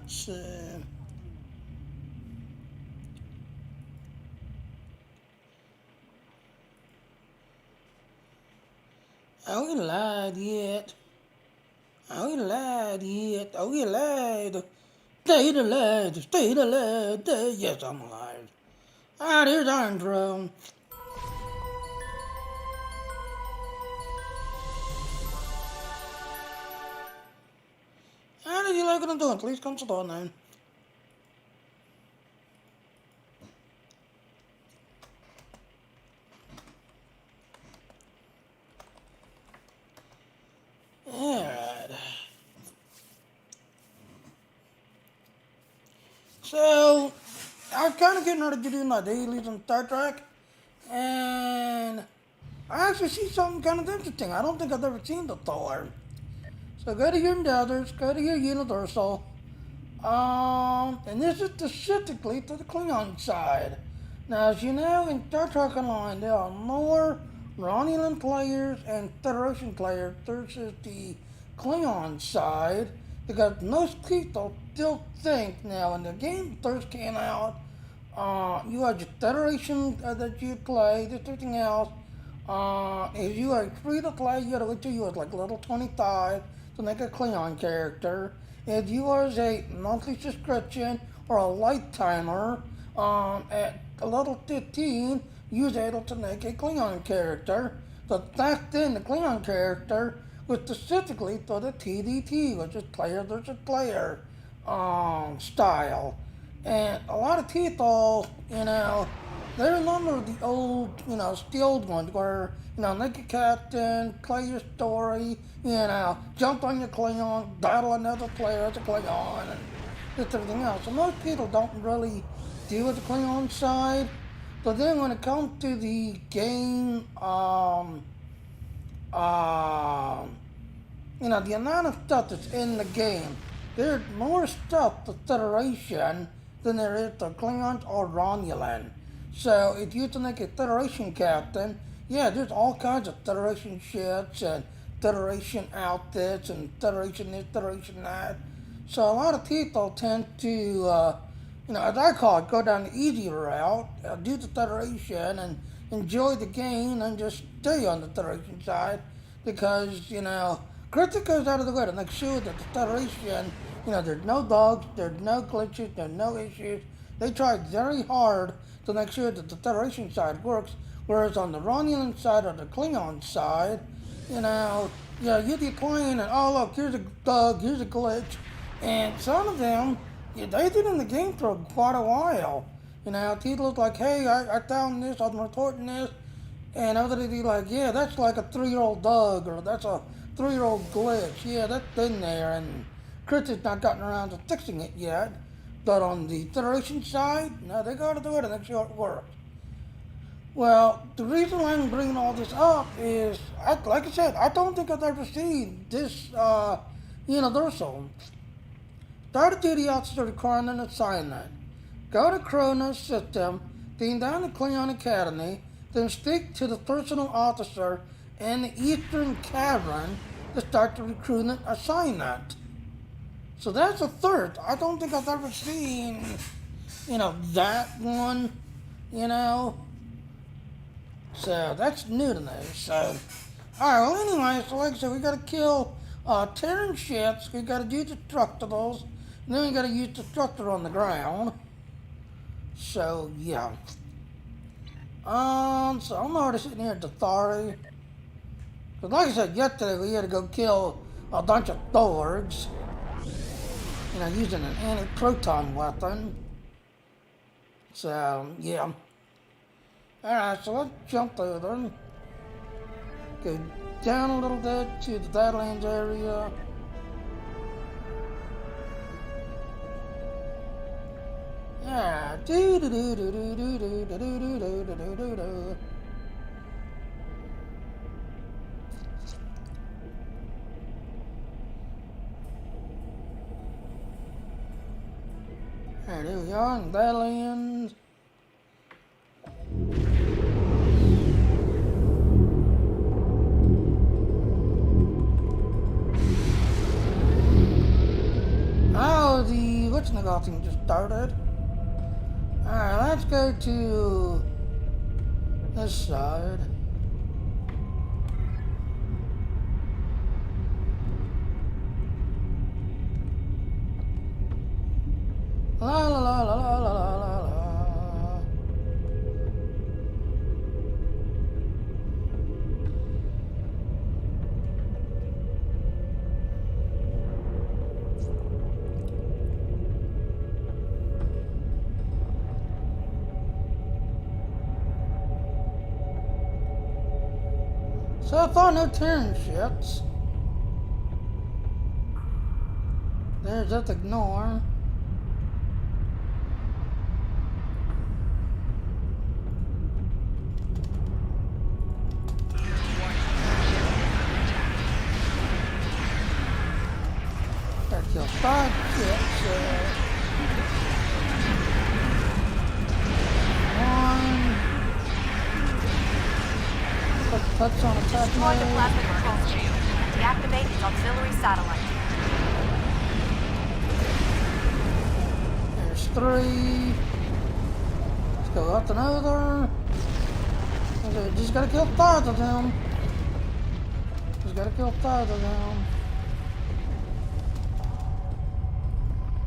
let's see. Are we lied yet? Are we lied yet? Are we lied? Stay the lied, stay the lied. Yes, I'm alive. Ah, there's Iron Throne. How did you like what I'm doing? Please come to the door now. Alright. So, I was kind of getting ready to do my dailies on Star Trek, and I actually see something kind of interesting. I don't think I've ever seen before. So go to your endeavors, go to your Universal, and this is specifically to the Klingon side. Now, as you know, in Star Trek Online, there are more Romulan players and Federation players versus the Klingon side, because most people still think now, when the game first came out, you had your Federation that you play, just everything else. If you are free to play, you gotta wait till you was like level 25 to make a Klingon character. If you was a monthly subscription or a lifetimer, at level 15, you was able to make a Klingon character. But back then, the Klingon character was specifically for the TDT, which is player versus player style. And a lot of people, they remember the old, the old ones where, make a captain, play your story, jump on your Klingon, battle another player as a Klingon, and just everything else. So most people don't really deal with the Klingon side. But then when it comes to the game, the amount of stuff that's in the game, there's more stuff for Federation than there is for Klingons or Romulan. So if you to make a Federation captain, yeah, there's all kinds of Federation ships and Federation outfits and Federation this, Federation that. So a lot of people tend to, as I call it, go down the easy route, do the Federation and enjoy the game and just stay on the Federation side because, Critic goes out of the way to make sure that the Federation, there's no bugs, there's no glitches, there's no issues. They try very hard to make sure that the Federation side works, whereas on the Romulan side or the Klingon side, you'd be playing and, oh, look, here's a bug, here's a glitch. And some of them, they've been in the game for quite a while. People look like, hey, I found this, I'm reporting this. And others be like, yeah, that's like a 3-year-old bug, or that's a 3-year-old glitch. Yeah, that's been there, and Chris has not gotten around to fixing it yet. But on the Federation side, no, they got to do it and make sure it works. Well, the reason why I'm bringing all this up is, like I said, I don't think I've ever seen this Universal. Start a duty officer requiring an assignment. Go to Kronos system, then down to Klingon Academy, then speak to the personal officer in the Eastern Cavern to start the recruitment assignment. So that's a third. I don't think I've ever seen, that one, So that's new to me. So, alright, well, anyway, so like I said, we gotta kill Terran ships, we gotta use destructibles, and then we gotta use destructor on the ground. So, yeah. So I'm already sitting here at the Thari. Because like I said yesterday, we had to go kill a bunch of Thorgs. Using an anti-proton weapon. So, yeah. Alright, so let's jump through them. Go down a little bit to the Badlands area. Yeah, do do do do do do do do do do do do do. Alright, here we are in Badlands. nothing just started. Alright, let's go to this side. La la la la la la la la. So I thought no turn ships. There's that ignore. Gotta kill 5 ships. 1. Touch on attack Destroy the mode. plasma control shield. Deactivate its auxiliary satellite. There's 3. Let's go up another. Okay, just gotta kill 5 of them. Just gotta kill 5 of them.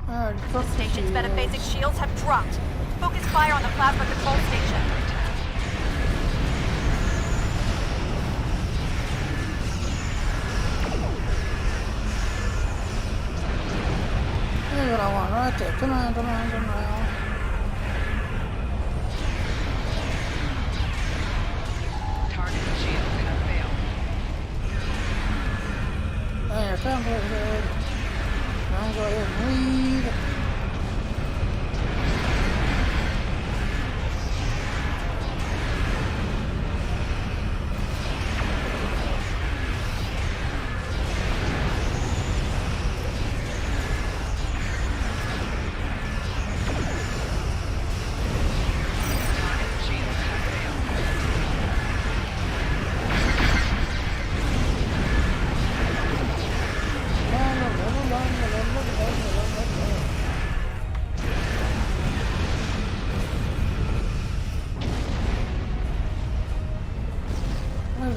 Alright, The station's metaphasic shields have dropped. Focus fire on the plasma control station. Here's what I want right there. Come on, come on, come on. Target shield have failed. There, templated. Now go ahead and lead. Target shield have failed.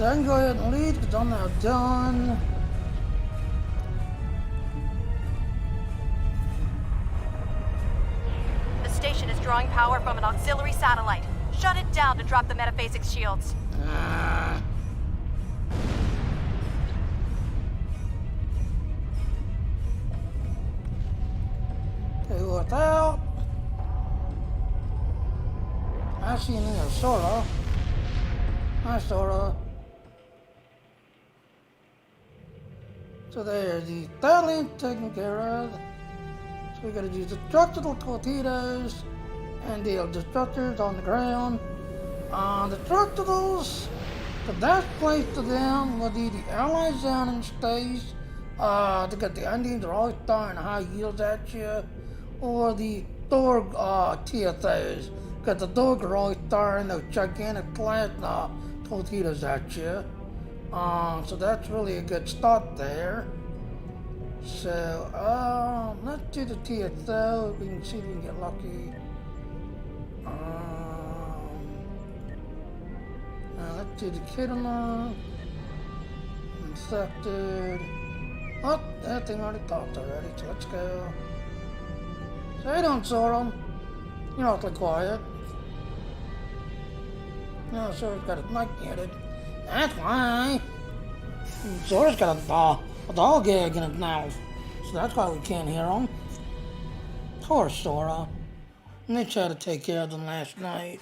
I can go ahead and lead because I'm now done. The station is drawing power from an auxiliary satellite. Shut it down to drop the metaphasic shields. Ah. Okay, without. I see an there, Sora. Hi, Sora. So there's the Thailand taken care of. So we gotta use destructible torpedoes and the destructors on the ground. The destructibles, the best place to them would be the Allied zone in space. To get the Indians are always throwing high yields at you, or the Thor TSAs, because the Thor are always throwing those gigantic plasma torpedoes at you. So that's really a good start there. So, let's do the TSO. We can see if we can get lucky. Let's do the Kidama. Infected. Oh, that thing already talked already, so let's go. So, how you doing, Sora? You're awfully quiet. No, Sora's got his mic muted. That's why. Sora's got a dog egg in his mouth. So that's why we can't hear him. Poor Sora. And they tried to take care of them last night.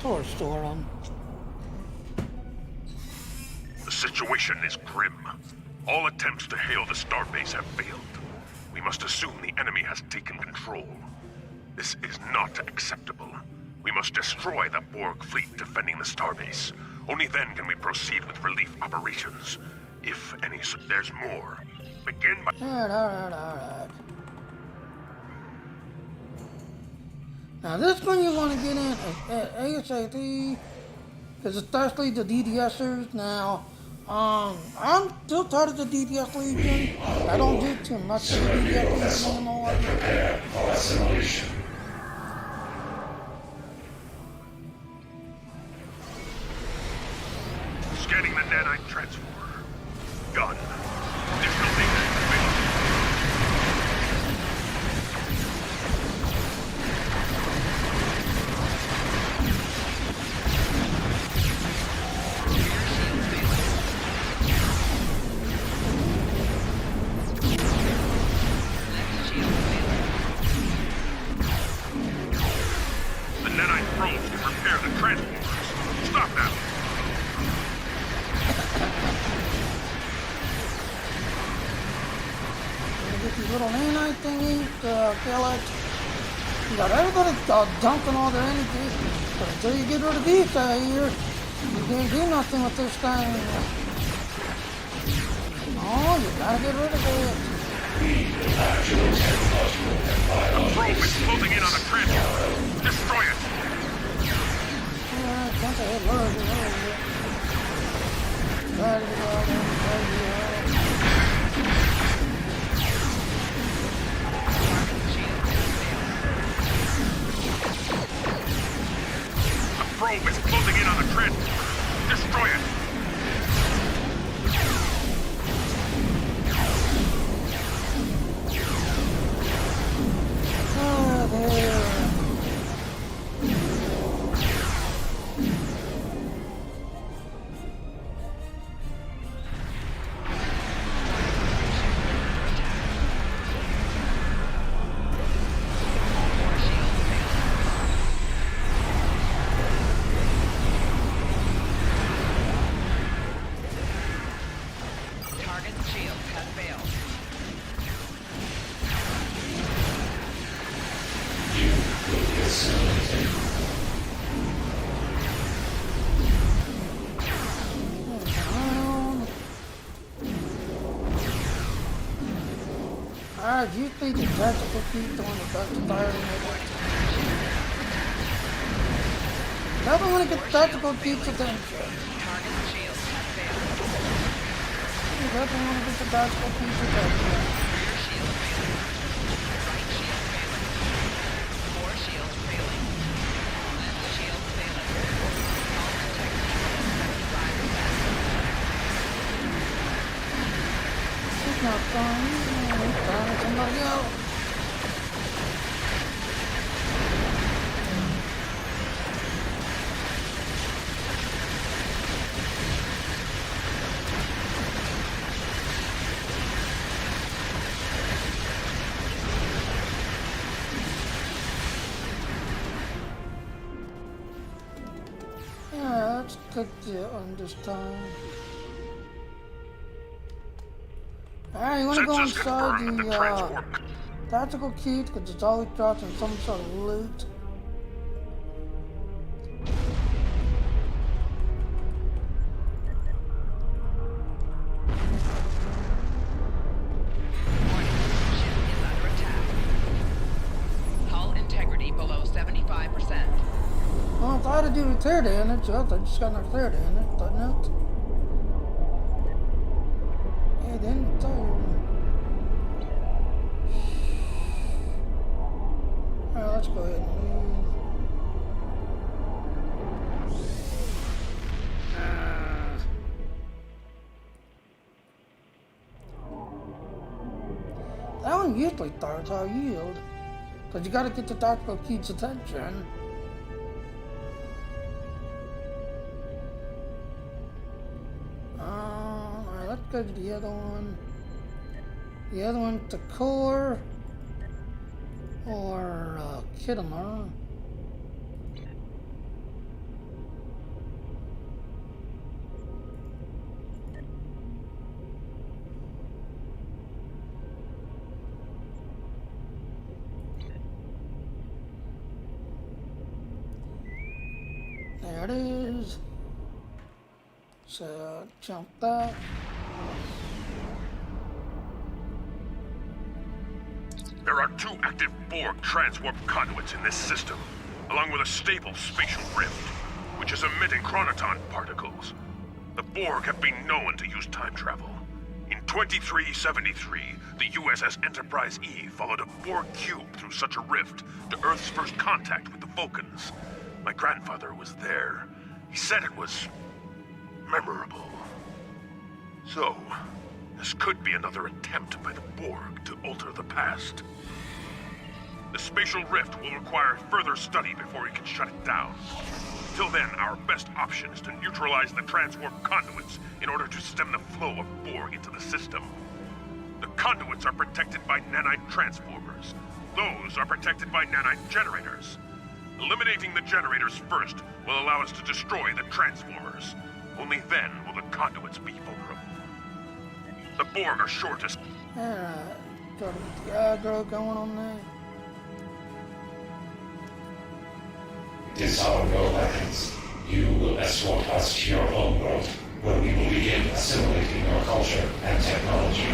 Poor Sora. The situation is grim. All attempts to hail the starbase have failed. We must assume the enemy has taken control. This is not acceptable. We must destroy the Borg fleet defending the starbase. Only then can we proceed with relief operations. If any, there's more. Begin by... Alright. Now this one you want to get in ASAP, because especially the DDSers. Now, I'm still tired of the DPS Legion. I don't do too much of the DPS Legion anymore. Scanning the nanite transformer. Gun. Additional data available. The nanite probes can repair the transformers. Stop them. Get these little nanite thingies to kill it. You got everybody dumping all their energy. But until you get rid of these here, you can't do nothing with this thing. Oh, you gotta get rid of it. The probe is closing in on the transformer. Destroy it. Yeah, jump ahead, where is it? Try to get out there, try to get out. The probe is closing in on the transformer. Destroy it. Ah, there. Target's shield has failed. Alright, you think the tactical feet the one that does the firing with it? Never want to get tactical feet's attention. Target's shield has failed. You never want to get the tactical feet's attention. Rear shield failing. Right shield failing. Core shield failing. Left shield failing. Hull integrity below 75%. It's not fun. It's fun. Somebody else. Yeah, let's take the on this time. Alright, you wanna go Sensors inside confirm that the the transformer. tactical key because it's always dropping some sort of loot. Warning. Ship is under attack. Hull integrity below 75%. Well, if I had to do repair damage, well, I just got no repair damage, doesn't it? Yeah, then Alright, let's go ahead and leave. That one usually starts our yield. Because you gotta get the tactical key's attention. Alright, let's go to the other one. The other one's the core. Or Kittimer. There it is. So jump that. There are 2 active Borg transwarp conduits in this system, along with a stable spatial rift, which is emitting chronoton particles. The Borg have been known to use time travel. In 2373, the USS Enterprise E followed a Borg cube through such a rift to Earth's first contact with the Vulcans. My grandfather was there. He said it was memorable. So, this could be another attempt by the Borg to alter the past. The spatial rift will require further study before we can shut it down. Till then, our best option is to neutralize the transwarp conduits in order to stem the flow of Borg into the system. The conduits are protected by nanite transformers. Those are protected by nanite generators. Eliminating the generators first will allow us to destroy the transformers. Only then will the conduits be vulnerable. The Borg are sure to... Alright, try to get the aggro going on there. Disarm your weapons. You will escort us to your home world, where we will begin assimilating your culture and technology.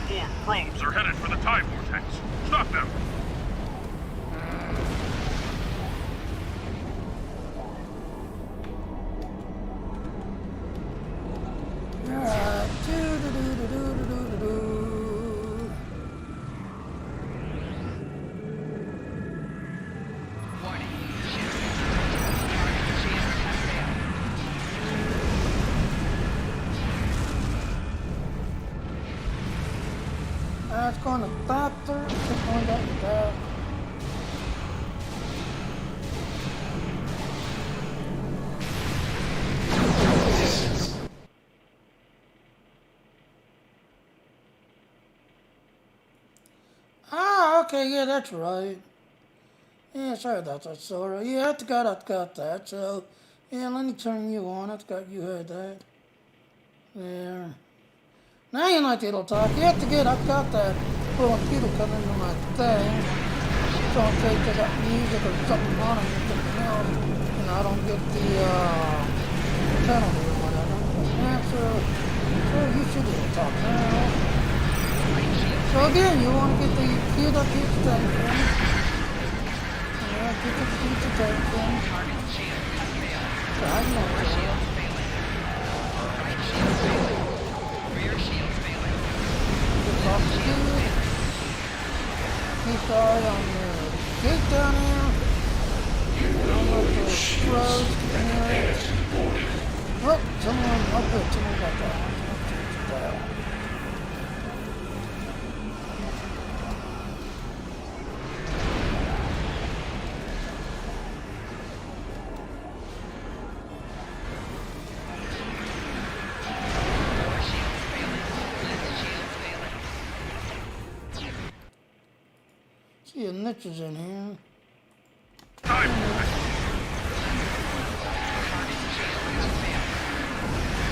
Borg probes are headed for the time vortex. Stop them! Alright, do-do-do-do-do-do-do-do. Warning. Shield. Target shields have failed. It's going to doctor. It's going to that. Resistance. Ah, okay, yeah, that's right. Yeah, sorry about that, Sora. Yeah, I got that. So, yeah, let me turn you on. I got you heard that. There. Now you like it'll talk. You have to get, I've got that little computer coming into my thing. So in case I got music or something on it, something else, and I don't get the penalty or whatever. Yeah, so you should be able to talk now. So again, you want to get the queued up here today, friends. Yeah, get the queued today, friends. Target shield has failed. So I know Core that. shields failing. Right shield failing. Rear shields failing. Get off the queue. Keep the eye on the gate down here. Don't let the roads get in here. Oh, someone, oh good, someone got that. Core shields failing. Lens shields failing. See a niches in here. Time vortex! Target shield has failed.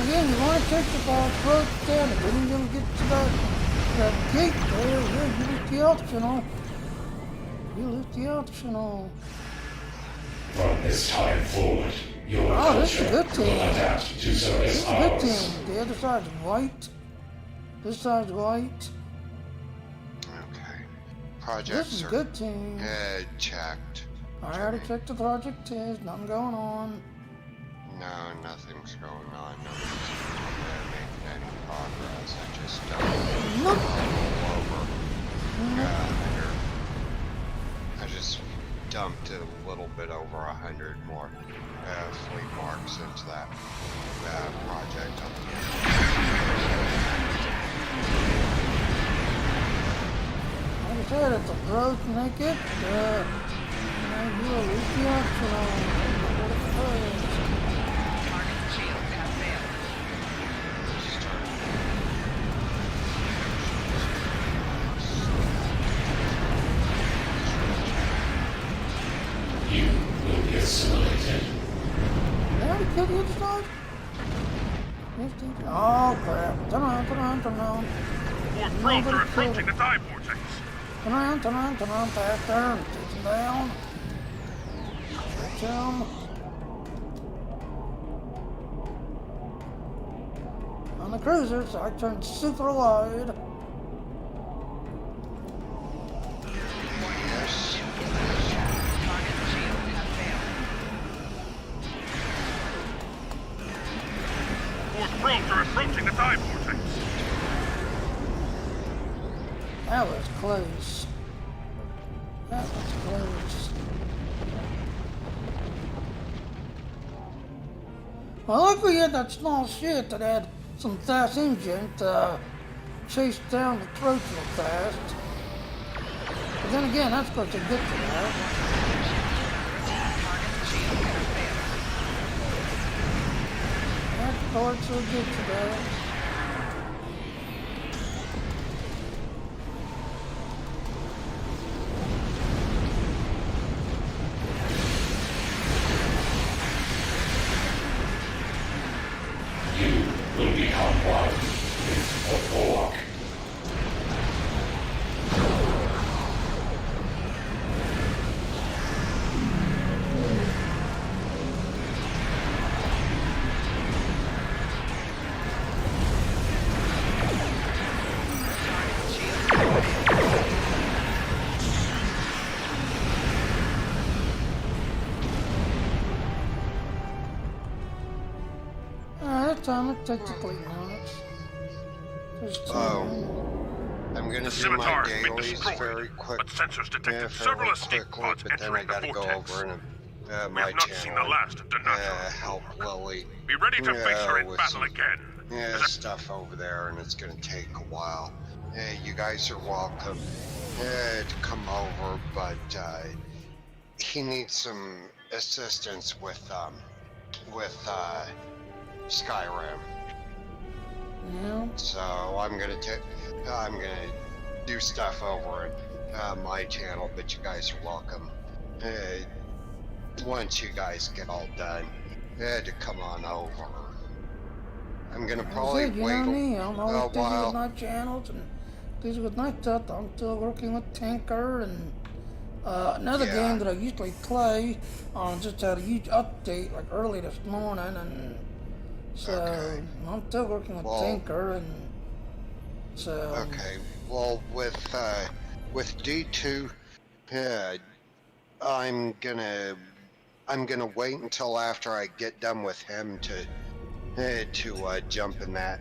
Again, you want to take the ball close down, and then you'll get to that gate there. Yeah, you lose the optional. You lose the optional. From this time forward, your Oh, this is a culture good will team. adapt to This service is a good ours. team. The other side's white. This side's white. Okay. This Projects is a are good team. checked. I already checked the project test. Nothing going on. No, nothing's going on. Nobody's making any progress. I just dumped Nope. all over. I just dumped a little bit over 100 more fleet marks into that project. Like I said, it's a growth naked. You will lose the optional. Target shields have failed. You will be assimilated. They already killed the other side? Oh crap. Turn around, turn around, turn around. Borg probes are approaching the time vortex. turn around, faster. Take him down. Catch him. On the cruiser, so I turned super wide. Yes. Target shields have failed. Fourth probes are approaching the time vortex. That was close. That was close. Well, luckily we had that small ship that had some fast engine to chase down the throats real fast. But then again, that's supposed to get to that. Target shields have failed. That parts will get to that. You will become one with the Borg. Target shields have failed. That time it technically not. Just I'm gonna The do my scimitar has been dailies destroyed, very quick. but sensors detected very several escape quickly, pods but then I entering the gotta go vortex. over and We my have not seen the channel. last of Donato. Help Lily. Be ready to face her in with battle some, again. stuff over there, and it's gonna take a while. You guys are welcome to come over, but he needs some assistance with Skyrim. yeah. So I'm gonna do stuff over at my channel, but you guys are welcome. Once you guys get all done, to come on over. I'm gonna probably You wait know me, I'm a always busy with while. my channels and busy with my stuff. I'm still working with Tinker and another Yeah. game that I usually play. Just had a huge update like early this morning, and so Okay. I'm still working with Well- Tinker, and so Okay. Well, with D2, I'm gonna wait until after I get done with him to jump in that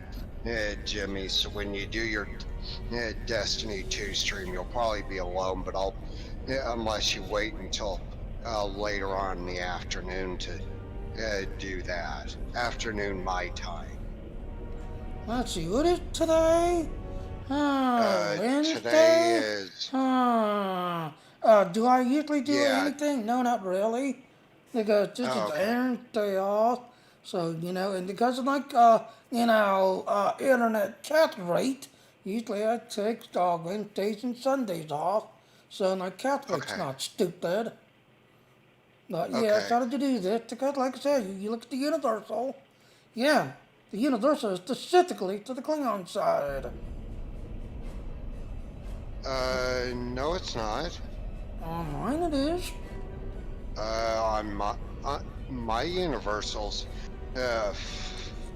Jimmy. So when you do your Destiny 2 stream, you'll probably be alone, but I'll unless you wait until later on in the afternoon to do that. Afternoon my time. let's see, what is today? Wednesday? Today is Do I usually do Yeah. anything? No, not really. Because this is Okay. Aaron's day off. So, and because of like, internet chat rate, usually I take Wednesdays and Sundays off. So my cat rate's Okay. not stupid. But yeah, I Okay. started to do this because, like I said, you look at the Universal. Yeah, the Universal is specifically to the Klingon side. No, it's not. On mine it is. On my Universal's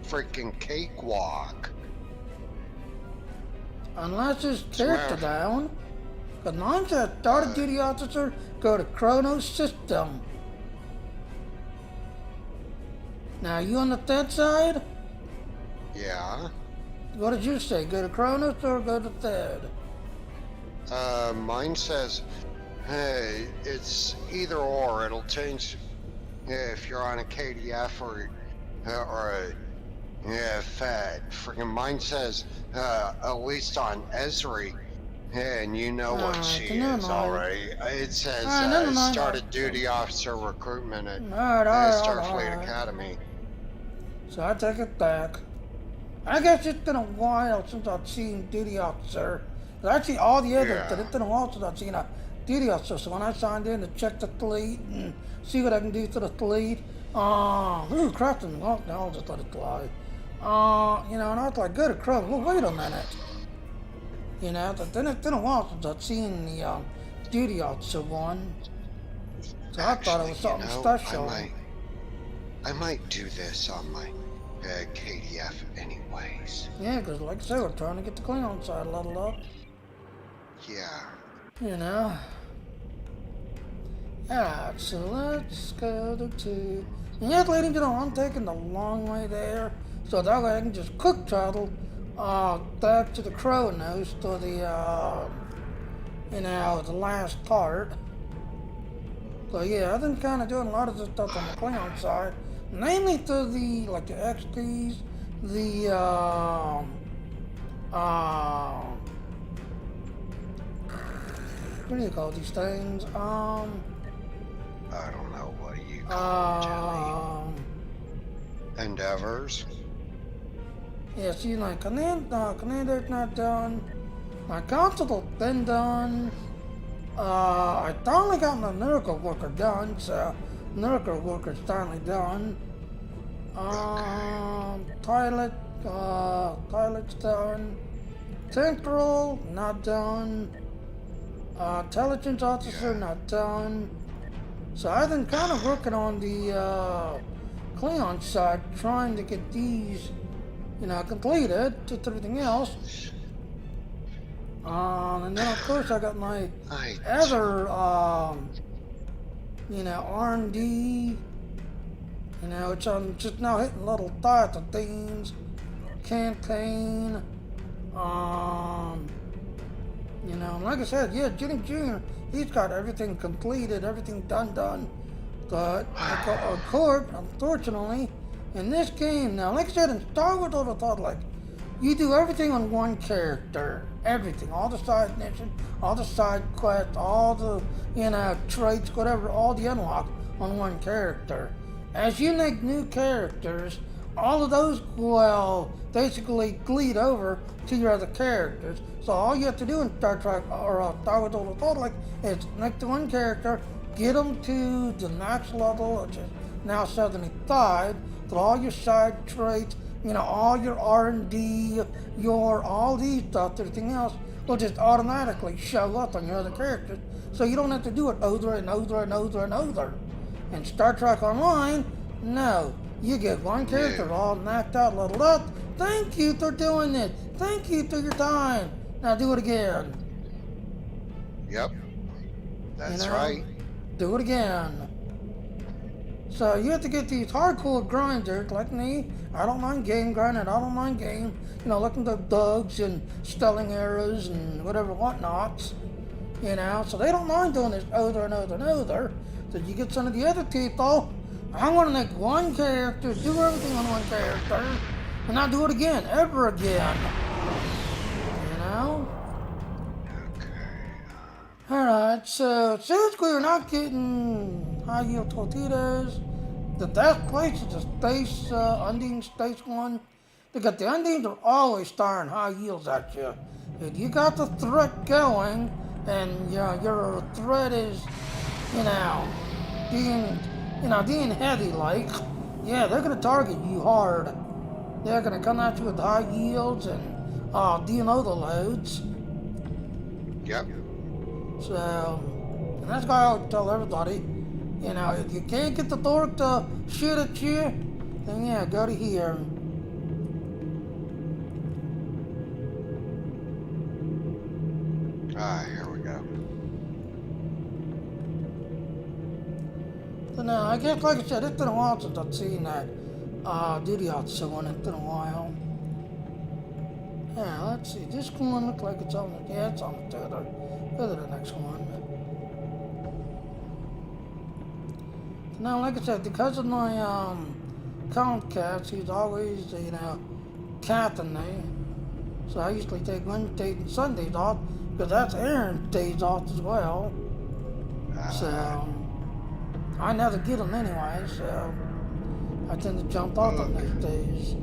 freaking cakewalk. Unless it's Swear. character down. Cause mine says start a duty officer, go to Chronos system. Now you on the Thed side? Yeah. What did you say? Go to Chronos or go to Thed? Mine says, hey, it's either or. It'll change if you're on a KDF or a Fed. Freaking mine says, at least on Esri, and you know what she never is mind. already. It says, Never mind. started duty officer recruitment at Alright, Starfleet Academy. So I take it back. I guess it's been a while since I've seen duty officer. But actually, all the others, Yeah. but it's been a while since I've seen a duty officer. So when I signed in to check the fleet and see what I can do to the fleet, Crafton, well, no, I'll just let it fly. And I was like, go to Crow. Well, wait a minute. You know, it's been a while since I've seen the duty officer one. So I thought it was something special. I might do this on my KDF anyways. Yeah, because like I said, we're trying to get the Klingon side leveled up. Yeah. You know. Alright, so let's go to 2. And yes, ladies and gentlemen, I'm taking the long way there. So that way I can just quick travel back to the Kronos to the, you know, the last part. So yeah, I've been kind of doing a lot of this stuff on the Klingon side. Mainly to the, like the XPs, the, what do you call these things? I don't know, what do you call them, Jelly? Endeavors? Yeah, see, like, Commander's not done. My Consul's been done. I finally got my Miracle Worker done, so Miracle Worker's finally done. Pilot's done. Temporal, not done. Intelligence Officer, not done. So I've been kind of working on the Klingon side, trying to get these, you know, completed, just everything else. And then of course I got my other, you know, R&D, you know, which I'm just now hitting little dots of things, campaign, you know, like I said, yeah, Jimmy Jr., he's got everything completed, everything done. But, of course, unfortunately, in this game, now, like I said, in Star Wars Old Republic, you do everything on one character. Everything. All the side missions, all the side quests, all the, you know, traits, whatever, all the unlocks on one character. As you make new characters, all of those will basically bleed over to your other characters. So all you have to do in Star Trek or Star Wars Old Republic is make the one character, get them to the max level, which is now 75, with all your side traits, you know, all your R&D, all these stuff, everything else will just automatically show up on your other characters. So you don't have to do it over and over and over and over. In Star Trek Online, no. You get one character all knocked out, leveled up. Thank you for doing it. Thank you for your time. Now do it again. Yep. That's You know? right. Do it again. So you have to get these hardcore grinders like me. I don't mind game grinding. I don't mind game. You know, looking at bugs and spelling errors and whatever whatnots. You know, so they don't mind doing this over and over and over. So you get some of the other people. I want to make one character, do everything on one character, and not do it again, ever again. You know? Alright, so since we're not getting high yield torpedoes, the best place is the space, Undine Space one, because the Undines are always firing high yields at you. If you got the threat going, and your threat is, you know, being heavy like, yeah, they're gonna target you hard. They're gonna come at you with high yields and DNO the loads. Yep. So, and that's why I always tell everybody, you know, if you can't get the dork to shoot at you, then yeah, go to here. Here we go. So now, I guess, like I said, it's been a while since I've seen that duty officer one. It's been a while. Yeah, let's see. This one looks like it's on the, yeah, it's on the third. Go to the next one. Now, like I said, because of my Comcast, he's always, you know, captain me. So I usually take Wednesdays and Sundays off, because that's Aaron's days off as well. So I never get them anyway, so I tend to jump off on those days.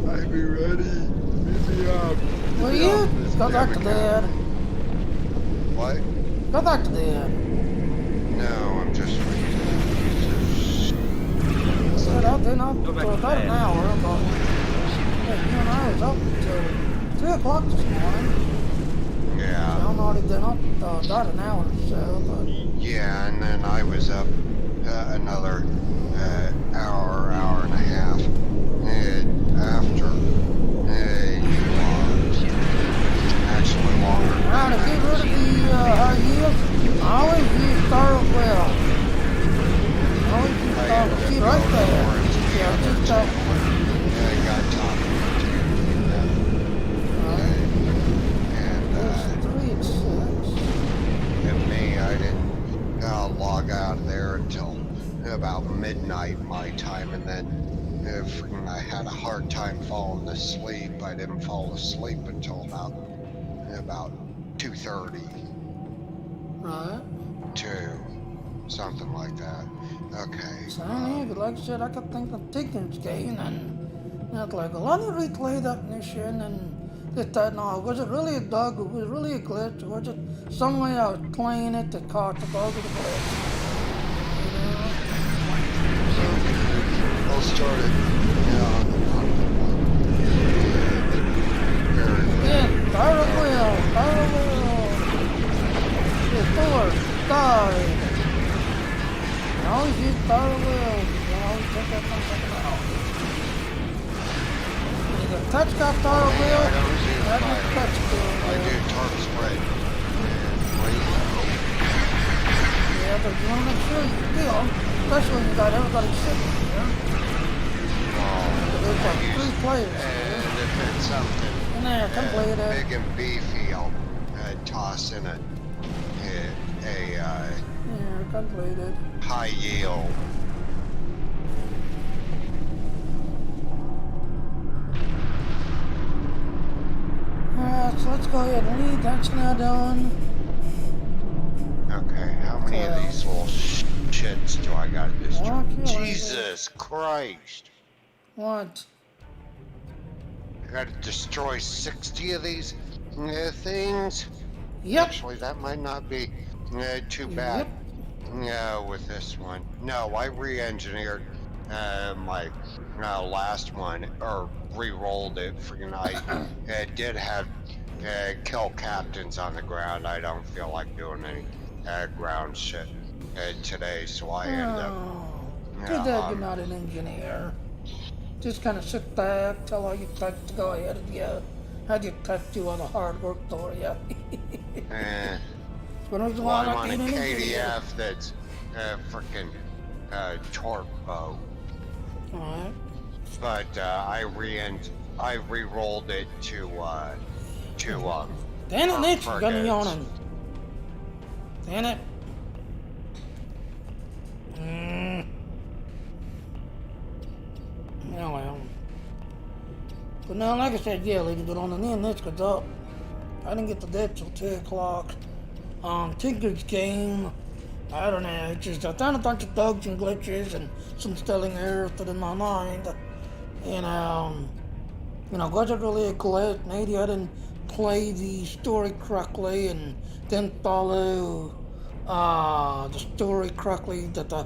I be ready. Meet me up. Will you? Go back to bed. What? Go back to bed. No, I'm just reading. Said I've been been up Go back for to about an bed. hour, but yeah, you and I was up until 2 o'clock this morning. Yeah. I'm already been up about an hour or so, but Yeah, and then I was up another hour and a half after you actually longer. now to get rid of the high yield, I always use Star Well. I always use Star Well. See right there. Yeah, just that one. Yeah, I got talking and There's 3 and 6. and me, I didn't log out of there until about midnight my time, and then freaking I had a hard time falling asleep. I didn't fall asleep until about 2:30 Right. to something like that. Okay. So, yeah, but like I said, I could think of Ticken's game, and it's like, well, let me replay that mission, and this, that, and all. Was it really a bug? Was it really a glitch? Or was it some way I was playing it that caused the bug or the glitch? You know? I'll start it. Yeah, fire at will, fire at will. The force, die. I always use fire at will. I always take that something out. Either touch got fire at will, I don't do or I fire. just touch I it. do tarp spread. Yeah, but you want to make sure you feel, especially when you got everybody sitting here. There's like 3 players here. And if it's something And there, come play it out. big and beefy, I'll toss in a Yeah, come play it. high yield. Alright, so let's go ahead and leave. That's now done. Okay, how many of these little shits do I got to destroy? Okay, Jesus Christ! What? I got to destroy 60 of these things? Yep. Actually, that might not be too bad. No, with this one. No, I re-engineered my last one, or re-rolled it. Freaking I did have kill captains on the ground. I don't feel like doing any ground shit today, so I end up. Oh, too bad you're not an engineer. Just kind of sit back, tell all your techs to go ahead and have your techs do all the hard work for you. But I Well, I'm on a KDF that's freaking torpo. Alright. But I re-rolled it to Damn it, Nick, you got me frigates. yawning. Damn it. Yeah, well. But now, like I said, yeah, ladies, but on the end, this goes up. I didn't get to bed till 2 o'clock. Tinker's game, I don't know, it's just I found a bunch of bugs and glitches and some stelling errors that in my mind. And, was it really a glitch? Maybe I didn't play the story correctly and didn't follow the story correctly that the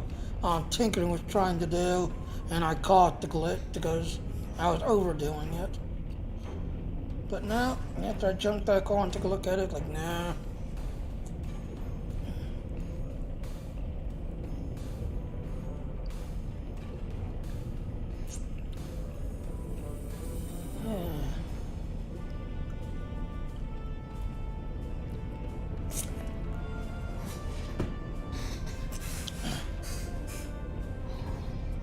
Tinker was trying to do, and I caught the glitch because I was overdoing it. But now, after I jumped back on and took a look at it, like, nah.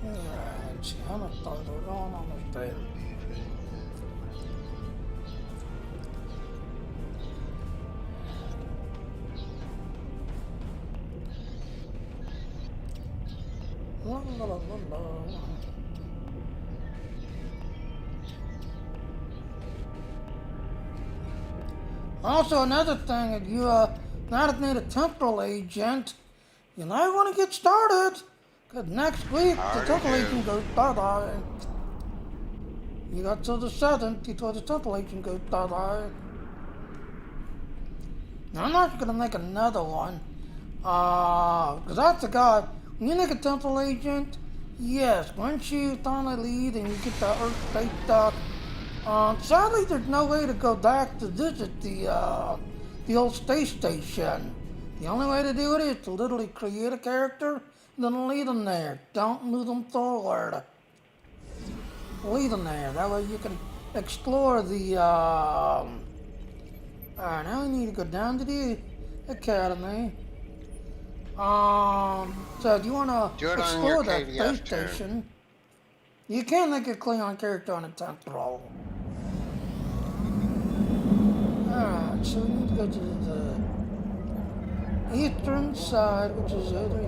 Alright, I'm gonna start it on this thing. La la la la la. Also, another thing, if you not need a temporal agent, you might want to get started. Because next week, the temporal agent goes bye-bye. You got till the 7th before the temporal agent goes bye-bye. Now, I'm not going to make another one. Because that's the guy, when you make a temporal agent, Yes, once you finally leave and you get the Earth Space Dock, sadly there's no way to go back to visit the old space station. The only way to do it is to literally create a character and then leave them there. Don't move them forward. Leave them there. That way you can explore the, Alright, now we need to go down to the academy. So do you want to Do it on explore your that KDF space turn. station? You can make a Klingon character on a temporal. Alright, so we need to go to the eastern side, which is over here.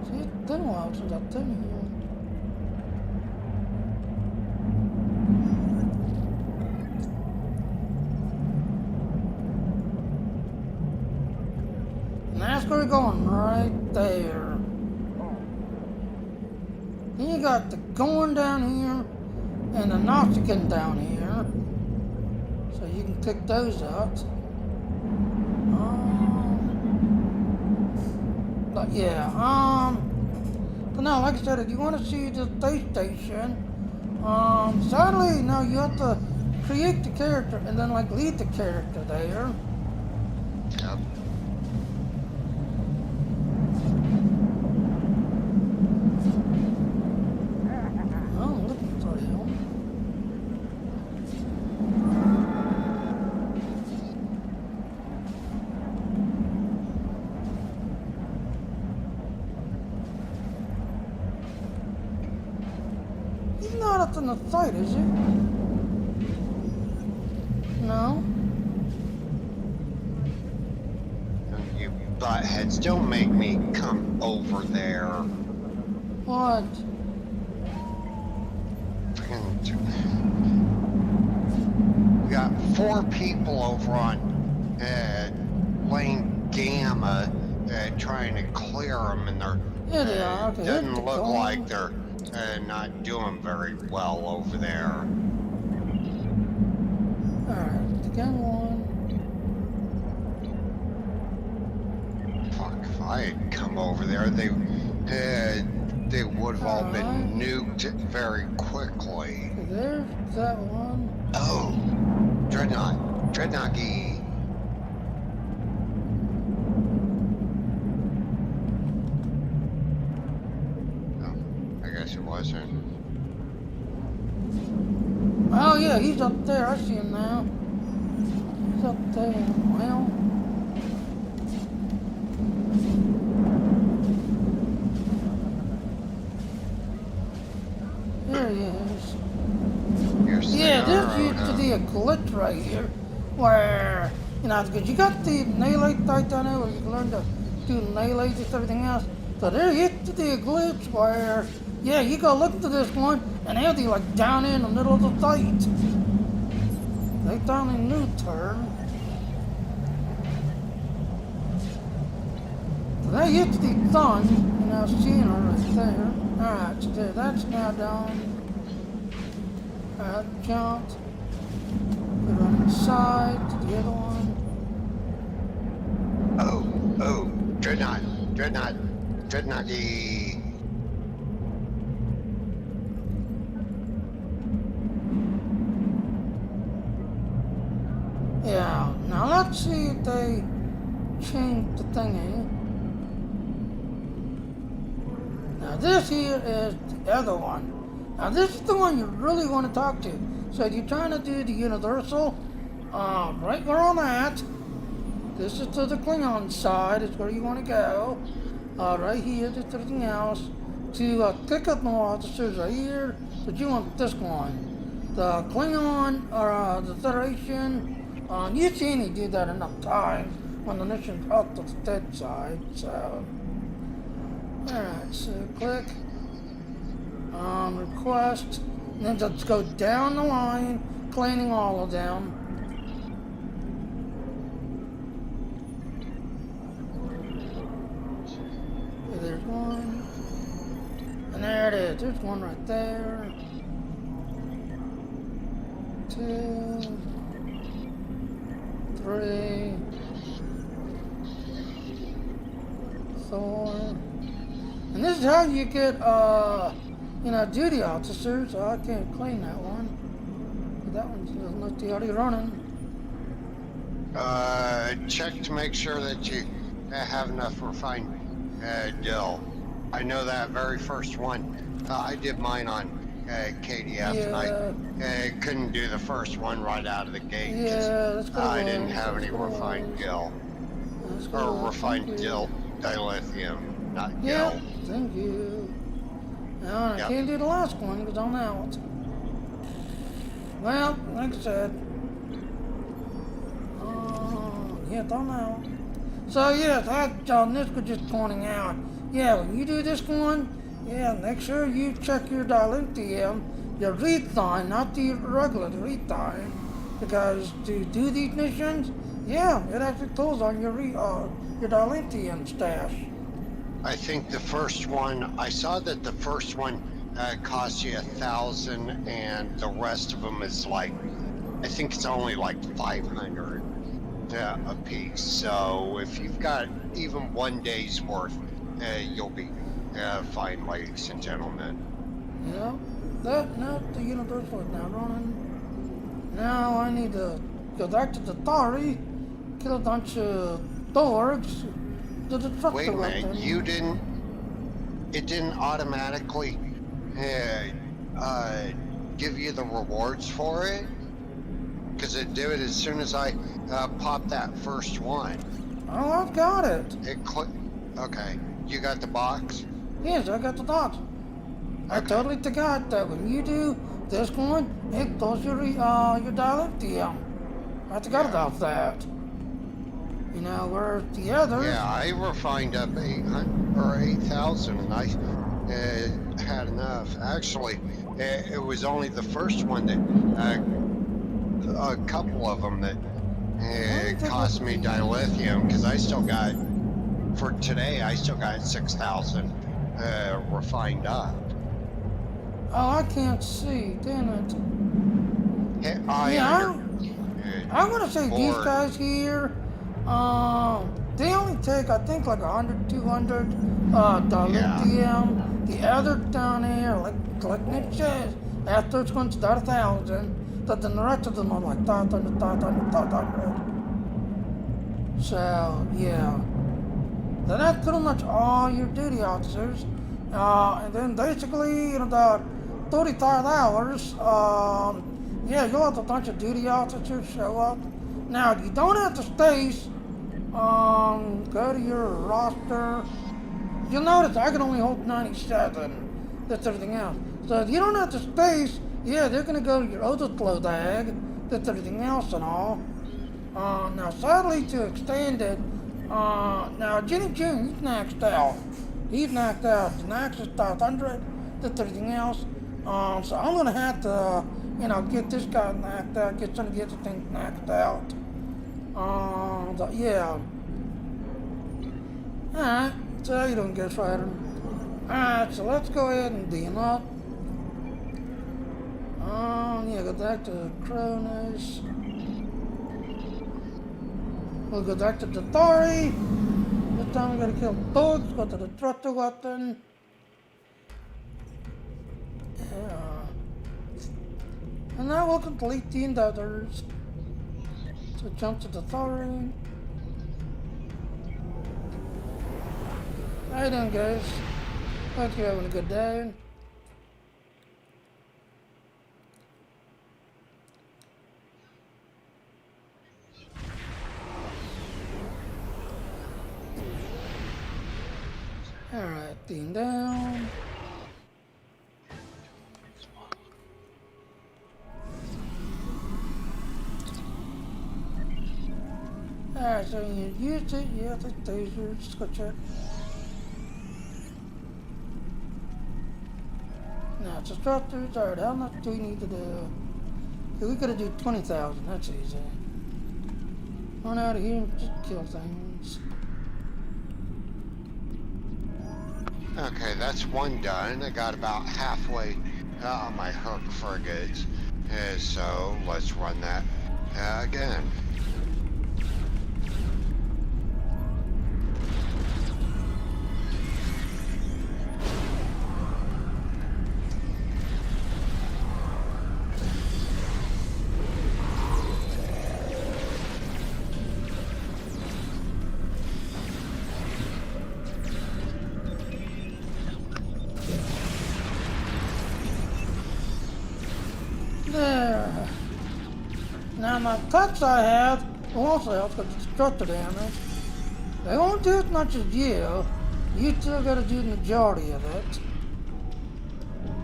See, it's been a while since I've been here. And that's where we're going, right there. Then you got the Gorn down here and the Nautican down here. So you can pick those out. But yeah, but no, like I said, if you want to see the space station, sadly, no, you have to create the character and then like lead the character there. Yep. Oh, looking for him. He's not up in the fight, is he? No? You buttheads, don't make me come over there. What? We got 4 people over on Lane Gamma trying to clear them, and they're Yeah, they are. Okay, hit doesn't the look cone. like they're not doing very well over there. Alright, again one. Fuck, if I had come over there, they would have all been Alright. nuked very quickly. Okay, there's that one. Oh, Dreadnought-y. Oh, I guess it wasn't. Oh yeah, he's up there. I see him now. He's up there. Well, there he is. Here's Yeah, the this used to be a glitch right here, where because you got the nailate right down there where you can learn to do nailates and everything else. So there used to be a glitch where, yeah, you go look to this one, and they'll be like down in the middle of the fight. They found a new turn. So that used to be fun, and I was seeing her right there. Alright, so there, that's now done. Alright, jumped. Put on inside to the other one. Oh, Dreadnought-y. Yeah, now let's see if they change the thingy. Now this here is the other one. Now this is the one you really want to talk to. So if you're trying to do the universal, right where I'm at, this is to the Klingon side, is where you want to go. Right here, just everything else. To pick up more officers right here, but you want this one. The Klingon, or the Federation, you see me do that enough times when the mission's up to the dead side, so. Alright, so click. Request. And then just go down the line, cleaning all of them. Okay, there's one. And there it is. There's one right there. 2. Free. Thor. And this is how you get, you know, duty officers. So I can't claim that one. But that one's already running. Check to make sure that you have enough refined dill. I know that very first one. I did mine on KDF, and I couldn't do the first one right out of the gate. Yeah, that's good. I didn't have any refined dill. Or refined dill, dilithium, not Yeah, dill. thank you. Now, I Yep. can't do the last one because I'm out. Well, like I said, yeah, I'm out. So, yes, John Niska just pointing out, yeah, when you do this one, yeah, make sure you check your dilithium, your rethine, not the regular rethine, because to do these missions, yeah, it actually pulls on your dilithium stash. I think the first one, I saw that the first one cost you 1,000, and the rest of them is like, I think it's only like 500 a piece. So if you've got even 1 day's worth, you'll be fine, ladies and gentlemen. Yeah, now the universal is now running. Now I need to go back to the Thari, kill a bunch of Thorgs, do the truck Wait a minute, weapon. you didn't, it didn't automatically give you the rewards for it? Because it did it as soon as I popped that first one. Oh, I've got it. Okay, you got the box? Yes, I got the dots. I totally forgot that when you do this one, it does your dilithium. I forgot about that. You know, where the others... Yeah, I refined up 800 or 8,000, and I had enough. Actually, it was only the first one that a couple of them that cost me dilithium, because I still got, for today, I still got 6,000 refined up. Oh, I can't see, damn it. I'm gonna say these guys here, they only take, I think, like 100, 200 dilithium. The other down here, like Nick says, after it's going to start 1,000, but then the rest of them are like 500, 500, 500. So, yeah. So that's pretty much all your duty officers. And then basically, in about 35 hours, yeah, you'll have a bunch of duty officers show up. Now, you don't have to space, go to your roster. You'll notice I can only hold 97. That's everything else. So if you don't have to space, yeah, they're gonna go to your overflow tag. That's everything else and all. Now, sadly, to extend it, now Jenny June, he's maxed out. He's knocked out. The max is 500. That's everything else. So I'm gonna have to, you know, get this guy knocked out, get some of the other things knocked out. But yeah. Alright, so you don't get Rider. Alright, so let's go ahead and beam up. Yeah, go back to Cronus. We'll go back to the Thari. This time we gotta kill bugs, go to the thruster weapon. Yeah. And now we'll complete the endeavors. So jump to the Thari. How you doing, guys? Hope you're having a good day. Alright, beam down. Alright, so you used it, you have the taser, just go check. Now, it's instructors, alright, how much do we need to do? Okay, we gotta do 20,000, that's easy. Run out of here and just kill things. Okay, that's one done. I got about halfway on my hook frigates. So let's run that again. And the attacks I have will also help with destructor damage. They won't do as much as you. You still gotta do the majority of it.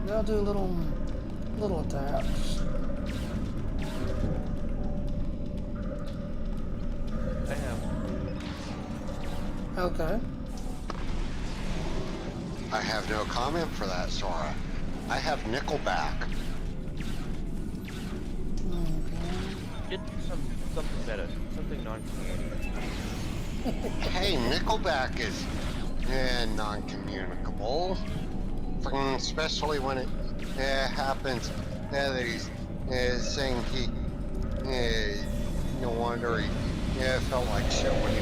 They'll do little attacks. I have. Okay. I have no comment for that, Sora. I have Nickelback. Get something better. Something non-communicative. Hey, Nickelback is non-communicable. Especially when it happens that he's saying he no wonder he felt like shit when he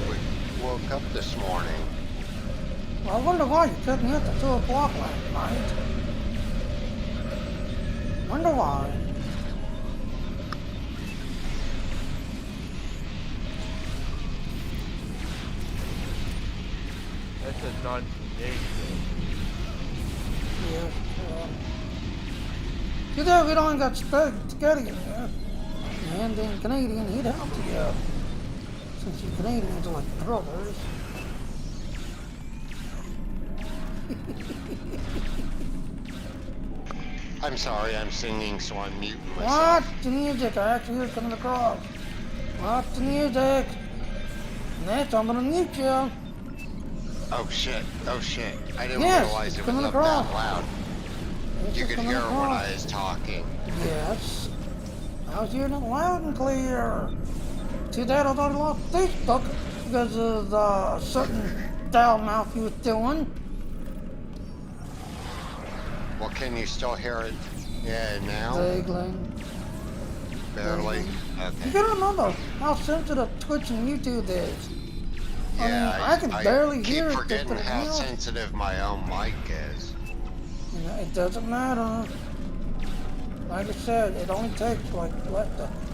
woke up this morning. Well, I wonder why you took me up to 2 o'clock last night. Wonder why. That says non-communicative. Yes. You know, we don't got Scotty in here. And then Canadian, he'd help you. Since you Canadians are like brothers. I'm sorry, I'm singing, so I'm muting myself. Watch the music, I actually hear it coming across. Watch the music. Next, I'm gonna mute you. Oh shit, I didn't Yes, realize it's it was coming up across. that loud. It's You just could coming hear it when across. I was talking. Yes. I was hearing it loud and clear. See that? I thought I lost Facebook because of the certain foul mouth you was doing. Well, can you still hear it? Yeah, now? Vaguely. Barely? You Okay. gotta remember how sensitive Twitch and YouTube is. Yeah, I can barely hear it. keep forgetting just how now. sensitive my own mic is. You know, it doesn't matter. Like I said, it only takes like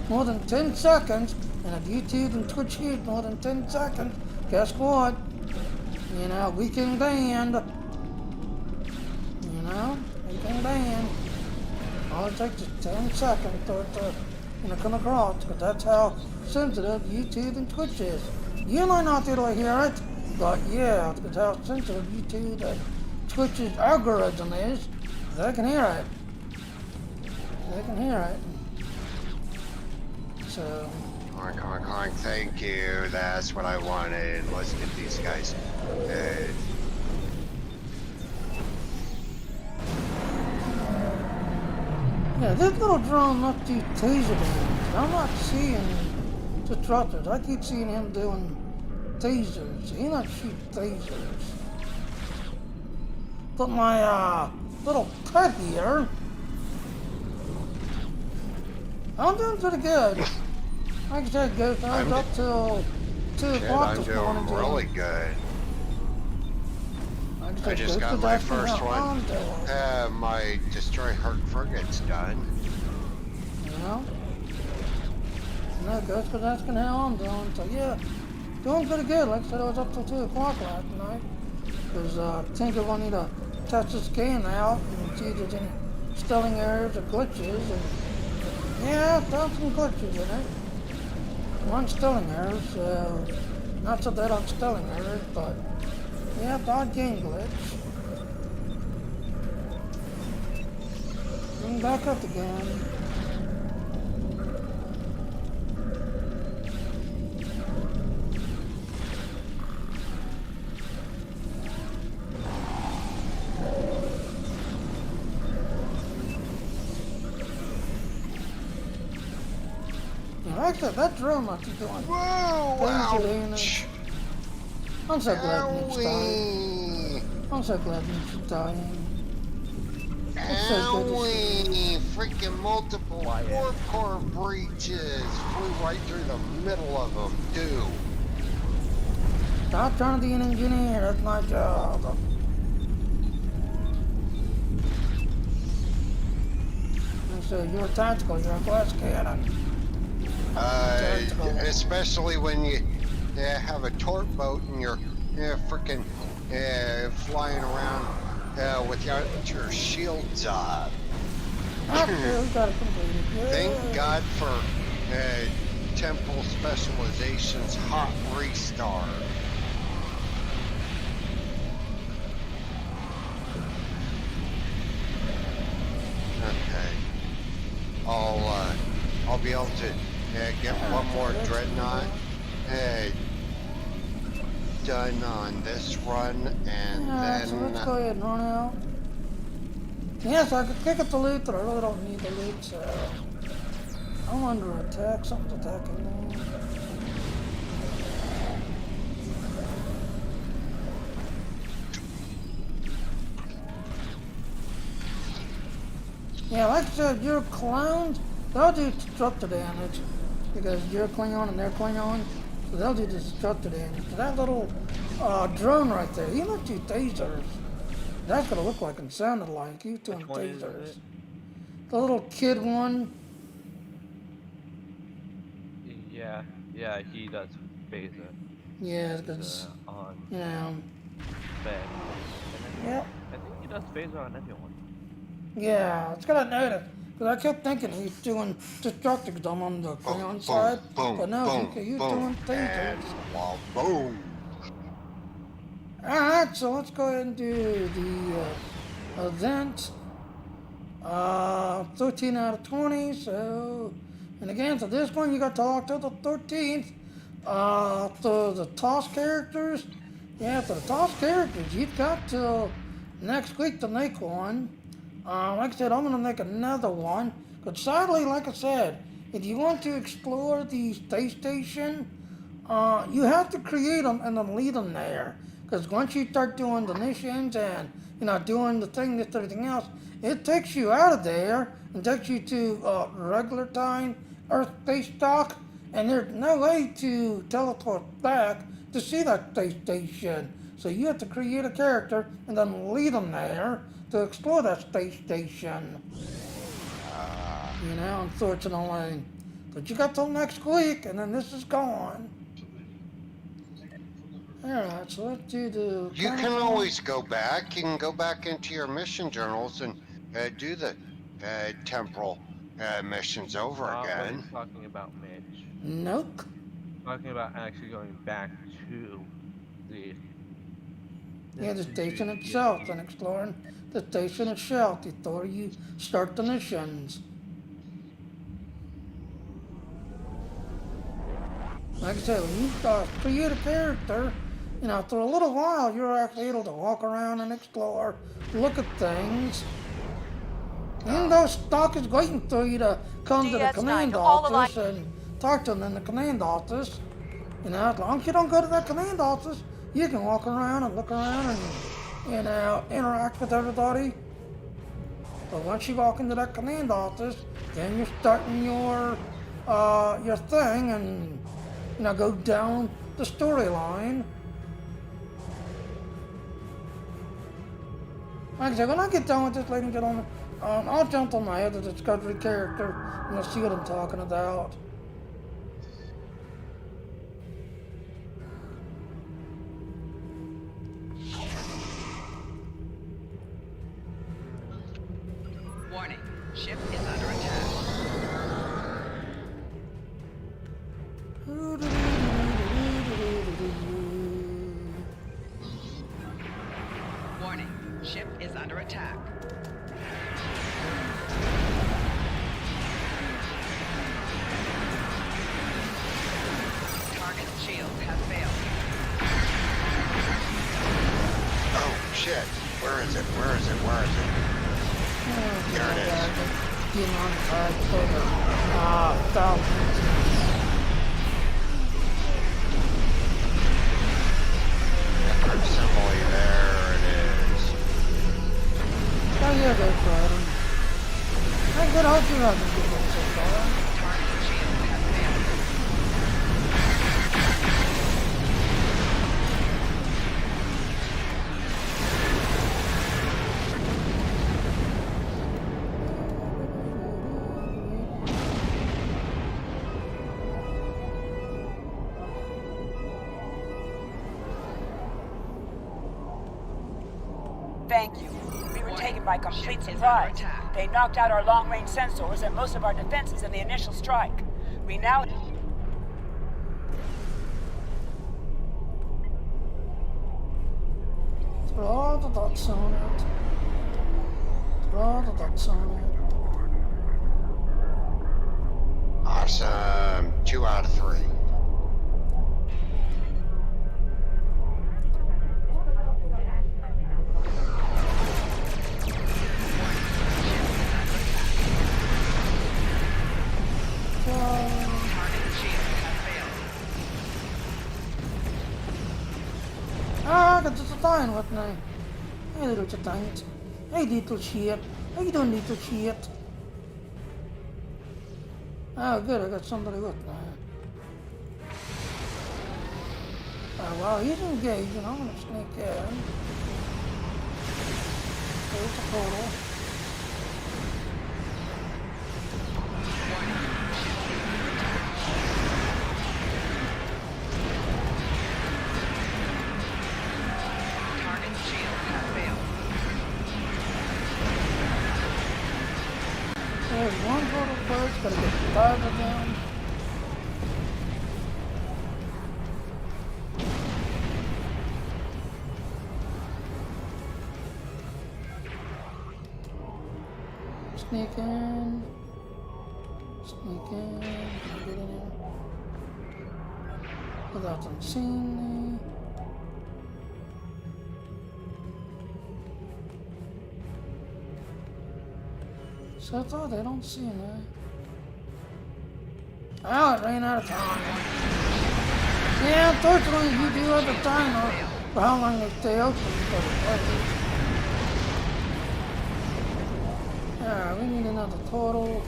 more than 10 seconds, and if YouTube and Twitch use more than 10 seconds, guess what? You know, we can banned. You know, we can banned. All it takes is 10 seconds to come across, because that's how sensitive YouTube and Twitch is. You might not be able to hear it, but yeah, because how sensitive YouTube and Twitch's algorithm is, they can hear it. They can hear it. So, Honk, honk, honk, thank you. That's what I wanted. Let's get these guys. yeah, this little drone must do taser damage. I'm not seeing disruptors. I keep seeing him doing tasers. He not shoot tasers. But my little pet here, I'm doing pretty good. Like I said, Ghost, I was up till 2 Shit, o'clock I'm this doing morning. really good. Like I said, just Ghost got was my asking first how one. I'm doing. My Destroy Hurt Frigate's done. You know? No, Ghost was asking how I'm doing. So yeah, doing pretty good. Like I said, I was up till 2 o'clock last night. Because Tinker wanted to test the scan out and see if there's any stilling errors or glitches. And yeah, found some glitches in it. One stilling error, so not so bad on stilling errors, but yeah, odd game glitch. And back up again. Like I said, that drone must be doing Whoa! taser damage. Ouch! I'm so glad Nick's dying. Owie! I'm so glad Nick's dying. It's so good to see. Owie! Freaking multiple warp core breaches! Flew right through the middle of them, too. Stop trying to be an engineer, that's my job. And so you're tactical, you're a glass cannon. Especially when you have a torp boat and you're freaking flying around without your shields up. After we got it completed. Yeah. Thank God for Temple Specializations hot restart. Okay. I'll be able to get one more dreadnought done on this run, and Alright, so let's then go ahead and run out. Yes, I could kick at the loot, but I really don't need the loot, so I'm under attack. Something's attacking me. Yeah, like I said, your clones, they'll do destructor damage because you're Klingon and they're Klingon, so they'll do destructor damage. So that little drone right there, he left you tasers. That's what it looked like and sounded like. He was doing Which one is tasers. it? The little kid one. Yeah, he does phase it. Yeah, because, On you know, bed. yep. I think he does phaser on everyone. Yeah, it's got to notice. Because I kept thinking he's doing destructive because I'm on the Klingon boom, side. boom, but no, boom, he was boom, doing tasers. and boom. Alright, so let's go ahead and do the event. 13 out of 20, so... And again, for this one, you got to October 13th. To the TOS characters, yeah, for the TOS characters, you've got till next week to make one. Like I said, I'm going to make another one. But sadly, like I said, if you want to explore the space station, you have to create them and then leave them there. Because once you start doing the missions and, you know, doing the thing, this, everything else, it takes you out of there and takes you to regular time Earth space dock. And there's no way to teleport back to see that space station. So you have to create a character and then leave them there to explore that space station. You know, unfortunately. But you got till next week, and then this is gone. Alright, so let's do the... You can always go back. You can go back into your mission journals and do the temporal missions over Not what again. he's talking about, Mitch. Nope. Talking about actually going back to the... Yeah, the station itself, and exploring the station itself before you start the missions. Like I said, when you create a character, you know, for a little while, you're actually able to walk around and explore, look at things. Even though stock is waiting for you to come to the DS9 command to all office and talk to them in the command office. You know, as long as you don't go to that command office, you can walk around and look around and, you know, interact with everybody. But once you walk into that command office, then you're starting your thing and, you know, go down the storyline. Like I said, when I get done with this, ladies and gentlemen, I'll jump on my other Discovery character and you'll see what I'm talking about. Warning, ship is under attack. Warning, ship is under attack. Target shield has failed. Oh shit! Where is it? Where is it? Where is it? There it is. Getting on the side further. Thousands. Different assembly. There it is. Oh yeah, that's right. I good hope you're not going to get one so far. Target shield has failed. Thank you. We were taken by complete Ship is surprise. under attack. They knocked out our long-range sensors and most of our defenses in the initial strike. We now... Draw the dots on it. Draw the dots on it. Awesome. 2 out of 3. Target shields have failed. Ah, it's a dying with me. Hey, little giant. Hey, little shit. How you doing, little shit? Oh, good, I got somebody with me. Oh, well, he's engaging. I'm gonna sneak in. There's the portal. Target shields have failed. There's one portal first, gotta get 5 of them. Sneak in. Sneak in. Can I get in here? Without them seeing me. So I thought they don't see me. Oh, it ran out of time. Yeah, unfortunately you do have a timer for how long they stay open for the players. Yeah, we need another total.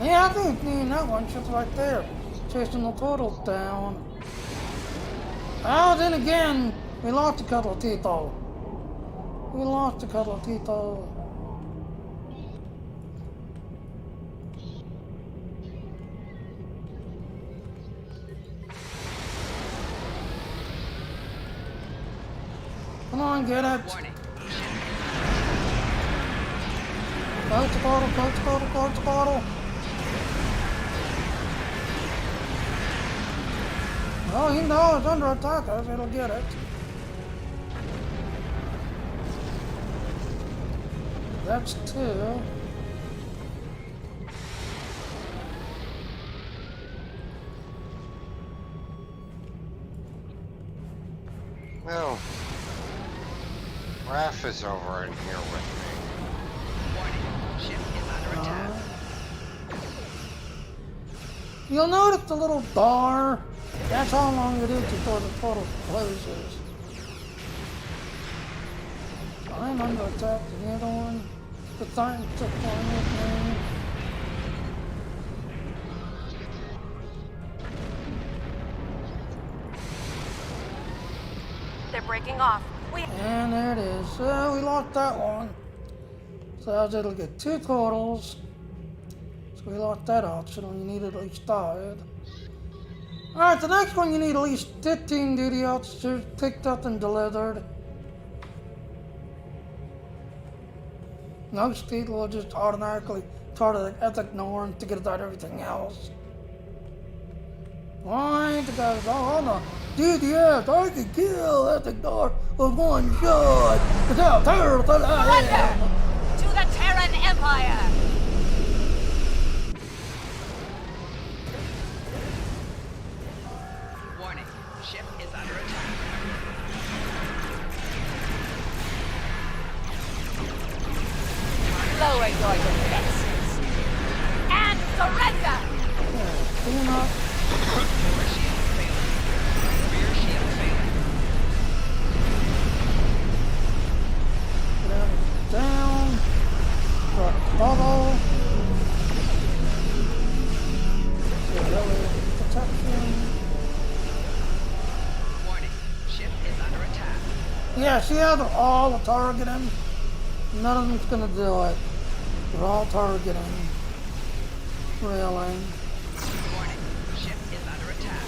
Yeah, I think me and that one just right there. Chasing the totals down. Oh, then again, we lost a couple of people. We lost a couple of people. Come on, get it. Warning. Close the portal, close the portal, close the portal. Oh, he knows it's under attack, so it'll get it. That's 2. Well, Raph is over in here with me. Warning. Ship is under attack. You'll notice the little bar. That's how long it is before the portal closes. I'm under attack. The other one. The time took one with me. They're breaking off. And there it is. So we lost that one. So it'll get 2 totals. So we lost that option. You need at least 5. Alright, the next one you need at least 15 duty officers picked up and delivered. Most people will just automatically target ignore to get out everything else. Why? Because, oh no. Dude, yes, I could kill ignore with one shot. But how terrible I am. To the Terran Empire! Warning. Ship is under attack. Lower your defenses. And surrender! Do you not? Lower shield failing. Rear shield failing. Down. Bubble. Protection. Warning. Ship is under attack. Yeah, see how they're all targeting? None of them's gonna do it. They're all targeting. Railing. Warning. Ship is under attack.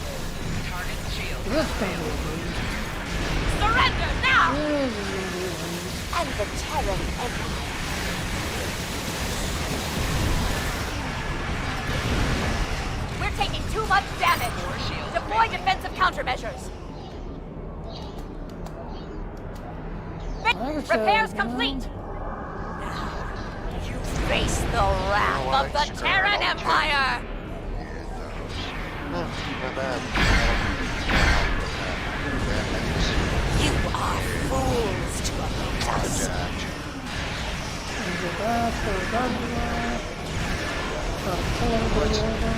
Target shield. This is gonna be a breeze. Surrender now! This is gonna be a breeze. And the Terran Empire. We're taking too much damage. Four shields Deploy defensive countermeasures. Like I said, Repairs you know, complete. Now, you face the wrath what? of the Screw it, Terran I'll take Empire. Not bad. You are fools to oppose us. and get that, throw that away. Try to pull everybody over.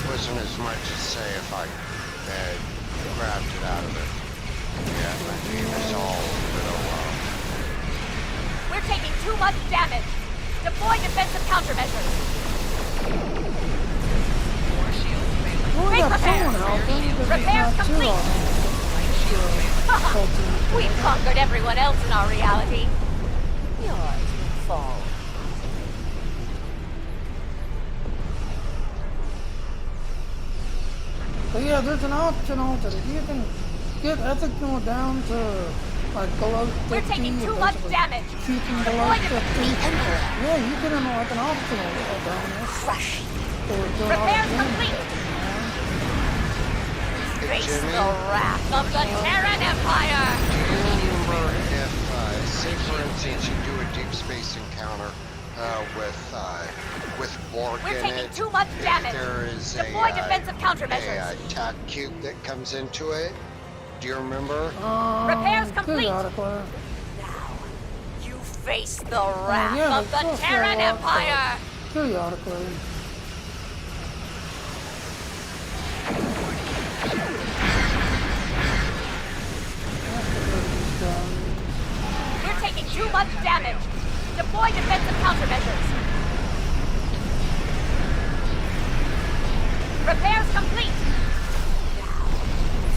Wasn't as much as say if I had grabbed it out of it. Yeah, my team is all We're taking too much damage. Deploy defensive countermeasures. Core shields failing. Well, we Make got repairs. someone helping, but it's Repairs not too complete. Right shield failing. We've conquered everyone else in our reality. Yours will fall. But yeah, there's an optional that if you can get ethical down to like below 50, We're taking too much basically damage. keeping below Deploy 50. the Emperor. Yeah, you get in like an optional bonus Crush. for doing all Repairs the complete. Hey, Face Jimmy, the wrath of the Terran Empire. do you remember if, say for instance, you do a deep space encounter with Borg We're in taking it, too much if damage. there is Deploy a defensive countermeasures. attack cube that comes into it? Do you remember? Repairs complete. Periodically. Now, you face the wrath yeah, of they the still Terran show up, Empire. Periodically. We're taking too much damage. Deploy defensive countermeasures. Repairs complete.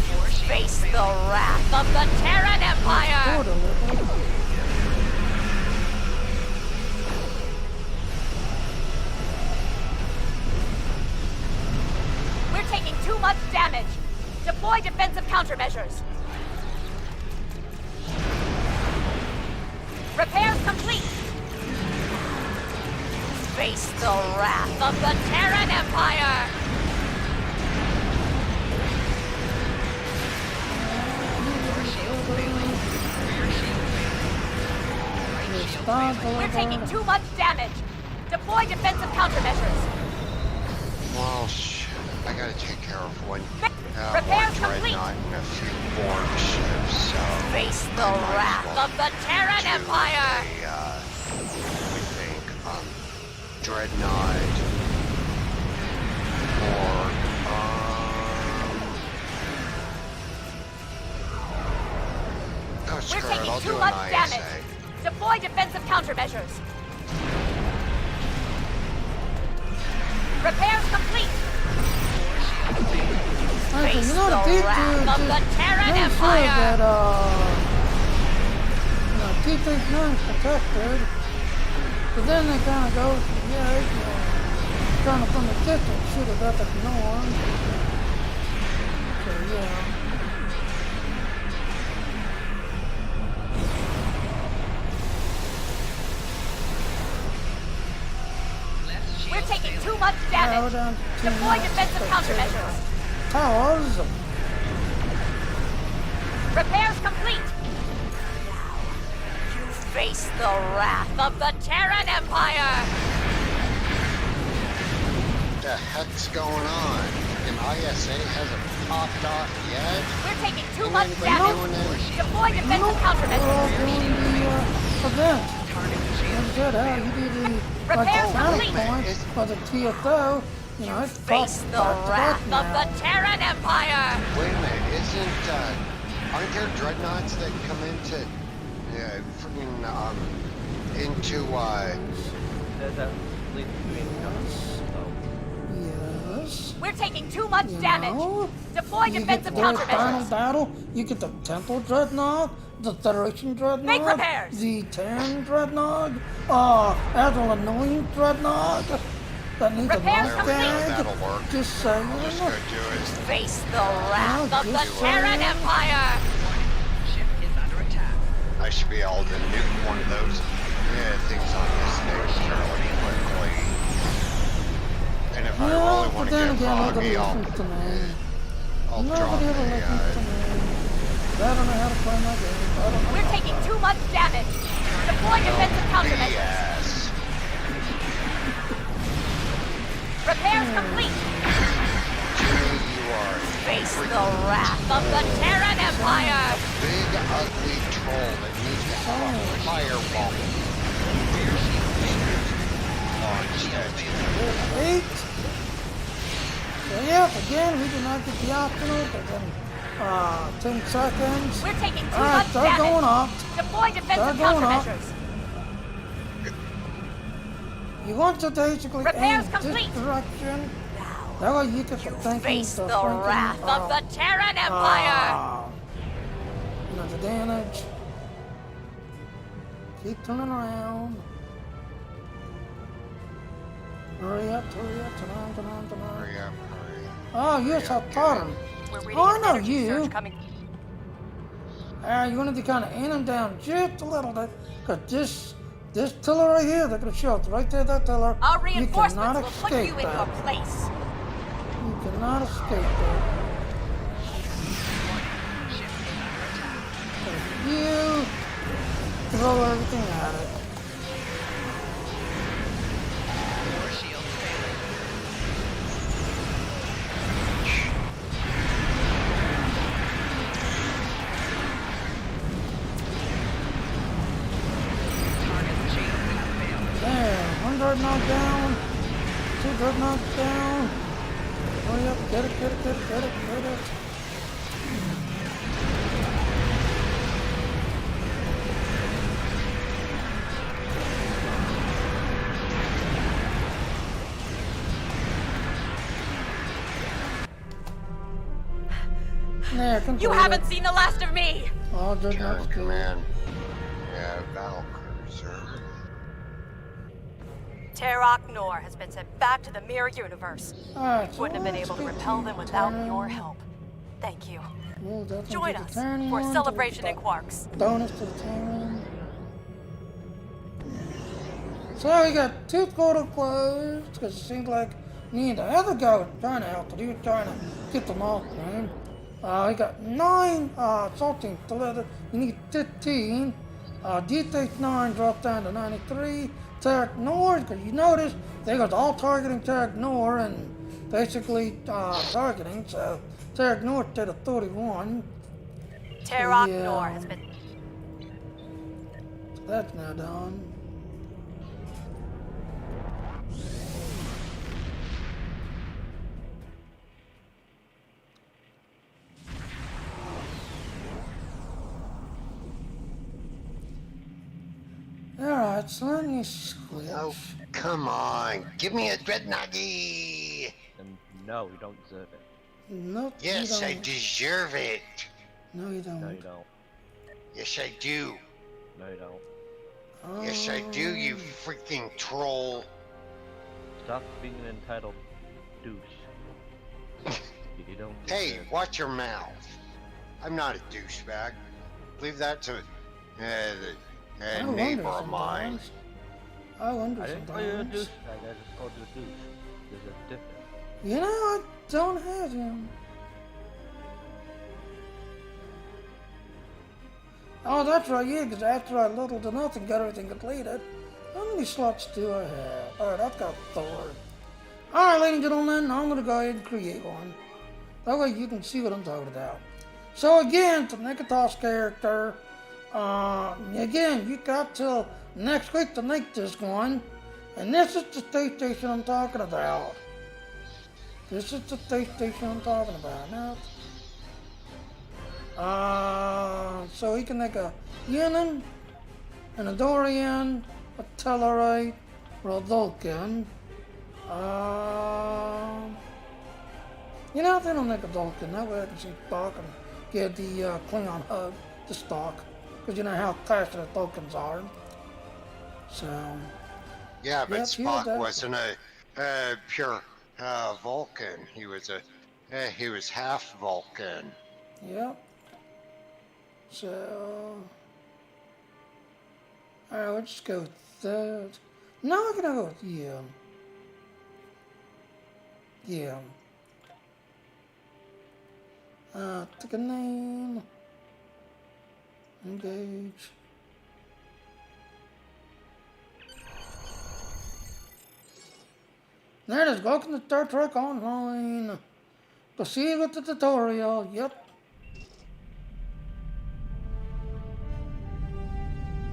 Core shields Face the failing. wrath of the Terran Empire. We're taking too much damage. Deploy defensive countermeasures. Repairs complete. Face the wrath of the Terran Empire. Core shields failing. Rear shield failing. Right shield failing. We're taking too much damage. Deploy defensive countermeasures. Well, I gotta take care of one Repairs more complete. dreadnought and a few Borg ships, so Face the I might as wrath well of the Terran do Empire. we think, dreadnought or oh, We're screw it, taking I'll too do much an damage. ISA. Deploy defensive countermeasures. Repairs complete. Okay, Face you know, the keep wrath of the Terran make sure Empire. that, keep these nuns protected. But then they kind of go, kind of from a distance, shoot it up at the norm. So, yeah. Left shield We're taking failing. too much Now we're damage. down to two Deploy minutes. defensive countermeasures. Towers. Repairs complete. Now, you face the wrath of the Terran Empire. The heck's going on? And ISA hasn't popped off yet? We're taking too much Anybody damage. doing it? Deploy defensive We're all countermeasures. doing the event. That's good, you do the Repairs battle complete. points for the TFO. You know, it's Face the wrath of the Terran Empire. Wait a minute, aren't there dreadnoughts that come into, There's a link between Yes. We're taking too much You damage. know, Deploy you defensive get the final countermeasures. battle. You get the Temple Dreadnought, the Federation Dreadnought, Make repairs. the Terran Dreadnought, Adrenaline Dreadnought. That needs Repairs a complete. knockback. That'll work. Just saying. Just go do it. Face the wrath of the just Terran saying. Empire. Ship is under attack. I should be able to nuke one of those things on this stage fairly quickly. And if I Yeah, really but want to then get again, nobody foggy, listens to me. I'll drop Nobody ever listens to a me. I don't know how to play my game. I don't know. We're taking too much damage. Deploy defensive countermeasures. Yes. Repairs complete. Jimmy, you are Face the wrath of the Terran Empire. big, ugly troll that needs to have a firewall. Launch that. 8. So yeah, again, we did not get the optional, but then 10 seconds. We're taking too Alright, much they're damage. going up. Deploy defensive They're going up. countermeasures. You want to basically Repairs aim complete. this direction. That way you can Face the wrath of the Terran Empire. Another damage. Keep turning around. Hurry up, turn on. Hurry up, hurry up. Oh, yes, I thought him. We're reading Oh, I an know energy you. surge coming. You wanted to kind of aim him down just a little bit. Because this pillar right here, they're going to show it right there, that pillar. Our You reinforcements cannot will put escape you in your that. place. You cannot escape that. You throw everything at it. Core shields failing. Target shields have failed. There, one dreadnought down, 2 dreadnoughts down. Hurry up, get it. There, You control haven't it. seen the last of me. All Terran dreadnoughts good. Command. Yeah, battle cruiser. Terok Nor has been sent back to the Mirror Universe. Alright, so Wouldn't have been let's able to get repel them without Terran. your help. Thank you. We'll definitely Join do us the Terran for a one, celebration do in the Quarks. bonus to the Terran. So we got 2 portal closed because it seems like me and the other guy was trying to help, but he was trying to get them off, man. We got 9 salting delivered. You need 15. D-Stage 9 dropped down to 93. Terek Nor, because you notice they got all targeting Terek Nor and basically targeting, so Terek Nor did a 31. Terok Yeah. Nor has been. So that's now done. Alright, so let me switch. Oh, come on. Give me a dreadnoughty. And no, we don't deserve it. Nope, Yes, you I don't. deserve it. No, you don't. No, you don't. Yes, I do. No, you don't. Yes, I do, you freaking troll. Stop being an entitled douche. You don't Hey, deserve it. watch your mouth. I'm not a douchebag. Leave that to I a wonder neighbor of mine. sometimes. I wonder I didn't call you a sometimes. douchebag, I just called you a douche. There's a difference. You know, I don't have him. Oh, that's right, yeah, because after I little to nothing got everything completed. How many slots do I have? Alright, I've got 4. Alright, ladies and gentlemen, I'm going to go ahead and create one. That way you can see what I'm talking about. So again, to Nikotos character, again, you got till next week to make this one. And this is the space station I'm talking about. This is the space station I'm talking about. Now, so he can make a Yenin, an Adorian, a Tellarite, or a Vulcan. You know, they don't make a Vulcan. That way I can see Spock and get the Klingon hub to stock. Because you know how passionate Vulcans are. So, Yeah, but Yep, he Spock was wasn't a pure Vulcan. He was half Vulcan. yep. So, alright, let's just go with that. No, I'm gonna go with yeah. Yeah. Take a name. Engage. There it is. Welcome to Star Trek Online. Proceed with the tutorial. Yep.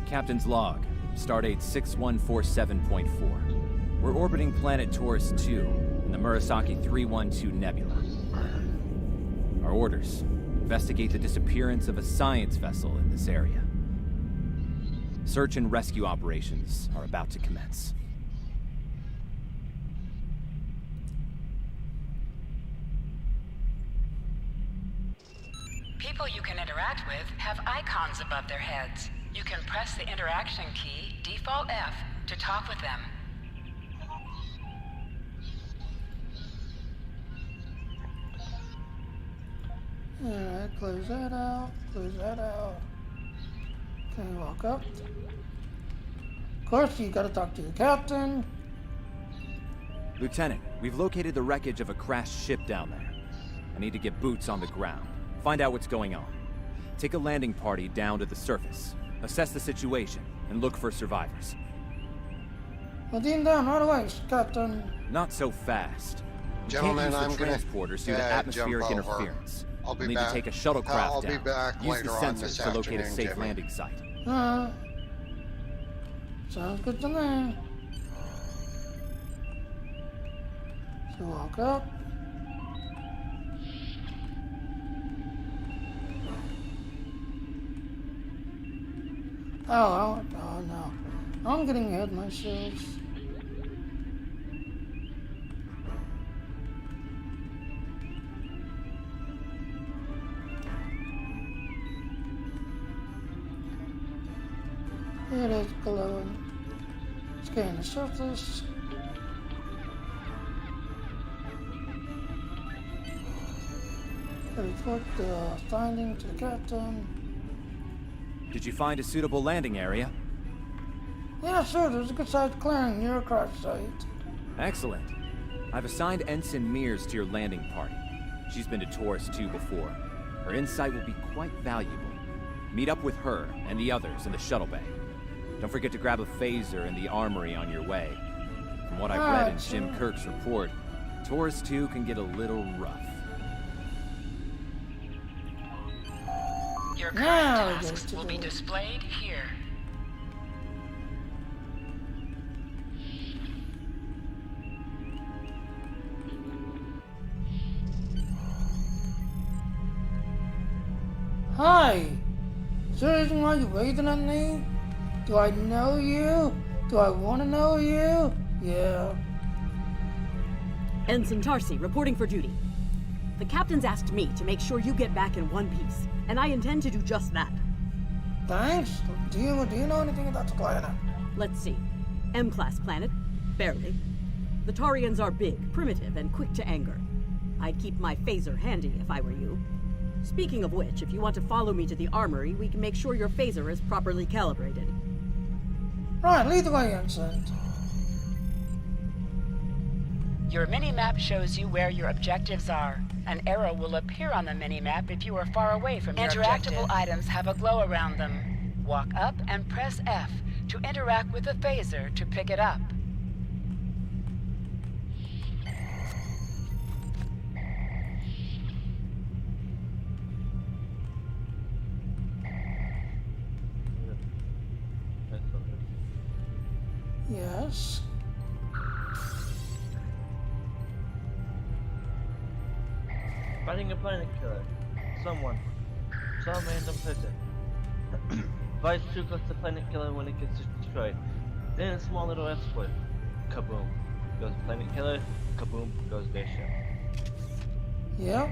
Captain's log, stardate 6147.4. We're orbiting planet Taurus 2 in the Murasaki 312 Nebula. Our orders: investigate the disappearance of a science vessel in this area. Search and rescue operations are about to commence. People you can interact with have icons above their heads. You can press the interaction key, default F, to talk with them. Alright, close that out. Close that out. Okay, walk up. Of course, you gotta talk to the captain. Lieutenant, we've located the wreckage of a crashed ship down there. I need to get boots on the ground. Find out what's going on. Take a landing party down to the surface. Assess the situation, and look for survivors. Well, team down right away, Captain. Not so fast. You Gentlemen, can't I'm use the gonna transporters due to atmospheric jump over. interference. I'll be We'll need back. to take a shuttlecraft I'll down. be back Use the later on sensors this to locate a afternoon, safe Jimmy. landing site. Sounds good to me. So walk up. Oh no. I'm getting ahead of myself. It is glowing. Scan the surface. Report the finding to the captain. Did you find a suitable landing area? Yeah, sure, there's a good sized clearing near a crash site. Excellent. I've assigned Ensign Mears to your landing party. She's been to Taurus 2 before. Her insight will be quite valuable. Meet up with her and the others in the shuttle bay. Don't forget to grab a phaser in the armory on your way. From what I've read in Jim Kirk's report, Taurus 2 can get a little rough. Your Now current we go tasks to will be the- displayed here. Hi! Is there a reason why you're waving at me? Do I know you? Do I want to know you? Yeah. Ensign Tarsi, reporting for duty. The captain's asked me to make sure you get back in one piece, and I intend to do just that. Thanks. Do you know anything about the planet? Let's see. M-class planet? Barely. The Tarians are big, primitive, and quick to anger. I'd keep my phaser handy if I were you. Speaking of which, if you want to follow me to the armory, we can make sure your phaser is properly calibrated. Right, lead the way, Ensign. Your mini-map shows you where your objectives are. An arrow will appear on the mini-map if you are far away from your objective. Interactable items have a glow around them. Walk up and press F to interact with the phaser to pick it up. Yes. Fighting a planet killer. Some random person. Flies too close to planet killer when it gets destroyed. Then a small little exploit. Kaboom. Goes planet killer. Kaboom. Goes spaceship. Yep.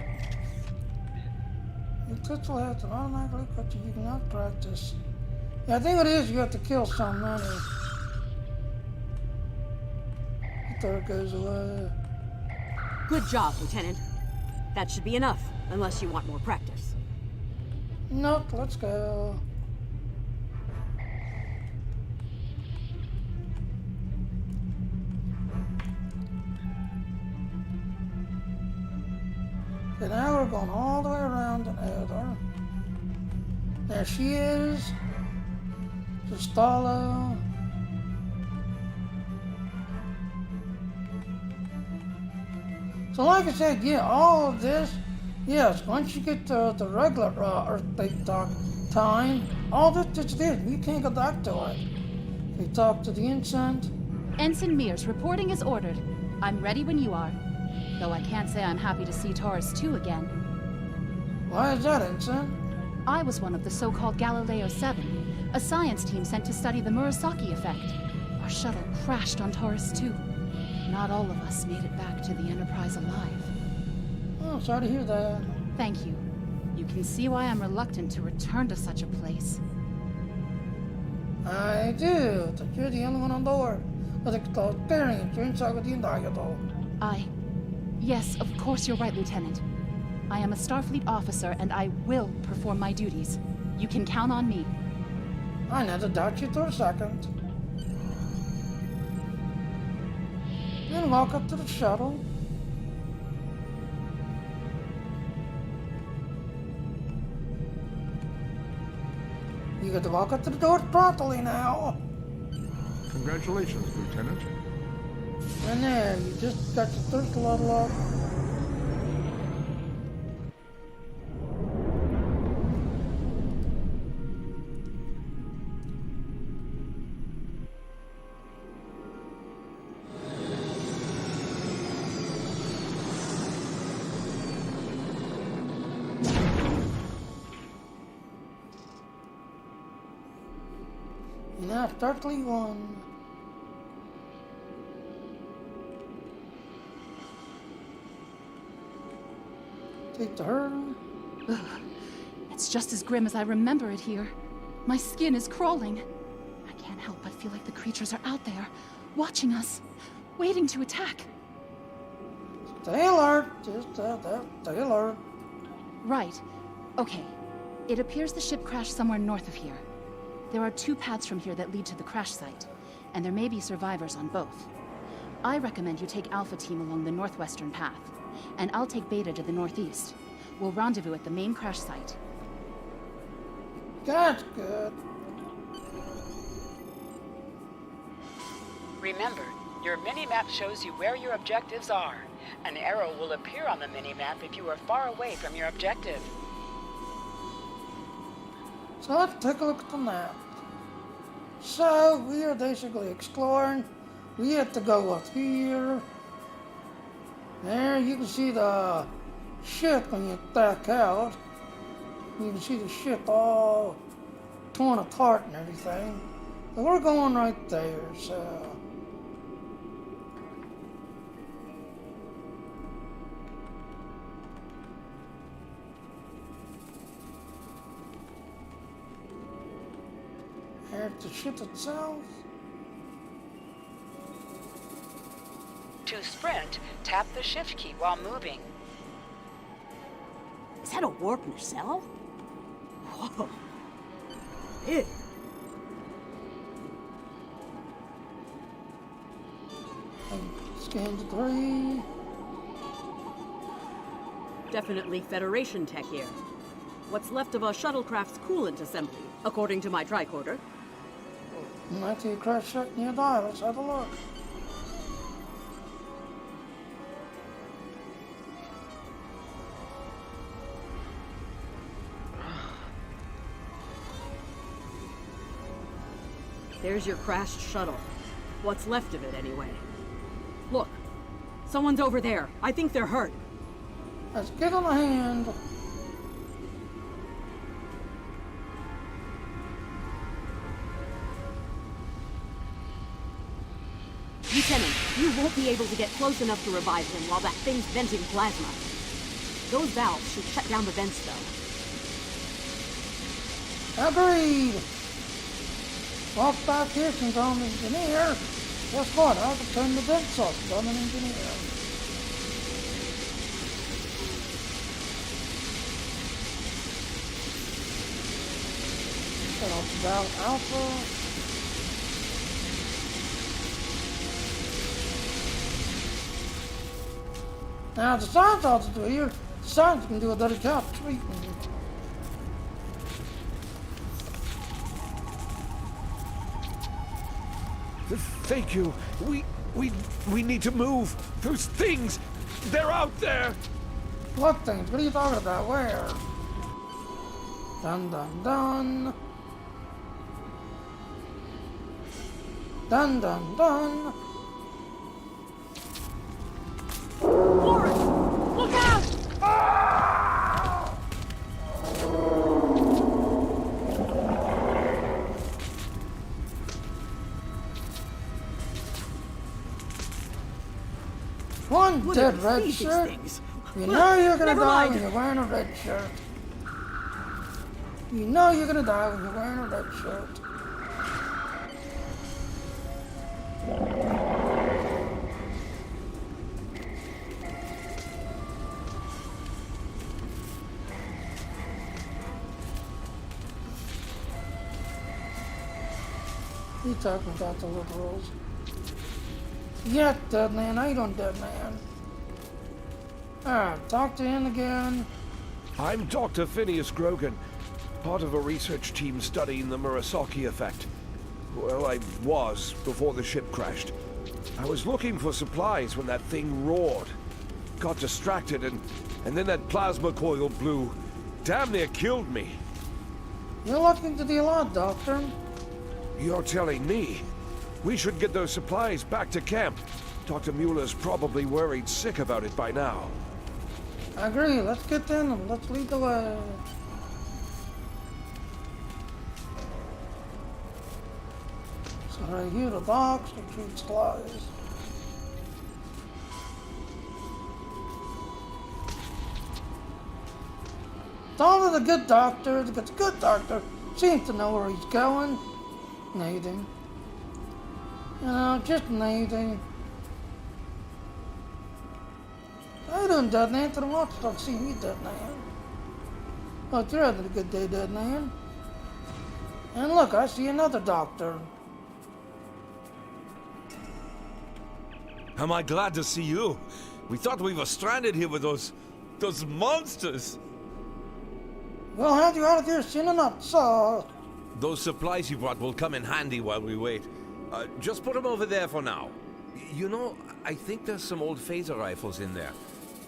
You crystal has to automatically put you cannot practice. Yeah, I think what it is, you have to kill so many. Before it goes away. Good job, Lieutenant. That should be enough, unless you want more practice. Nope, let's go. Okay, now we're going all the way around the other. There she is. Just follow. So like I said, yeah, all of this, yes, once you get to the regular Earth-based time, all this just is. You can't go back to it. We talk to the Ensign. Ensign Mears, reporting is ordered. I'm ready when you are. Though I can't say I'm happy to see Taurus 2 again. Why is that, Ensign? I was one of the so-called Galileo 7, a science team sent to study the Murasaki effect. Our shuttle crashed on Taurus 2. Not all of us made it back to the Enterprise alive. Oh, sorry to hear that. Thank you. You can see why I'm reluctant to return to such a place. I do. But you're the only one on board with experience inside with the Invaluable. Yes, of course you're right, Lieutenant. I am a Starfleet officer, and I will perform my duties. You can count on me. I never doubt you for a second. Then walk up to the shuttle. You get to walk up to the doors properly now. Congratulations, Lieutenant. And there, you just got your first level up. You now Starfleet 1. Take the hurdle. Ugh. It's just as grim as I remember it here. My skin is crawling. I can't help but feel like the creatures are out there, watching us, waiting to attack. Stay alert. Just stay alert. Right. Okay. It appears the ship crashed somewhere north of here. There are 2 paths from here that lead to the crash site, and there may be survivors on both. I recommend you take Alpha Team along the northwestern path, and I'll take Beta to the northeast. We'll rendezvous at the main crash site. That's good. Remember, your mini-map shows you where your objectives are. An arrow will appear on the mini-map if you are far away from your objective. So let's take a look at the map. So we are basically exploring. We have to go up here. There you can see the ship when you back out. You can see the ship all torn apart and everything. But we're going right there, so. There's the ship itself. To sprint, tap the shift key while moving. Is that a warp nacelle? Whoa. Ew. Scan to 3. Definitely Federation tech here. What's left of a shuttlecraft's coolant assembly, according to my tricorder. Might see a crash site nearby. Let's have a look. There's your crashed shuttle. What's left of it, anyway. Look, someone's over there. I think they're hurt. Let's give them a hand. Lieutenant, you won't be able to get close enough to revive him while that thing's venting plasma. Those valves should shut down the vents, though. Agreed. Well, back here since I'm an engineer. Guess what? I can turn the vents off because I'm an engineer. Shut off the valve alpha. Now, the science officer here, the science can do a better job treating you. Thank you. We need to move. Those things, they're out there. What things? What are you talking about? Where? Dun dun dun. Dun dun dun. Warren! Look out! One What dead are red these shirt. things? You know you're gonna Never die mind. when you're wearing a red shirt. You know you're gonna die when you're wearing a red shirt. You talking about the liberals? Yeah, dead man. How you doing, dead man? Talk to him again. I'm Dr. Phineas Grogan, part of a research team studying the Murasaki effect. Well, I was before the ship crashed. I was looking for supplies when that thing roared. Got distracted and then that plasma coil blew. Damn near killed me. You're looking to do a lot, Doctor. You're telling me? We should get those supplies back to camp. Dr. Mueller's probably worried sick about it by now. I agree. Let's get in them. Let's lead the way. So right here, the docks, retreat supplies. All of the good doctors, the good doctor seems to know where he's going. Nading. You know, just nading. How you doing, dead man? To the watch, don't see me, dead man. Oh, you're having a good day, dead man. And look, I see another doctor. Am I glad to see you? We thought we were stranded here with those monsters. We'll have you out of here soon enough, so... Those supplies you brought will come in handy while we wait. Just put them over there for now. You know, I think there's some old phaser rifles in there.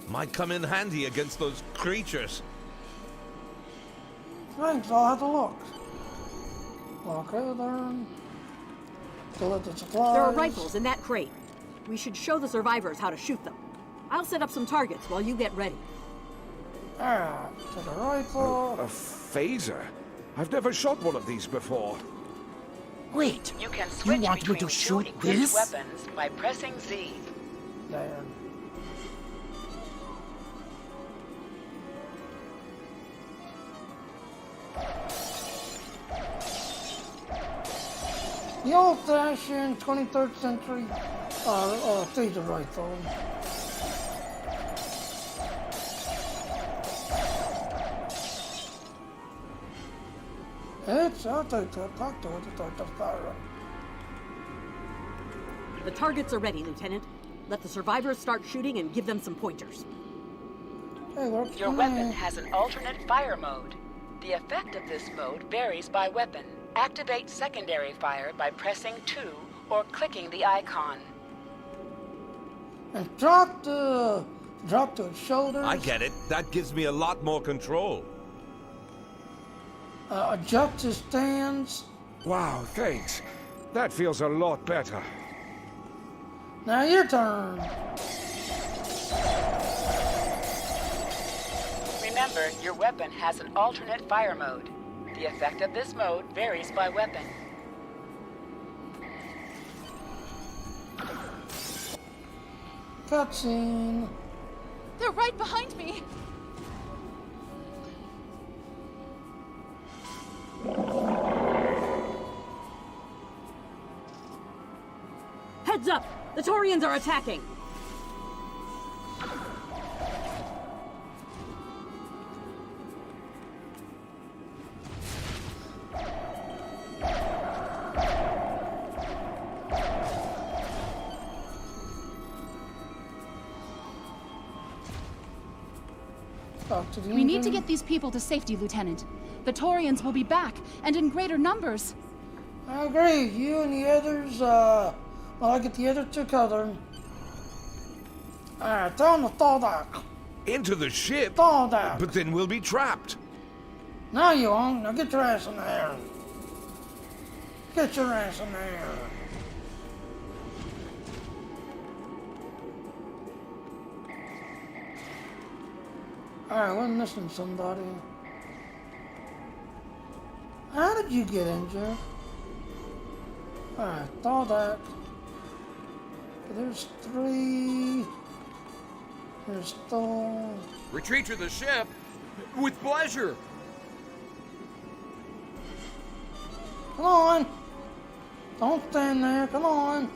Might come in handy against those creatures. Thanks, I'll have to look. Okay, then. Collect the supplies. There are rifles in that crate. We should show the survivors how to shoot them. I'll set up some targets while you get ready. Take a rifle. A phaser? I've never shot one of these before. Wait, you can switch want me between to two shoot equipped this? weapons by pressing Z. There. The old-fashioned 23rd century phaser rifle. I'll take that. Talk to it to start the fire. The targets are ready, Lieutenant. Let the survivors start shooting and give them some pointers. Hey, works Your for weapon me. has an alternate fire mode. The effect of this mode varies by weapon. Activate secondary fire by pressing 2 or clicking the icon. And drop to his shoulders. I get it. That gives me a lot more control. Adjust his stance. Wow, thanks. That feels a lot better. Now your turn. Remember, your weapon has an alternate fire mode. The effect of this mode varies by weapon. Cutscene. They're right behind me. Heads up! The Taurians are attacking! We need to get these people to safety, Lieutenant. The Taurians will be back, and in greater numbers. I agree. You and the others, well, I get the other two covered. Alright, down the Thardak. Into the ship? Thardak. But then we'll be trapped. No, you won't. Now get your ass in there. Get your ass in there. Alright, we're missing somebody. How did you get injured? Alright, Thardak. There's 3. There's Thor. Retreat to the ship? With pleasure. Come on. Don't stand there. Come on.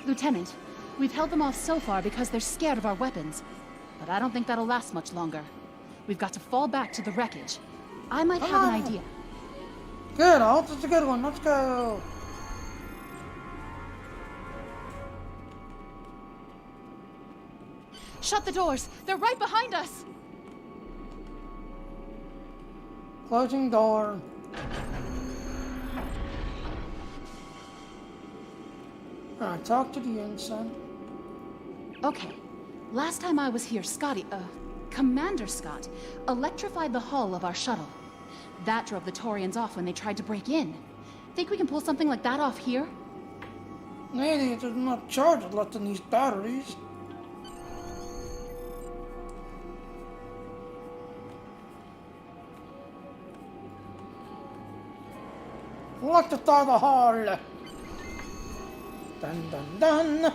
Lieutenant, we've held them off so far because they're scared of our weapons. But I don't think that'll last much longer. We've got to fall back to the wreckage. I might have an idea. Good, Alt. That's a good one. Let's go. Shut the doors. They're right behind us. Closing door. Alright, talk to the ensign. Okay. Last time I was here, Commander Scott electrified the hull of our shuttle. That drove the Taurians off when they tried to break in. Think we can pull something like that off here? Maybe there's not charged left in these batteries. Electrify the hull. Dun dun dun.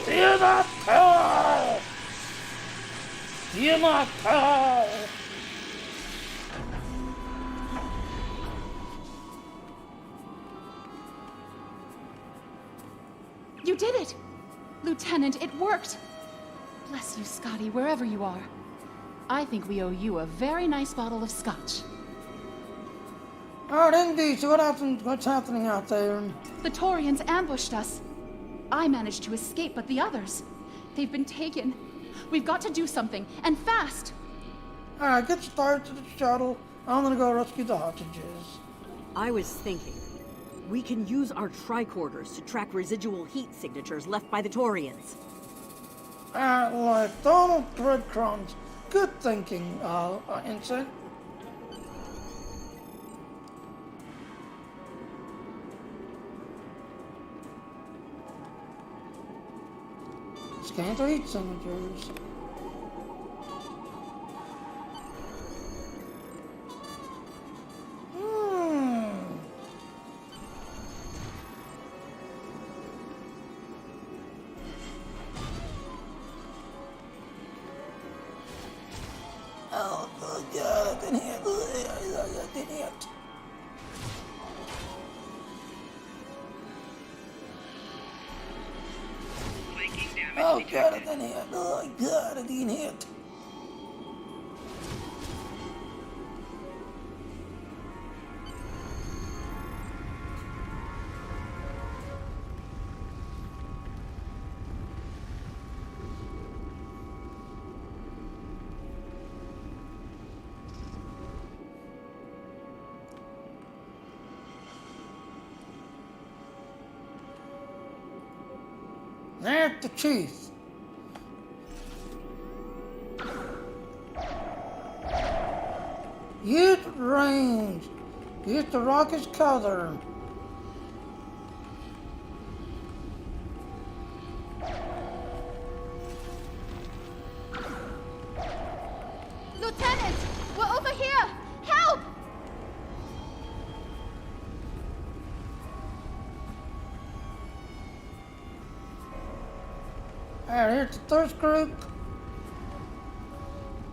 Fear not hell! Fear not hell! You did it! Lieutenant, it worked! Bless you, Scotty, wherever you are. I think we owe you a very nice bottle of scotch. Alright, indeed. So what's happening out there? The Taurians ambushed us. I managed to escape, but the others, they've been taken. We've got to do something, and fast. Alright, get started to the shuttle. I'm gonna go rescue the hostages. I was thinking, we can use our tricorders to track residual heat signatures left by the Taurians. Like Donald Breadcrumbs. Good thinking, Ensign. Scan the heat signatures. Oh, God, I didn't hit. I didn't hit. Oh, God, I didn't hit. Oh, God, I didn't hit. There's the chief. Use range. Use the rocket's color. Lieutenant, we're over here. Help! Alright, here's the thirst group.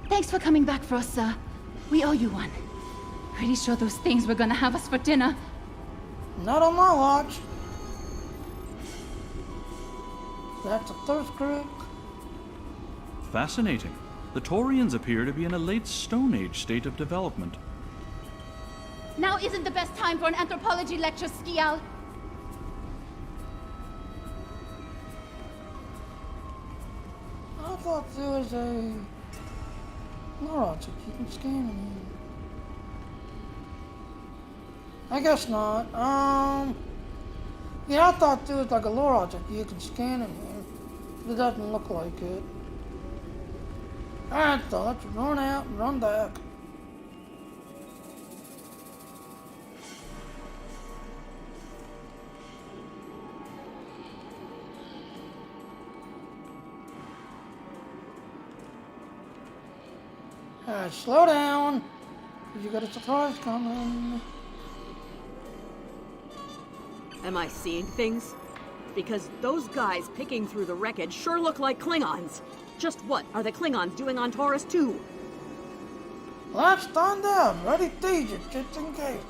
Thanks for coming back for us, sir. We owe you one. Pretty sure those things were gonna have us for dinner. Not on my watch. That's the thirst group. Fascinating. The Taurians appear to be in a late Stone Age state of development. Now isn't the best time for an anthropology lecture, Skial. I thought there was a lore object you can scan in here. I guess not. Yeah, I thought there was like a lore object you can scan in here. But it doesn't look like it. Alright, so let's run out and run back. Alright, slow down. 'Cause you got a surprise coming. Am I seeing things? Because those guys picking through the wreckage sure look like Klingons. Just what are the Klingons doing on Taurus 2? Let's stand down. Ready, Tejas, just in case.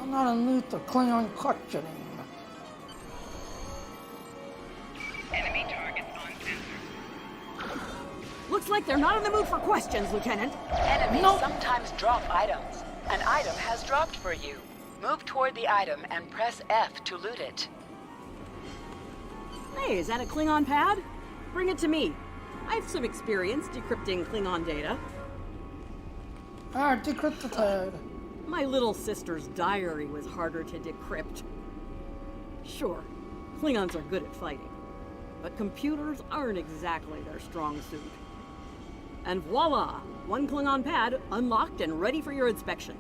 I'm not a to Klingon questioning. Enemy targets on sensor. Looks like they're not in the mood for questions, Lieutenant. Enemies sometimes drop items. An item has dropped for you. Move toward the item and press F to loot it. Hey, is that a Klingon pad? Bring it to me. I have some experience decrypting Klingon data. Alright, decrypt the pad. My little sister's diary was harder to decrypt. Sure, Klingons are good at fighting, but computers aren't exactly their strong suit. And voila! One Klingon pad unlocked and ready for your inspection.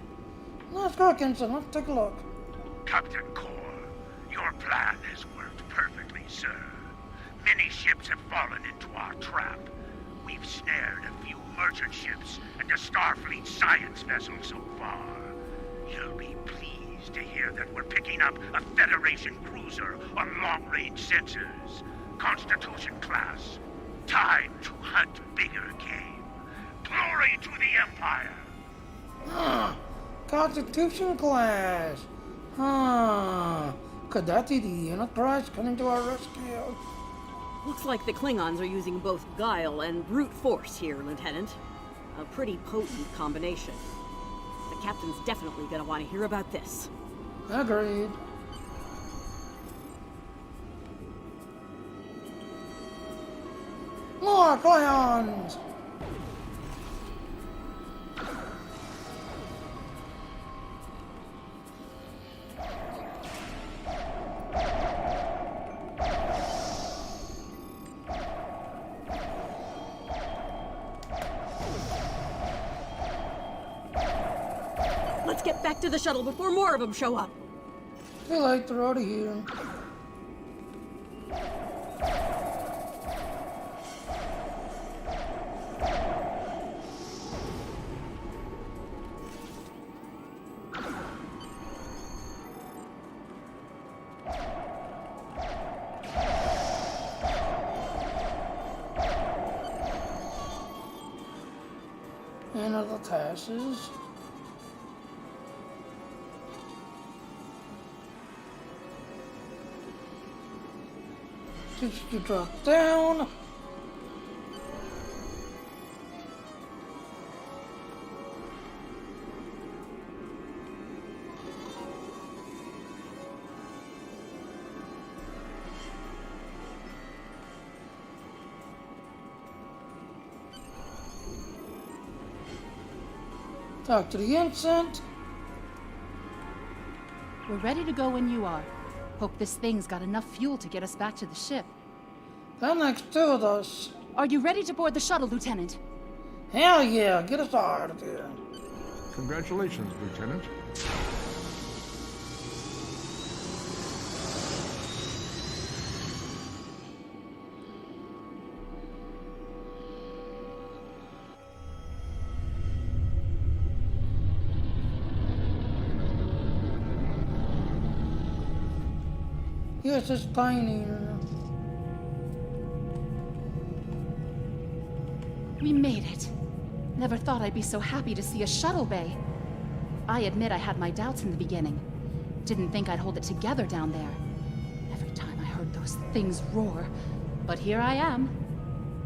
Let's go, Kenson. Let's take a look. Captain Kor, your plan has worked perfectly, sir. Many ships have fallen into our trap. We've snared a few merchant ships and a Starfleet science vessel so far. You'll be pleased to hear that we're picking up a Federation cruiser on long-range sensors. Constitution class. Time to hunt bigger game. Glory to the Empire! Constitution class. Could that be the Enterprise coming to our rescue? Looks like the Klingons are using both guile and brute force here, Lieutenant. A pretty potent combination. The captain's definitely gonna want to hear about this. Agreed. More Klingons! Let's get back to the shuttle before more of them show up. Too late, they're already here. Enter the passes. Just you drop down. Talk to the ensign. We're ready to go when you are. Hope this thing's got enough fuel to get us back to the ship. That makes two of us. Are you ready to board the shuttle, Lieutenant? Hell yeah, get us out of here. Congratulations, Lieutenant. Yours is tinier. We made it. Never thought I'd be so happy to see a shuttle bay. I admit I had my doubts in the beginning. Didn't think I'd hold it together down there. Every time I heard those things roar. But here I am.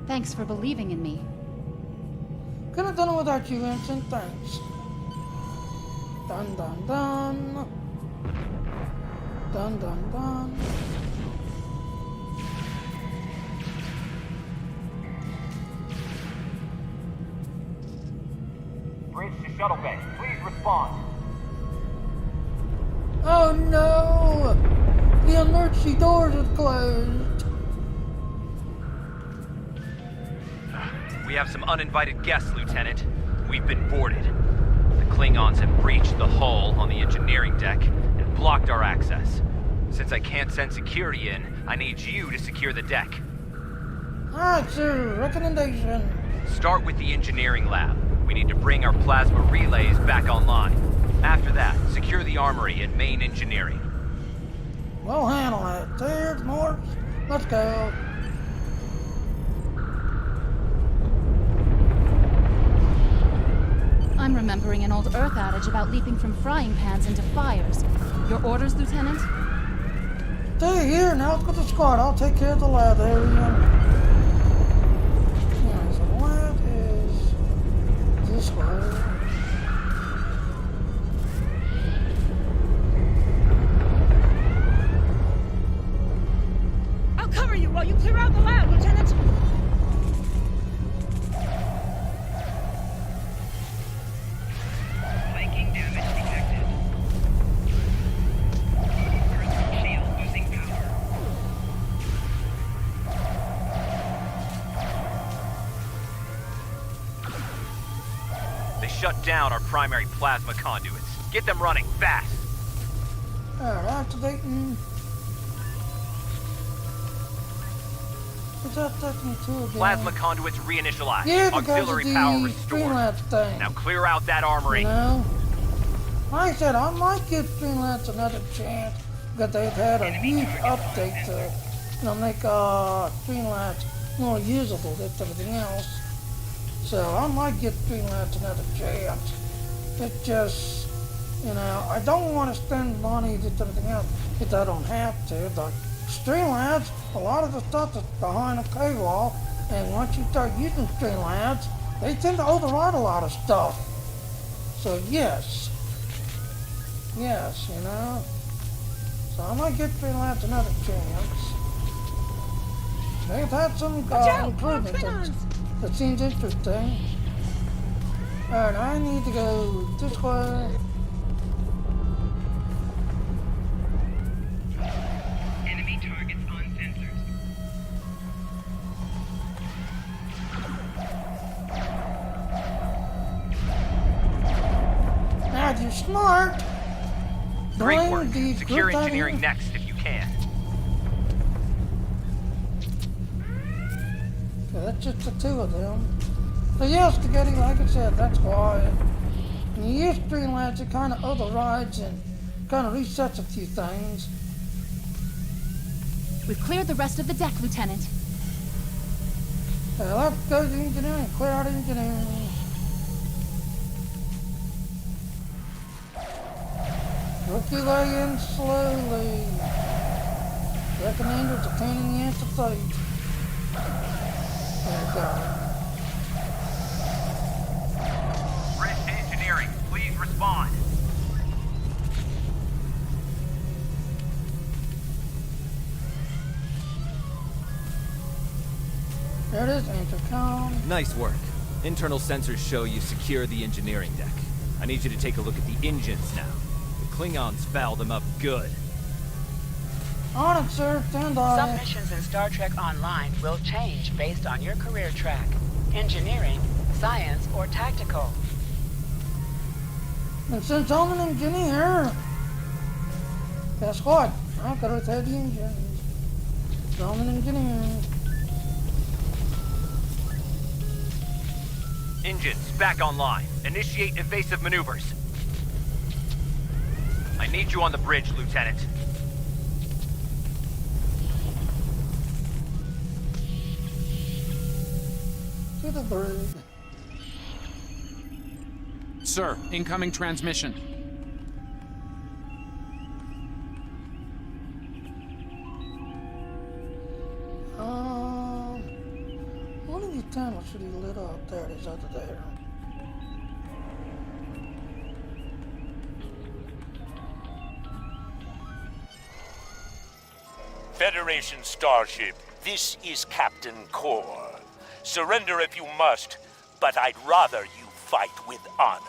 Thanks for believing in me. Couldn't have done it without you, Ensign. Thanks. Dun dun dun. Dun dun dun. Bridge to shuttle bay. Please respond. Oh no! The emergency doors are closed. We have some uninvited guests, Lieutenant. We've been boarded. The Klingons have breached the hull on the engineering deck and blocked our access. Since I can't send security in, I need you to secure the deck. Alright, sir. Recommendation. Start with the engineering lab. We need to bring our plasma relays back online. After that, secure the armory and main engineering. We'll handle it. There's Morse. Let's go. I'm remembering an old Earth adage about leaping from frying pans into fires. Your orders, Lieutenant? Stay here. Now let's go to the squad. I'll take care of the lab area. Yeah, so the lab is this way. I'll cover you while you clear out the lab, Lieutenant! Flanking damage detected. Earth shield losing power. They shut down our primary plasma conduits. Get them running fast. Alright, activating. What's that taking me to again? Plasma conduits reinitialized. Yeah, because auxiliary of the power restored. Streamlabs thing. Now clear out that armory. You know? Like I said, I might give Streamlabs another chance because they've had a huge update to, you know, make Streamlabs more usable than everything else. So I might give Streamlabs another chance. It just, you know, I don't want to spend money to everything else if I don't have to. But Streamlabs, a lot of the stuff is behind a paywall, and once you start using Streamlabs, they tend to override a lot of stuff. So yes, you know. So I might give Streamlabs another chance. They've had some improvements that seems interesting. Alright, I need to go this way. Enemy targets on sensors. Now you're smart. Great Bring work. the Secure group engineering item- next if you can. Okay, that's just the two of them. So yes, Spaghetti, like I said, that's why. When you use Streamlabs, it kind of overrides and kind of resets a few things. We've cleared the rest of the deck, Lieutenant. Let's go to engineering. Clear out engineering. Work your way in slowly. Recommend retaining the antidote. There we go. Bridge to engineering. Please respond. There it is, intercom. Nice work. Internal sensors show you secure the engineering deck. I need you to take a look at the engines now. The Klingons fouled them up good. On it, sir. Stand by. Some missions in Star Trek Online will change based on your career track. Engineering, science, or tactical. And since I'm an engineer, guess what? I gotta repair the engines. So I'm an engineer. Engines back online. Initiate evasive maneuvers. I need you on the bridge, Lieutenant. To the bridge. Sir, incoming transmission. One of these tunnels should be lit up. There it is, over there. Federation starship, this is Captain Core. Surrender if you must, but I'd rather you fight with honor.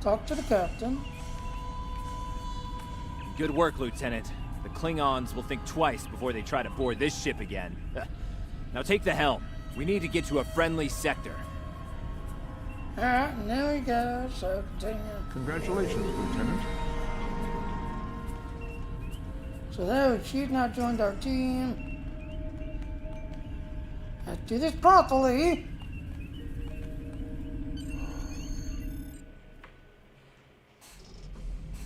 Talk to the captain. Good work, Lieutenant. The Klingons will think twice before they try to board this ship again. Now take the helm. We need to get to a friendly sector. Alright, there we go. So continue. Congratulations, Lieutenant. So there, she's not joined our team. Let's do this properly.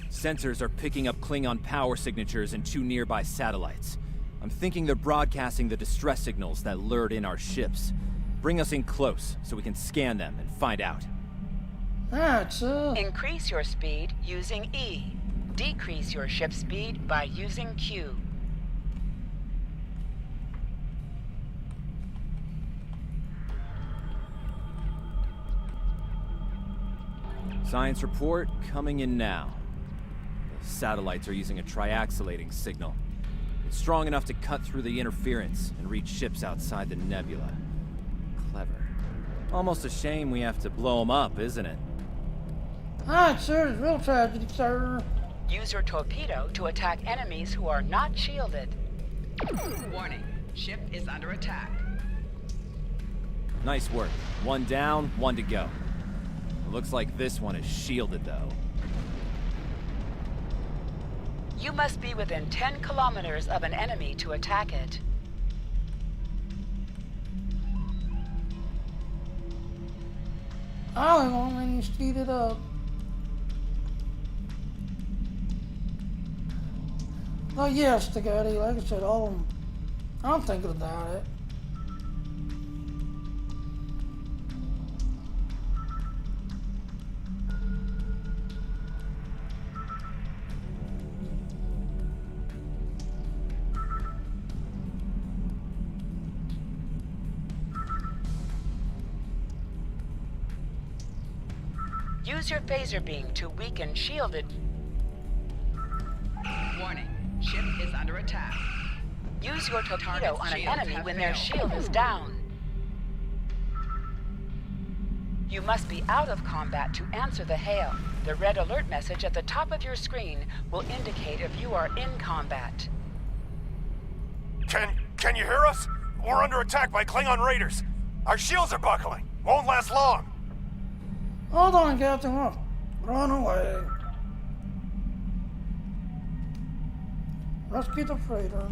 Sensors are picking up Klingon power signatures in 2 nearby satellites. I'm thinking they're broadcasting the distress signals that lured in our ships. Bring us in close so we can scan them and find out. That's Increase your speed using E. Decrease your ship speed by using Q. Science report coming in now. The satellites are using a triaxulating signal. It's strong enough to cut through the interference and reach ships outside the nebula. Clever. Almost a shame we have to blow them up, isn't it? Alright, sir, it's real tragedy, sir. Use your torpedo to attack enemies who are not shielded. Warning, ship is under attack. Nice work. 1 down, 1 to go. It looks like this one is shielded, though. You must be within 10 kilometers of an enemy to attack it. I won't let you speed it up. Oh yes, the guy, like I said, all of them. I'm thinking about it. Use your phaser beam to weaken shielded. Warning, ship is under attack. Use your torpedo on an shields enemy have when their failed. shield is down. You must be out of combat to answer the hail. The red alert message at the top of your screen will indicate if you are in combat. Can you hear us? We're under attack by Klingon raiders. Our shields are buckling. Won't last long. Hold on, Captain. Run away. Rescue the freighter.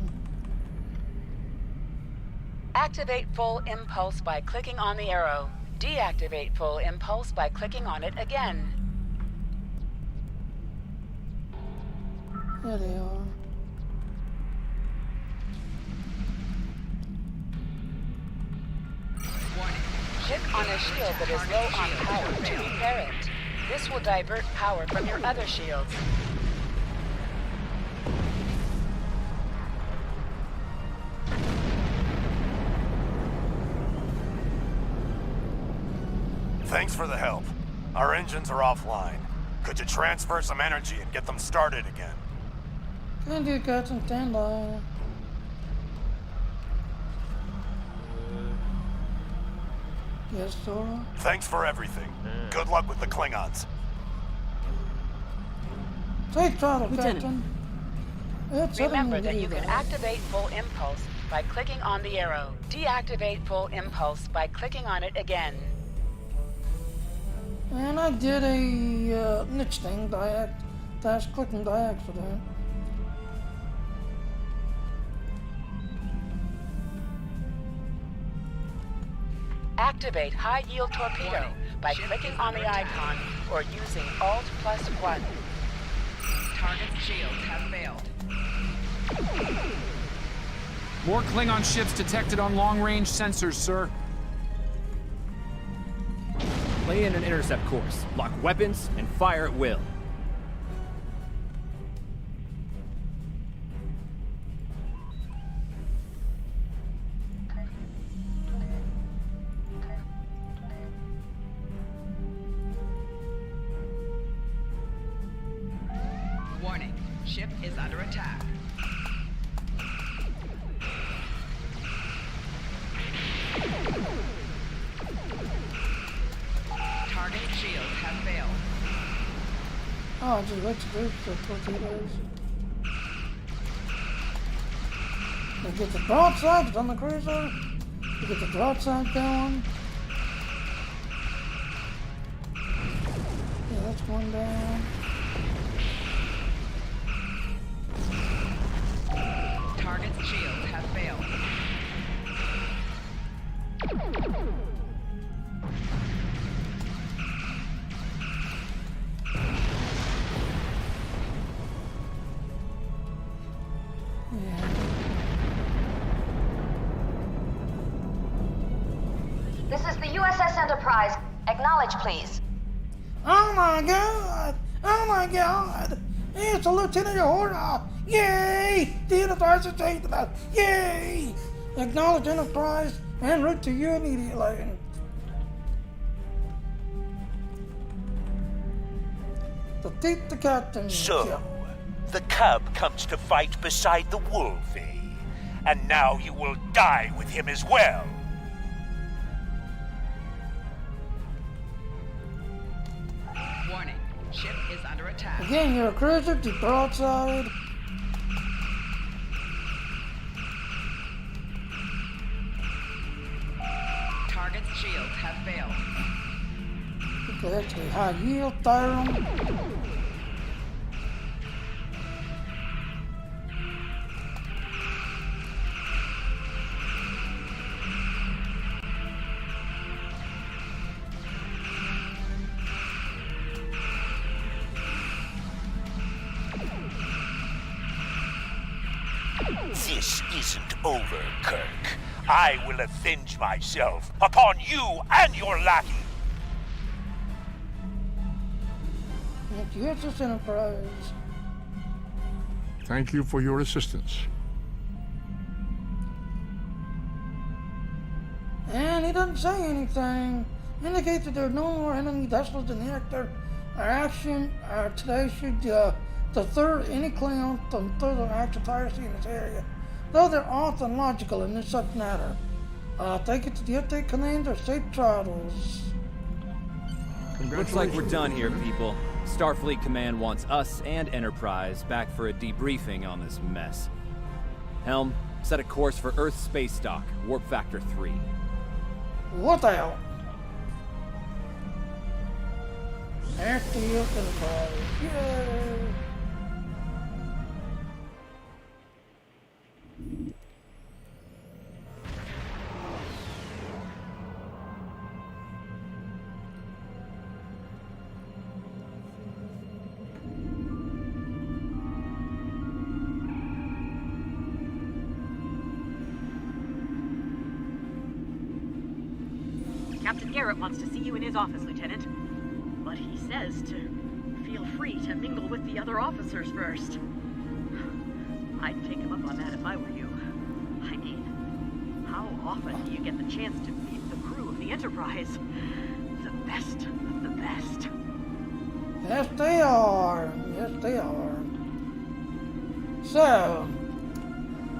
Activate full impulse by clicking on the arrow. Deactivate full impulse by clicking on it again. There they are. Click on a shield that is low on power to repair it. This will divert power from your other shields. Thanks for the help. Our engines are offline. Could you transfer some energy and get them started again? Can do, Captain. Stand by. Yes, Sora? Thanks for everything. Good luck with the Klingons. Take throttle, Lieutenant. Captain. It's Remember that you can activate full impulse by clicking on the arrow. Deactivate full impulse by clicking on it again. And I did a niche thing, dash clicking by accident. Activate high-yield torpedo by clicking on the icon or using Alt+1. Target's shields have failed. More Klingon ships detected on long-range sensors, sir. Lay in an intercept course, lock weapons, and fire at will. is under attack. Target shields have failed. Oh, just wait to do the torpedoes. You get the broadside on the cruiser. You get the broadside going. Yeah, that's going down. Target's shields have failed. This is the USS Enterprise. Acknowledge, please. Oh my god! Oh my god! It's a Lieutenant Uhura! Yay! The Enterprise is taking us! Yay! Acknowledge Enterprise en route to you immediately. Defeat the captain. So, the cub comes to fight beside the wolf, eh? And now you will die with him as well. Warning, ship is under attack. Again, you're a cruiser to broadside. Target's shields have failed. Okay, actually high yield, fire 'em. This isn't over, Kirk. I will avenge myself upon you and your lackey. USS Enterprise. Thank you for your assistance. And he doesn't say anything. Indicates that there are no more enemy vessels in the actor. Our action today should deter any claim from further active piracy in this area, though they're often logical in this such matter. Take it to the update commander. Safe travels. Looks like we're done here, people. Starfleet Command wants us and Enterprise back for a debriefing on this mess. Helm, set a course for Earth space dock, warp factor 3. What the hell? After you Enterprise. Yay! Captain Garrett wants to see you in his office, Lieutenant. But he says to feel free to mingle with the other officers first. I'd take him up on that if I were you. I mean, how often do you get the chance to meet the crew of the Enterprise? The best of the best. Yes, they are. Yes, they are. So,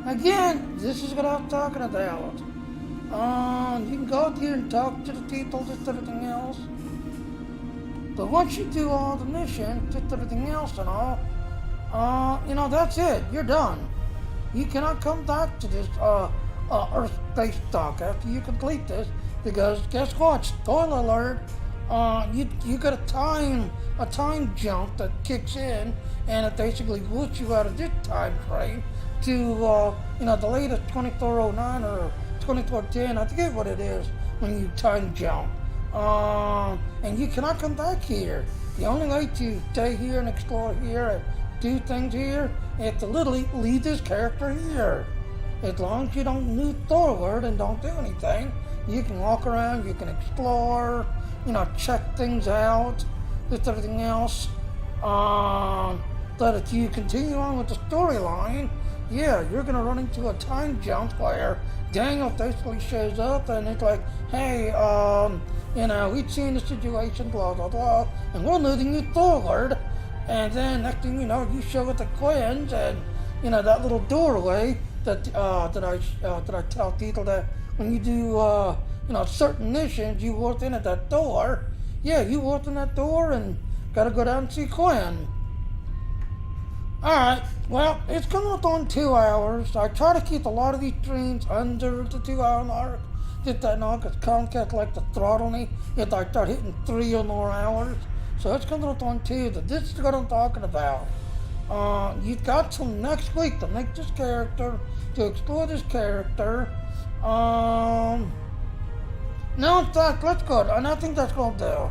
again, this is what I'm talking about. You can go out here and talk to the people, just everything else. But once you do all the missions, just everything else and all, that's it. You're done. You cannot come back to this Earth space dock after you complete this, because guess what? Spoiler alert. You got a time jump that kicks in, and it basically puts you out of this time frame to the latest 2409 or 2410. I forget what it is when you time jump. And you cannot come back here. The only way to stay here and explore here and do things here is to literally leave this character here. As long as you don't move forward and don't do anything, you can walk around, you can explore, check things out, just everything else. But if you continue on with the storyline, yeah, you're gonna run into a time jump where Daniel basically shows up and it's like, hey, we've seen the situation, blah, blah, blah, and we're moving you forward. And then next thing you know, you show it to Quinn's, and you know that little doorway that I tell people that when you do you know certain missions, you walk in at that door. Yeah, you walk in that door and gotta go down and see Quinn. Alright, well, it's coming up on 2 hours. I try to keep a lot of these streams under the 2 hour mark. Get that now, because Comcast like to throttle me if I start hitting 3 or more hours. So it's coming up on 2. This is what I'm talking about. You've got till next week to make this character, to explore this character. No, in fact, let's go. And I think that's going to do.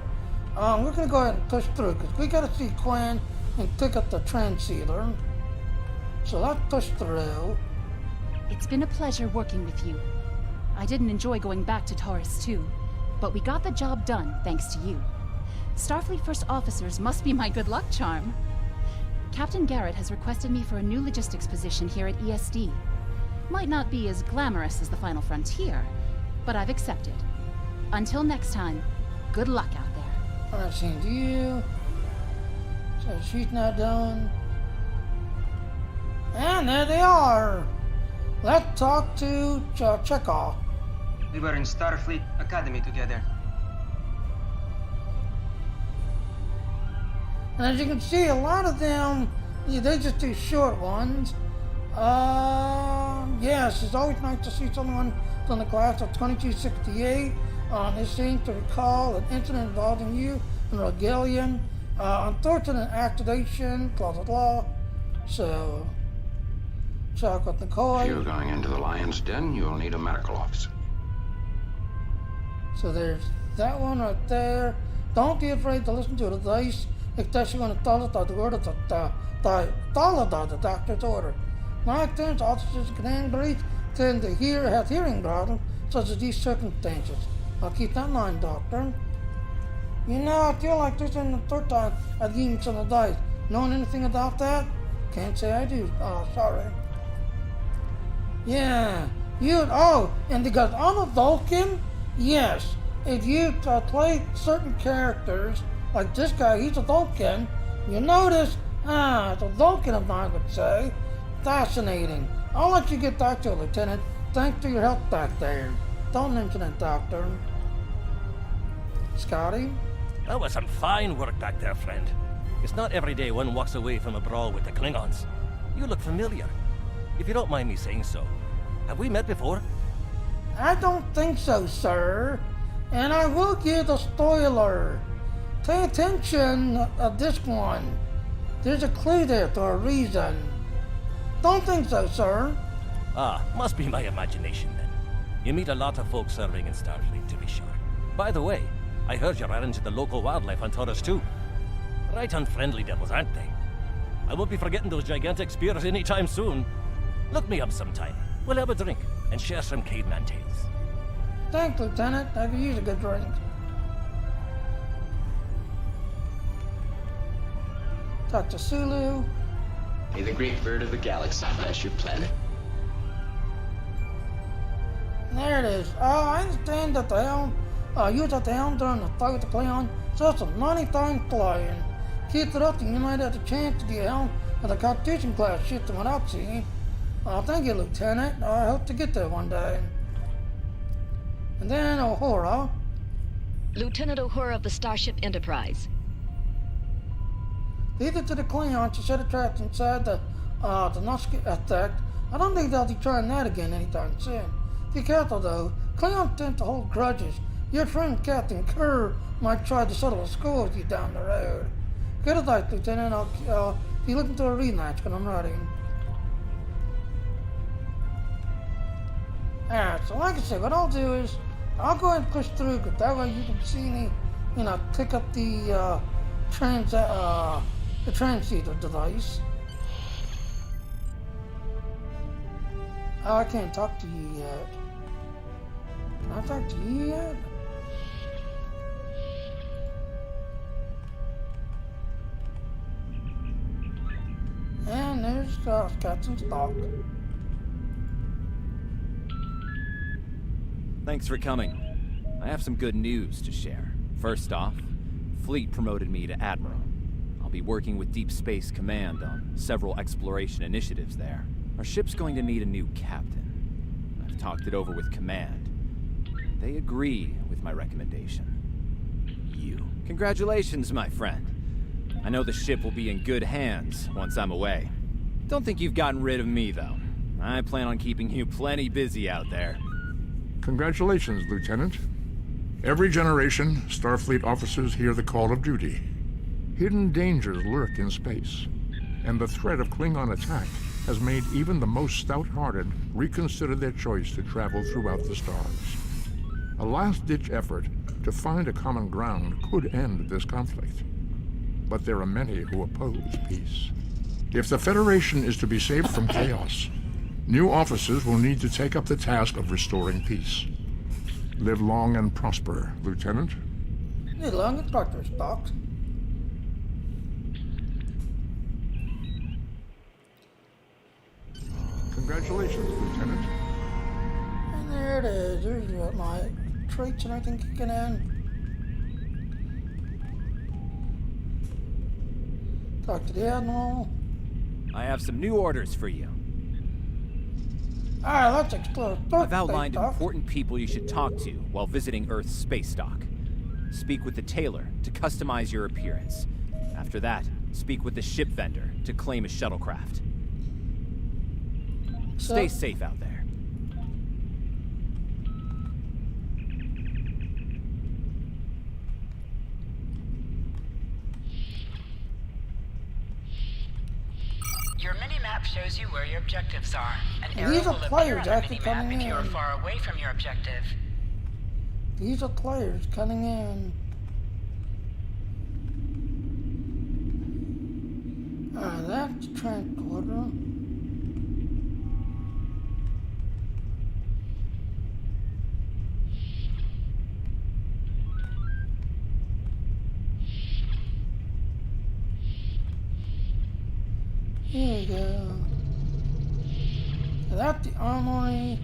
We're going to go ahead and push through, because we got to see Quinn and pick up the transceiver. So let's push through. It's been a pleasure working with you. I didn't enjoy going back to Taurus 2, but we got the job done thanks to you. Starfleet First Officers must be my good luck charm. Captain Garrett has requested me for a new logistics position here at ESD. Might not be as glamorous as the Final Frontier, but I've accepted. Until next time, good luck out there. Alright, same to you. So she's not done. And there they are. Let's talk to Chekhov. We were in Starfleet Academy together. And as you can see, a lot of them, they just do short ones. Yes, it's always nice to see someone from the class of 2268. It seems to recall an incident involving you and Rogelian. Unfortunate activation, blah blah blah. So, talk with Nicole. If you're going into the Lion's Den, you'll need a medical officer. So there's that one right there. Don't be afraid to listen to the dice, especially when it's followed by the word of the doctor's order. My experience, officers can angry tend to have hearing problems, such as these circumstances. I'll keep that in mind, Doctor. You know, I feel like this is the third time I've given some advice. Knowing anything about that? Can't say I do. Oh, sorry. Yeah. And because I'm a Vulcan, yes. If you play certain characters, like this guy, he's a Vulcan, you notice, it's a Vulcan of mine would say. Fascinating. I'll let you get back to it, Lieutenant. Thanks for your help back there. Don't mention it, Doctor. Scotty? That was some fine work back there, friend. It's not every day one walks away from a brawl with the Klingons. You look familiar. If you don't mind me saying so. Have we met before? I don't think so, sir. And I will give a spoiler. Pay attention of this one. There's a clue there for a reason. Don't think so, sir. Must be my imagination then. You meet a lot of folks serving in Starfleet, to be sure. By the way, I heard you ran into the local wildlife on Taurus 2. Right unfriendly devils, aren't they? I won't be forgetting those gigantic spears anytime soon. Look me up sometime. We'll have a drink and share some caveman tales. Thanks, Lieutenant. I could use a good drink. Dr. Sulu. May the great bird of the galaxy bless your planet. There it is. I understand that the helm, you was at the helm during the fight with the Klingon, so it's a mighty fine flying. Keep it up and you might have the chance to be a helm of the Constitution class ship that went out seeing. Thank you, Lieutenant. I hope to get there one day. And then Uhura. Lieutenant Uhura of the Starship Enterprise. Leave it to the Klingons to set a trap inside the Noski effect. I don't think they'll be trying that again anytime soon. Be careful though. Klingons tend to hold grudges. Your friend Captain Kerr might try to settle a score with you down the road. Good advice, Lieutenant. I'll be looking to a rematch when I'm ready. Alright, so like I said, what I'll do is I'll go ahead and push through, because that way you can see me, pick up the transceiver device. I can't talk to you yet. Can I talk to you yet? And there's Captain Spock. Thanks for coming. I have some good news to share. First off, Fleet promoted me to Admiral. I'll be working with Deep Space Command on several exploration initiatives there. Our ship's going to need a new captain. I've talked it over with Command. They agree with my recommendation. You. Congratulations, my friend. I know the ship will be in good hands once I'm away. Don't think you've gotten rid of me, though. I plan on keeping you plenty busy out there. Congratulations, Lieutenant. Every generation, Starfleet officers hear the call of duty. Hidden dangers lurk in space, and the threat of Klingon attack has made even the most stout-hearted reconsider their choice to travel throughout the stars. A last-ditch effort to find a common ground could end this conflict. But there are many who oppose peace. If the Federation is to be saved from chaos, new officers will need to take up the task of restoring peace. Live long and prosper, Lieutenant. Live long and prosper, Spock. Congratulations, Lieutenant. And there it is. There's my traits and everything kicking in. Talk to the Admiral. I have some new orders for you. Alright, let's explore. I've outlined important people you should talk to while visiting Earth's space dock. Speak with the tailor to customize your appearance. After that, speak with the ship vendor to claim a shuttlecraft. Stay safe out there. Your mini-map shows you where your objectives are. An arrow These are will appear players on the actually mini-map coming if you are in. far away from your objective. These are players coming in. Alright, that's the transporter. Here we go. That's the armory.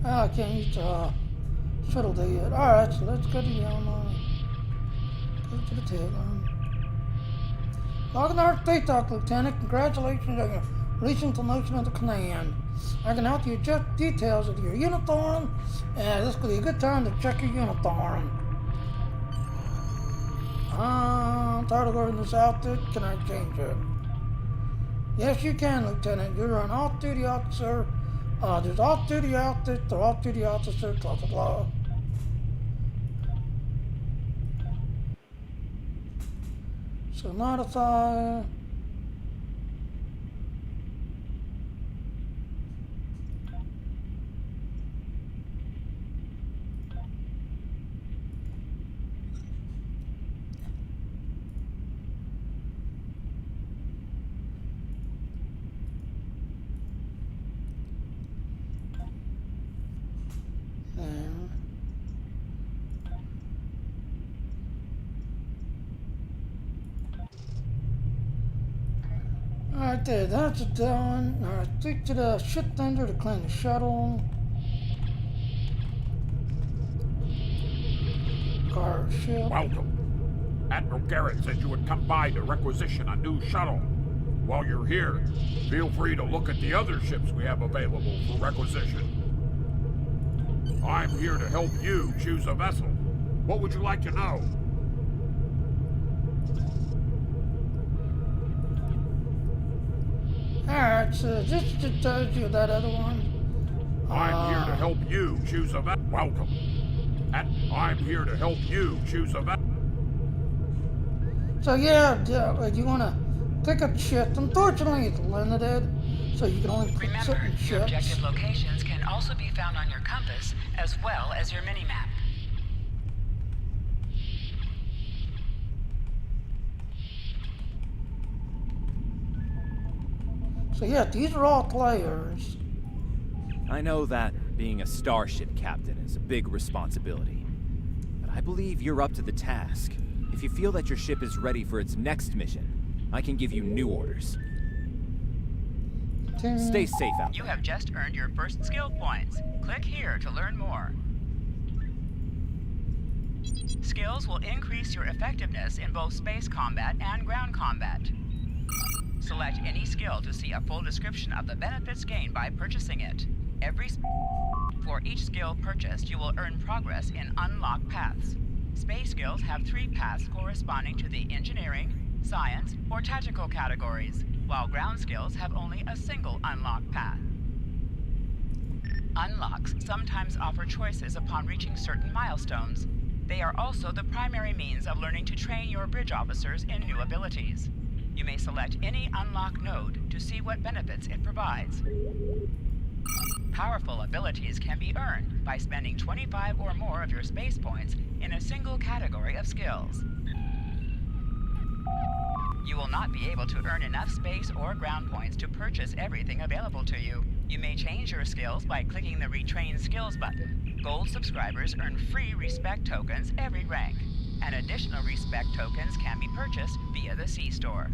Oh, I can't use the shuttle day yet. Alright, so let's go to the armory. Go to the tail line. Welcome to our Space Dock, Lieutenant. Congratulations on your recent promotion of the command. I can help you adjust details of your uniform, and this could be a good time to check your uniform. I'm tired of wearing this outfit. Can I change it? Yes, you can, Lieutenant. You're an off-duty officer. There's off-duty outfit, or off-duty officer, blah, blah, blah. So modify. Alright there, that's done. Alright, stick to the ship vendor to claim the shuttle. Car ship. Welcome. Admiral Garrett said you would come by to requisition a new shuttle. While you're here, feel free to look at the other ships we have available for requisition. I'm here to help you choose a vessel. What would you like to know? Alright, so this just tells you that other one. I'm here to help you choose a vessel. Welcome. I'm here to help you choose a vessel. So yeah, you want to pick up ships. Unfortunately, it's limited, so you can only pick certain ships. Your objective locations can also be found on your compass, as well as your mini-map. So yeah, these are all players. I know that being a starship captain is a big responsibility, but I believe you're up to the task. If you feel that your ship is ready for its next mission, I can give you new orders. Stay safe out there. You have just earned your first skill points. Click here to learn more. Skills will increase your effectiveness in both space combat and ground combat. Select any skill to see a full description of the benefits gained by purchasing it. For each skill purchased, you will earn progress in unlocked paths. Space skills have 3 paths corresponding to the engineering, science, or tactical categories, while ground skills have only a single unlocked path. Unlocks sometimes offer choices upon reaching certain milestones. They are also the primary means of learning to train your bridge officers in new abilities. You may select any unlock node to see what benefits it provides. Powerful abilities can be earned by spending 25 or more of your space points in a single category of skills. You will not be able to earn enough space or ground points to purchase everything available to you. You may change your skills by clicking the Retrain Skills button. Gold subscribers earn free respect tokens every rank, and additional respect tokens can be purchased via the C-Store.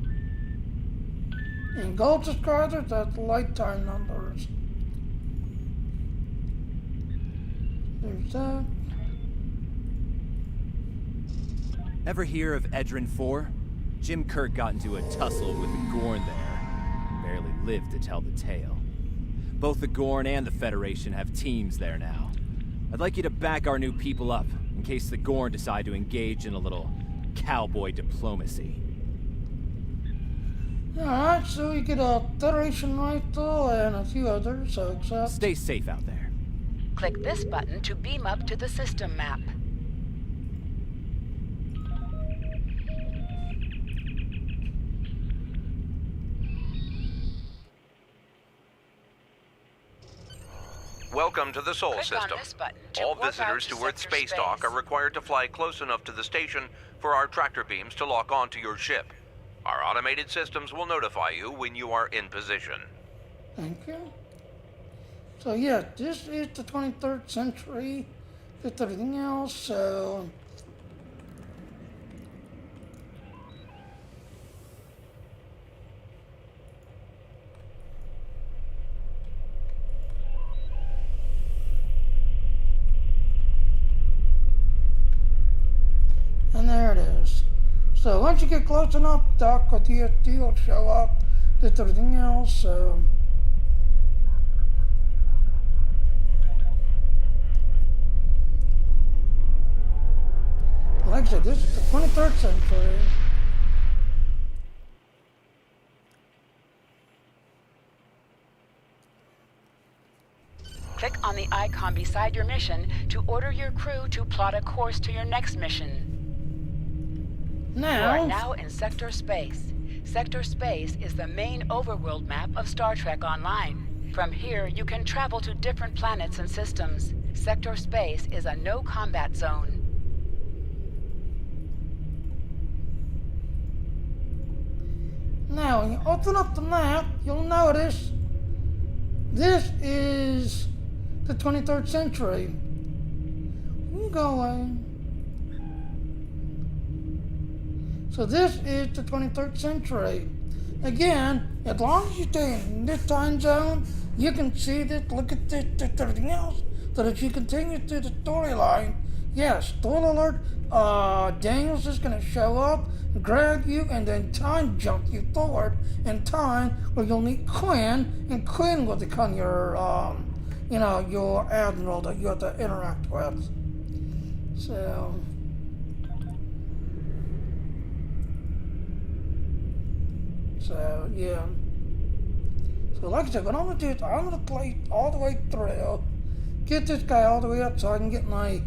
And gold subscribers, that's lifetime numbers. There's that. Ever hear of Edrin 4? Jim Kirk got into a tussle with the Gorn there. Barely lived to tell the tale. Both the Gorn and the Federation have teams there now. I'd like you to back our new people up, in case the Gorn decide to engage in a little cowboy diplomacy. Alright, so we get a Federation rifle and a few others, so accept. Stay safe out there. Click this button to beam up to the system map. Welcome to the Sol Click on system. this button to All warp visitors out to to Earth sector Space Dock space. are required to fly close enough to the station for our tractor beams to lock onto your ship. Our automated systems will notify you when you are in position. Thank you. So yeah, this is the 23rd century with everything else, so... And there it is. So once you get close enough, Doc or DSD will show up with everything else, so... Like I said, this is the 23rd century. Click on the icon beside your mission to order your crew to plot a course to your next mission. Now... You are now in Sector Space. Sector Space is the main overworld map of Star Trek Online. From here, you can travel to different planets and systems. Sector Space is a no-combat zone. Now, when you open up the map, you'll notice this is the 23rd century. You go away. So this is the 23rd century. Again, as long as you stay in this time zone, you can see this, look at this, everything else. So that you continue through the storyline. Yes, spoiler alert, Daniels is going to show up, grab you, and then time jump you forward in time where you'll meet Quinn, and Quinn will become your, your admiral that you have to interact with. So, yeah. So, like I said, what I'm going to do is I'm going to play all the way through, get this guy all the way up so I can get my,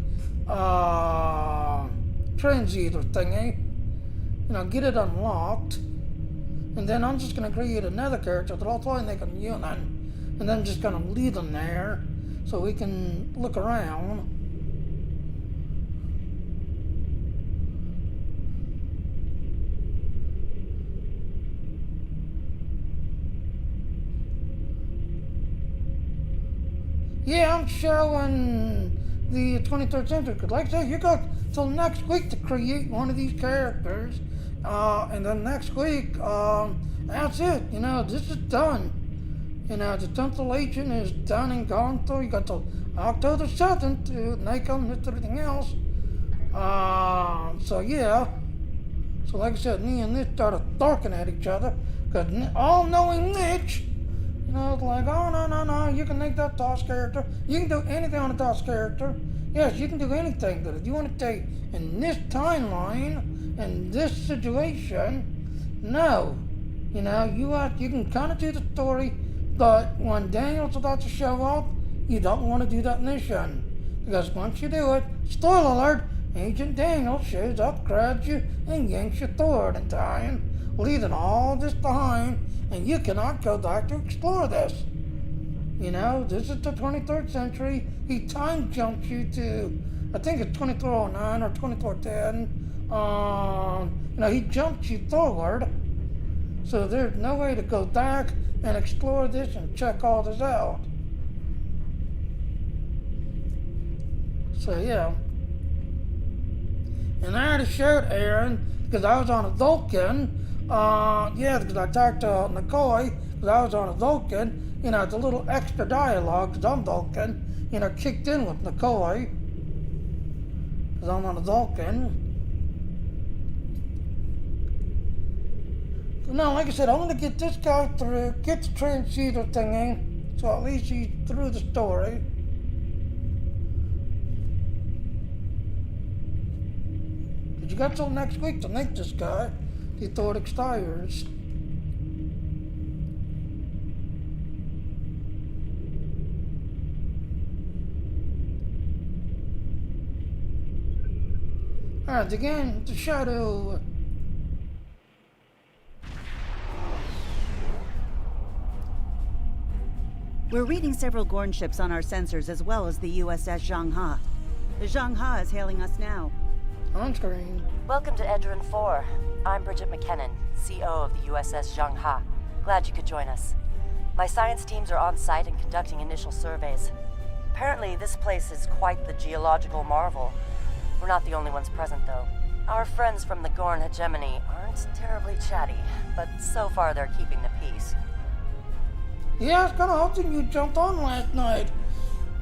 transceiver thingy, get it unlocked, and then I'm just going to create another character that I'll probably make a human, and then just going to leave them there so we can look around. Yeah, I'm showing the 23rd century, because like I said, you got till next week to create one of these characters, and then next week, that's it, this is done. The 10th Legion is done and gone through. You got till October 7th to make them with everything else. So yeah. So like I said, me and Nitch started talking at each other, because all-knowing Nitch, you know, it's like, oh, no, you can make that TOS character. You can do anything on a TOS character. Yes, you can do anything that you want to take in this timeline, in this situation. No. You know, you can kind of do the story, but when Daniel's about to show up, you don't want to do that mission. Because once you do it, spoiler alert, Agent Daniel shows up, grabs you, and yanks your sword in time, leaving all this behind, and you cannot go back to explore this. You know, this is the 23rd century. He time jumps you to, I think it's 2409 or 2410. You know, he jumps you forward, so there's no way to go back and explore this and check all this out. So yeah. And I already showed Aaron, because I was on a Vulcan, because I talked to McCoy, because I was on a Vulcan, you know, the little extra dialogue, because I'm Vulcan, you know, kicked in with McCoy, because I'm on a Vulcan. So now, like I said, I'm going to get this guy through, get the transceiver thingy, so at least he's through the story. You got till next week to make this guy before it expires. Alright, again, the Shadow. We're reading several Gorn ships on our sensors, as well as the USS Zhang-Ha. The Zhang-Ha is hailing us now. On screen. Welcome to Edron 4. I'm Bridget McKinnon, CO of the USS Zhang-Ha. Glad you could join us. My science teams are on site and conducting initial surveys. Apparently, this place is quite the geological marvel. We're not the only ones present, though. Our friends from the Gorn hegemony aren't terribly chatty, but so far they're keeping the peace. Yeah, it's kind of hoping you jumped on last night.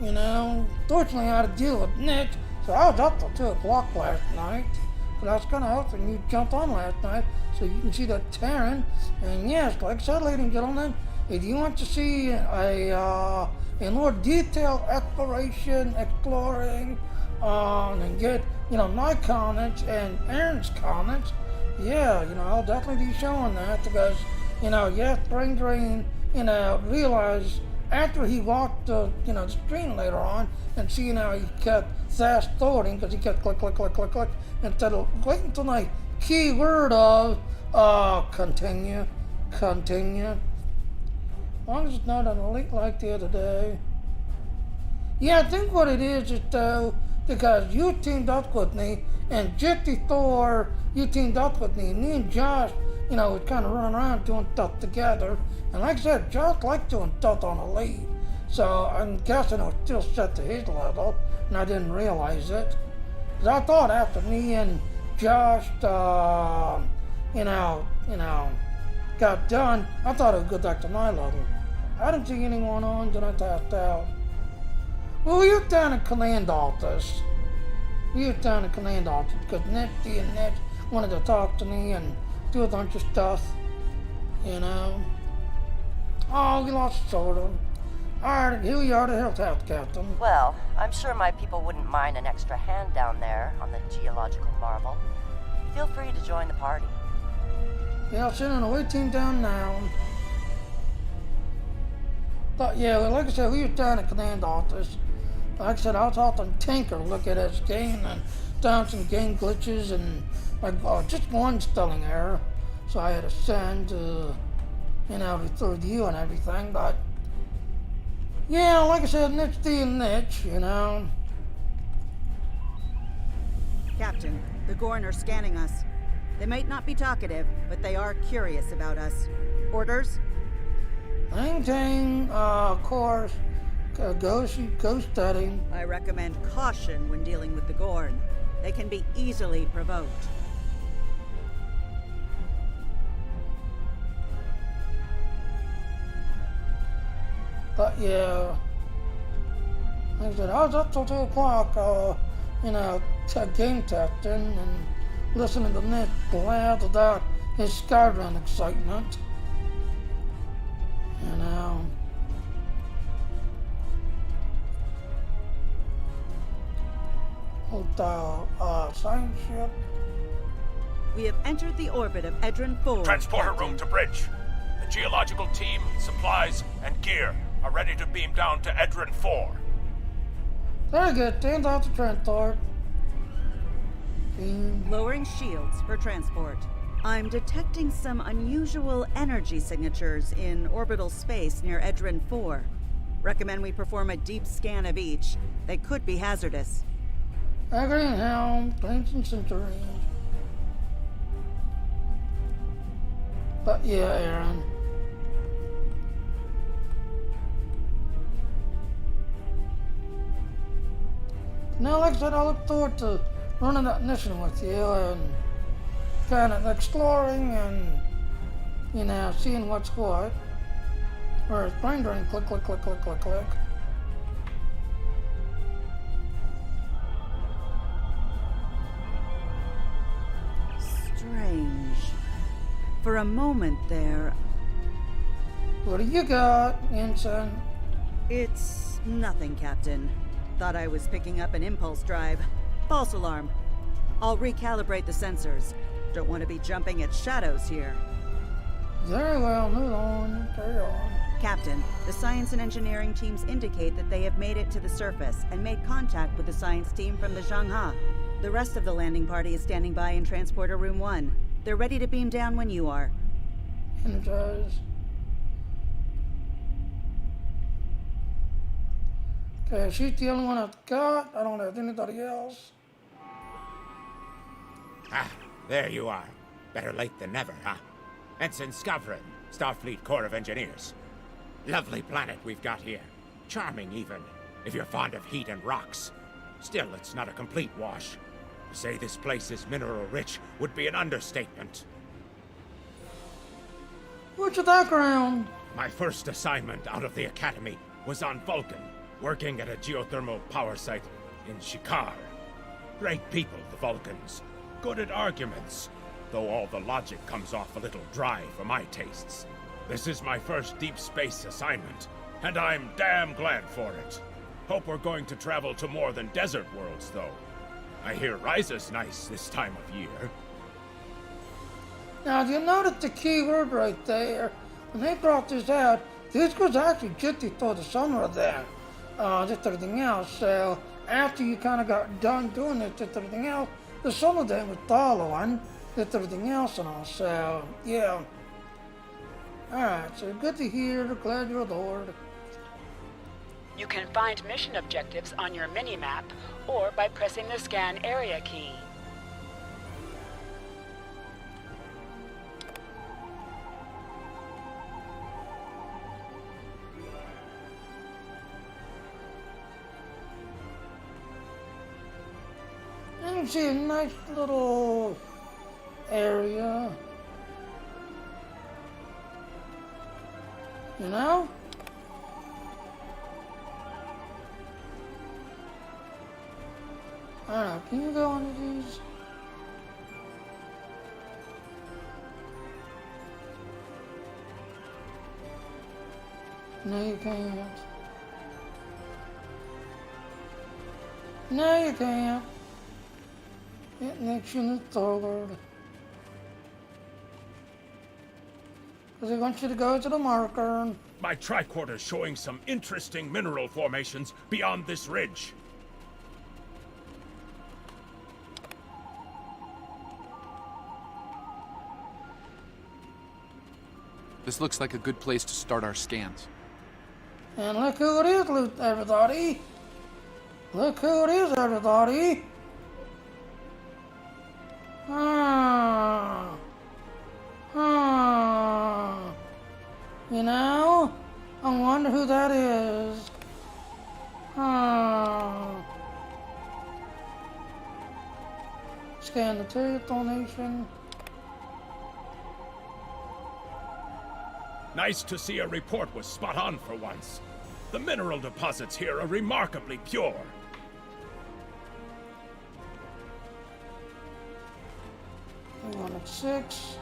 You know, fortunately I had to deal with Nick, so I was up till 2 o'clock last night. But I was kind of hoping you jumped on last night so you can see that Terran. And yes, like I said, ladies and gentlemen, if you want to see a more detailed exploring, and get, you know, my comments and Aaron's comments, yeah, you know, I'll definitely be showing that because, you know, yes, Brain Drain, you know, realized after he walked the, you know, the screen later on and seeing how he kept fast forwarding because he kept click, click, click, click, click, instead of waiting until my keyword of continue. As long as it's not on a leak like the other day. Yeah, I think what it is though, because you teamed up with me, and just before you teamed up with me and Josh, you know, was kind of running around doing stuff together. And like I said, Josh liked doing stuff on a lead. So I'm guessing it was still set to his level, and I didn't realize it. Because I thought after me and Josh, you know, got done, I thought it would go back to my level. I didn't see anyone on, then I tapped out. Well, we were down in command office. Because Nifty and Nick wanted to talk to me and do a bunch of stuff, you know. Oh, we lost Soda. Alright, here we are, the health captain. Well, I'm sure my people wouldn't mind an extra hand down there on the geological marvel. Feel free to join the party. Yeah, I'll send an away team down now. But yeah, well, like I said, we were down at command office. Like I said, I was helping Tinker look at his game and found some game glitches and just one spelling error. So I had to send, you know, the review and everything, but yeah, like I said, niche being niche, you know. Captain, the Gorn are scanning us. They might not be talkative, but they are curious about us. Orders? Maintain, course, go steady. I recommend caution when dealing with the Gorn. They can be easily provoked. But yeah, like I said, I was up till 2 o'clock, game testing and listening to Nick blab about his Skyrim excitement. Science ship. We have entered the orbit of Edron 4. Transporter room to bridge. The geological team, supplies, and gear are ready to beam down to Edron 4. Very good. Turns out to transport. Lowering shields for transport. I'm detecting some unusual energy signatures in orbital space near Edron 4. Recommend we perform a deep scan of each. They could be hazardous. Agri and Helm, Planes and Centuries. But yeah, Aaron. Now, like I said, I look forward to running that mission with you and kind of exploring and, seeing what's what. Whereas brain drain, click, click, click, click, click, click. Strange. For a moment there... What do you got, Ensign? It's nothing, Captain. Thought I was picking up an impulse drive. False alarm. I'll recalibrate the sensors. Don't want to be jumping at shadows here. Very well, move on. Carry on. Captain, the science and engineering teams indicate that they have made it to the surface and made contact with the science team from the Zhangha. The rest of the landing party is standing by in Transporter Room 1. They're ready to beam down when you are. Energize. Okay, she's the only one I've got. I don't have anybody else. Ah, there you are. Better late than never, huh? Ensign Skavrin, Starfleet Corps of Engineers. Lovely planet we've got here. Charming, even, if you're fond of heat and rocks. Still, it's not a complete wash. To say this place is mineral-rich would be an understatement. What's your background? My first assignment out of the Academy was on Vulcan, working at a geothermal power site in Shikar. Great people, the Vulcans. Good at arguments, though all the logic comes off a little dry for my tastes. This is my first deep space assignment, and I'm damn glad for it. Hope we're going to travel to more than desert worlds, though. I hear Ryza's nice this time of year. Now, you notice the key word right there. When they brought this out, this was actually just before the summer then. Just everything else. So, after you kind of got done doing it, just everything else, the summer then was following, just everything else and all. So, yeah. Alright, so good to hear. Glad you're aboard. You can find mission objectives on your mini-map or by pressing the scan area key. You can see a nice little area. You know? I don't know, can you go on these? No, you can't. No, you can't. It makes you forward. Because they want you to go to the marker. My tricorder's showing some interesting mineral formations beyond this ridge. This looks like a good place to start our scans. And look who it is, everybody. Look who it is, everybody. You know? I wonder who that is. Scan the material donation. Nice to see a report was spot on for once. The mineral deposits here are remarkably pure. 206.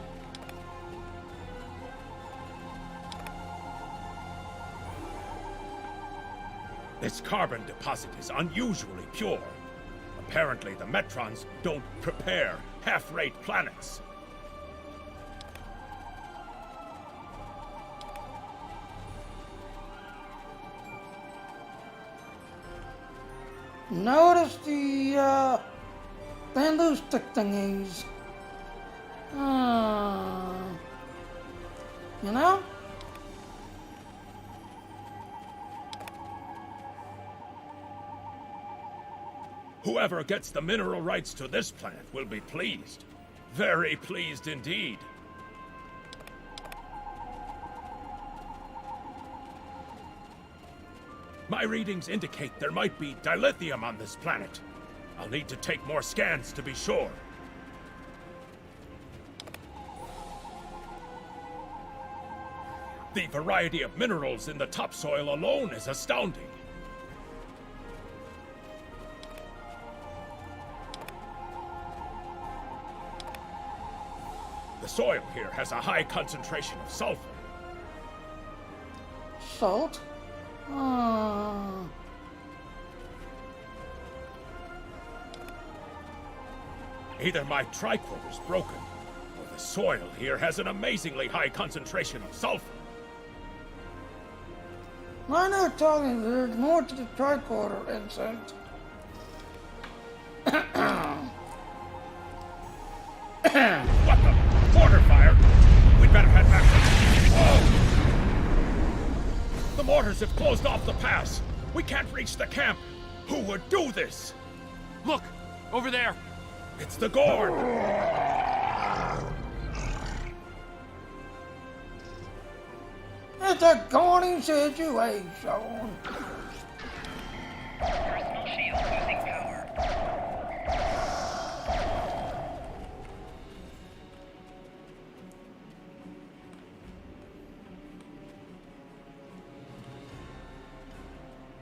This carbon deposit is unusually pure. Apparently, the Metrons don't prepare half-rate planets. Notice the loose stick thingies. You know? Whoever gets the mineral rights to this planet will be pleased. Very pleased indeed. My readings indicate there might be dilithium on this planet. I'll need to take more scans to be sure. The variety of minerals in the topsoil alone is astounding. The soil here has a high concentration of sulfur. Salt? Either my tricorder's broken, or the soil here has an amazingly high concentration of sulfur. I know, Tony, there's more to the tricorder, Vincent. What the? Mortar fire? We'd better head back to... Oh! The mortars have closed off the pass. We can't reach the camp. Who would do this? Look! Over there! It's the Gorn! It's a Gorny situation. Personal shield losing power.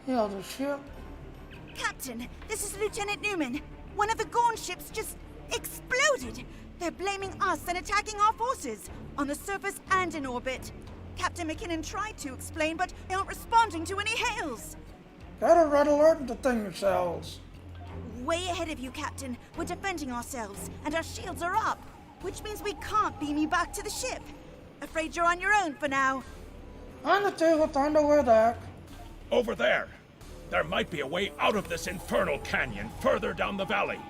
Hail the ship. Captain, this is Lieutenant Newman. One of the Gorn ships just exploded. They're blaming us and attacking our forces, on the surface and in orbit. Captain McKinnon tried to explain, but they aren't responding to any hails. Got a red alert to thing yourselves. Way ahead of you, Captain. We're defending ourselves, and our shields are up, which means we can't beam you back to the ship. Afraid you're on your own for now. On the table, time to wear that. Over there. There might be a way out of this infernal canyon further down the valley.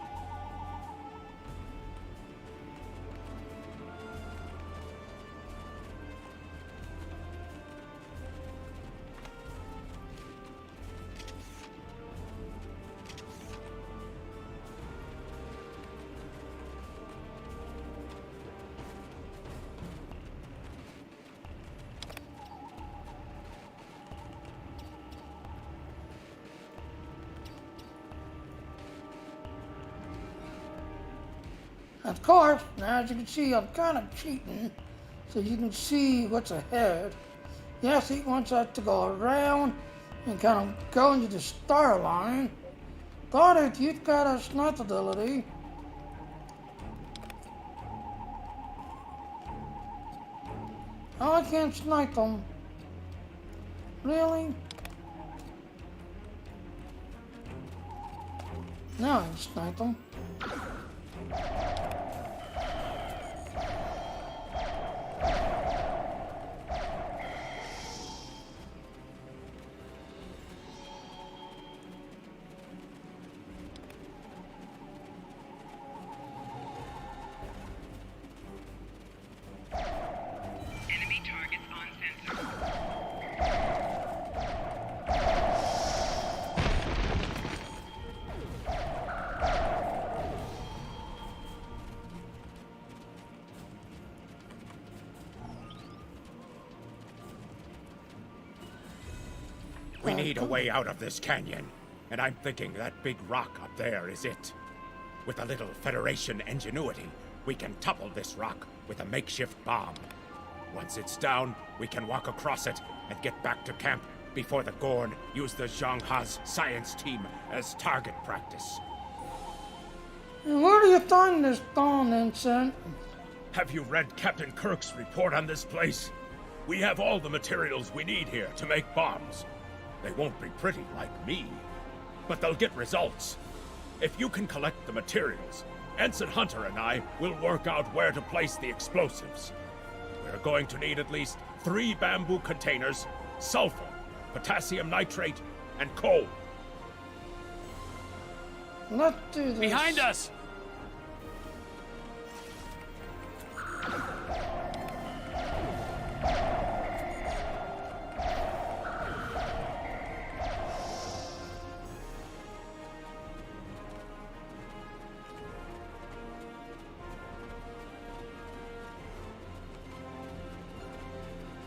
Of course, now as you can see, I'm kind of cheating, so you can see what's ahead. Yes, he wants us to go around and kind of go into the star line. Thought if you've got a snipe ability. Oh, I can't snipe them. Really? No, I can snipe them. Enemy targets on sensor. We need a way out of this canyon, and I'm thinking that big rock up there is it. With a little Federation ingenuity, we can topple this rock with a makeshift bomb. Once it's down, we can walk across it and get back to camp before the Gorn use the Zhang Ha's science team as target practice. And where do you find this dawn, Vincent? Have you read Captain Kirk's report on this place? We have all the materials we need here to make bombs. They won't be pretty like me, but they'll get results. If you can collect the materials, Ensign Hunter and I will work out where to place the explosives. We're going to need at least 3 bamboo containers, sulfur, potassium nitrate, and coal. Let's do this. Behind us!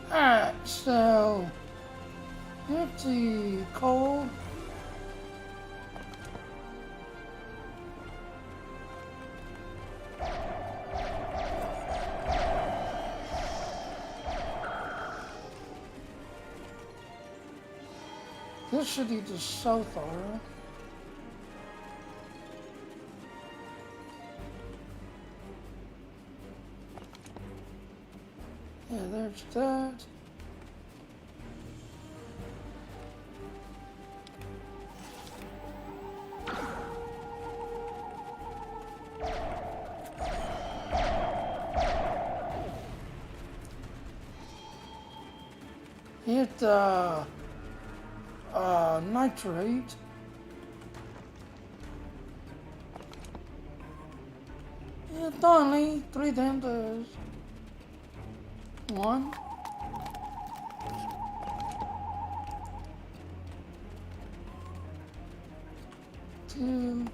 Alright, so get the coal. This should be the sulfur. Yeah, there's that. Hit nitrate. It's only 3 times. 1. 2.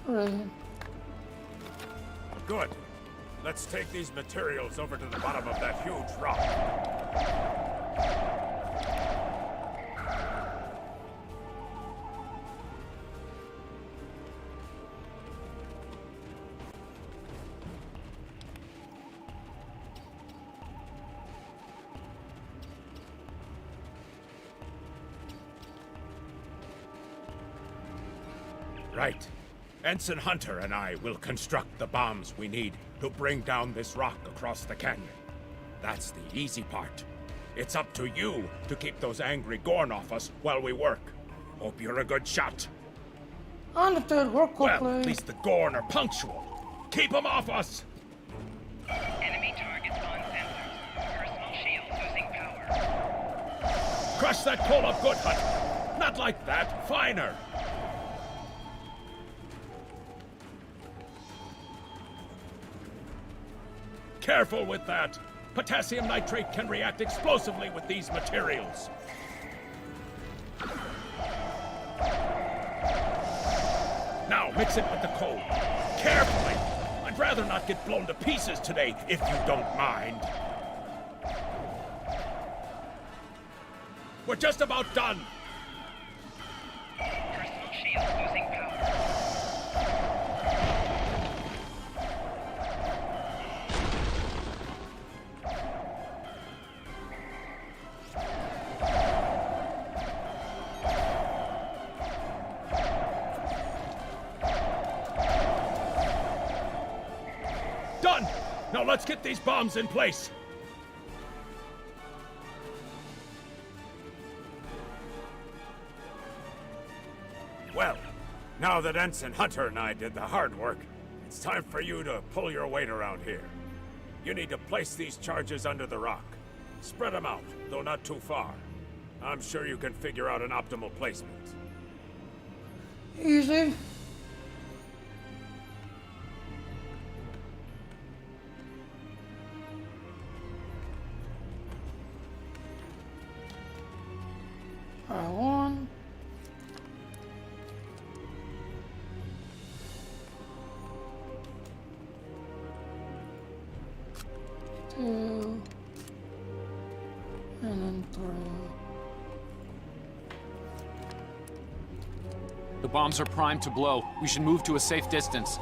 3. Good. Let's take these materials over to the bottom of that huge rock. Right. Ensign Hunter and I will construct the bombs we need to bring down this rock across the canyon. That's the easy part. It's up to you to keep those angry Gorn off us while we work. Hope you're a good shot. Understood, work quickly. Well, at least the Gorn are punctual. Keep them off us! Enemy targets on sensors. Personal shield losing power. Crush that coal up good, Hunter. Not like that, finer. Careful with that. Potassium nitrate can react explosively with these materials. Now mix it with the coal. Carefully. I'd rather not get blown to pieces today, if you don't mind. We're just about done. Personal shield losing power. Done! Now let's get these bombs in place. Well, now that Ensign Hunter and I did the hard work, it's time for you to pull your weight around here. You need to place these charges under the rock. Spread them out, though not too far. I'm sure you can figure out an optimal placement. Easy. One. 2. And then 3. The bombs are primed to blow. We should move to a safe distance.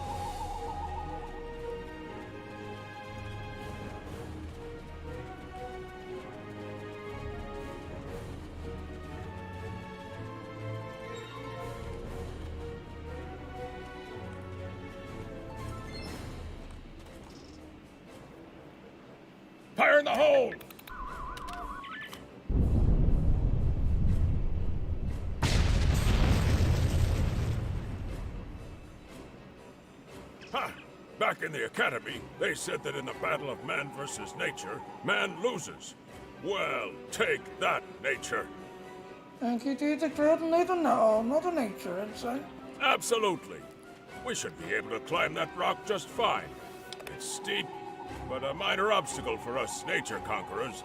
Fire in the hole! Ha! Back in the Academy, they said that in the battle of man versus nature, man loses. Well, take that, nature. Thank you, Teacher Coordinator. No, Mother Nature, Ensign. Absolutely. We should be able to climb that rock just fine. It's steep, but a minor obstacle for us nature conquerors.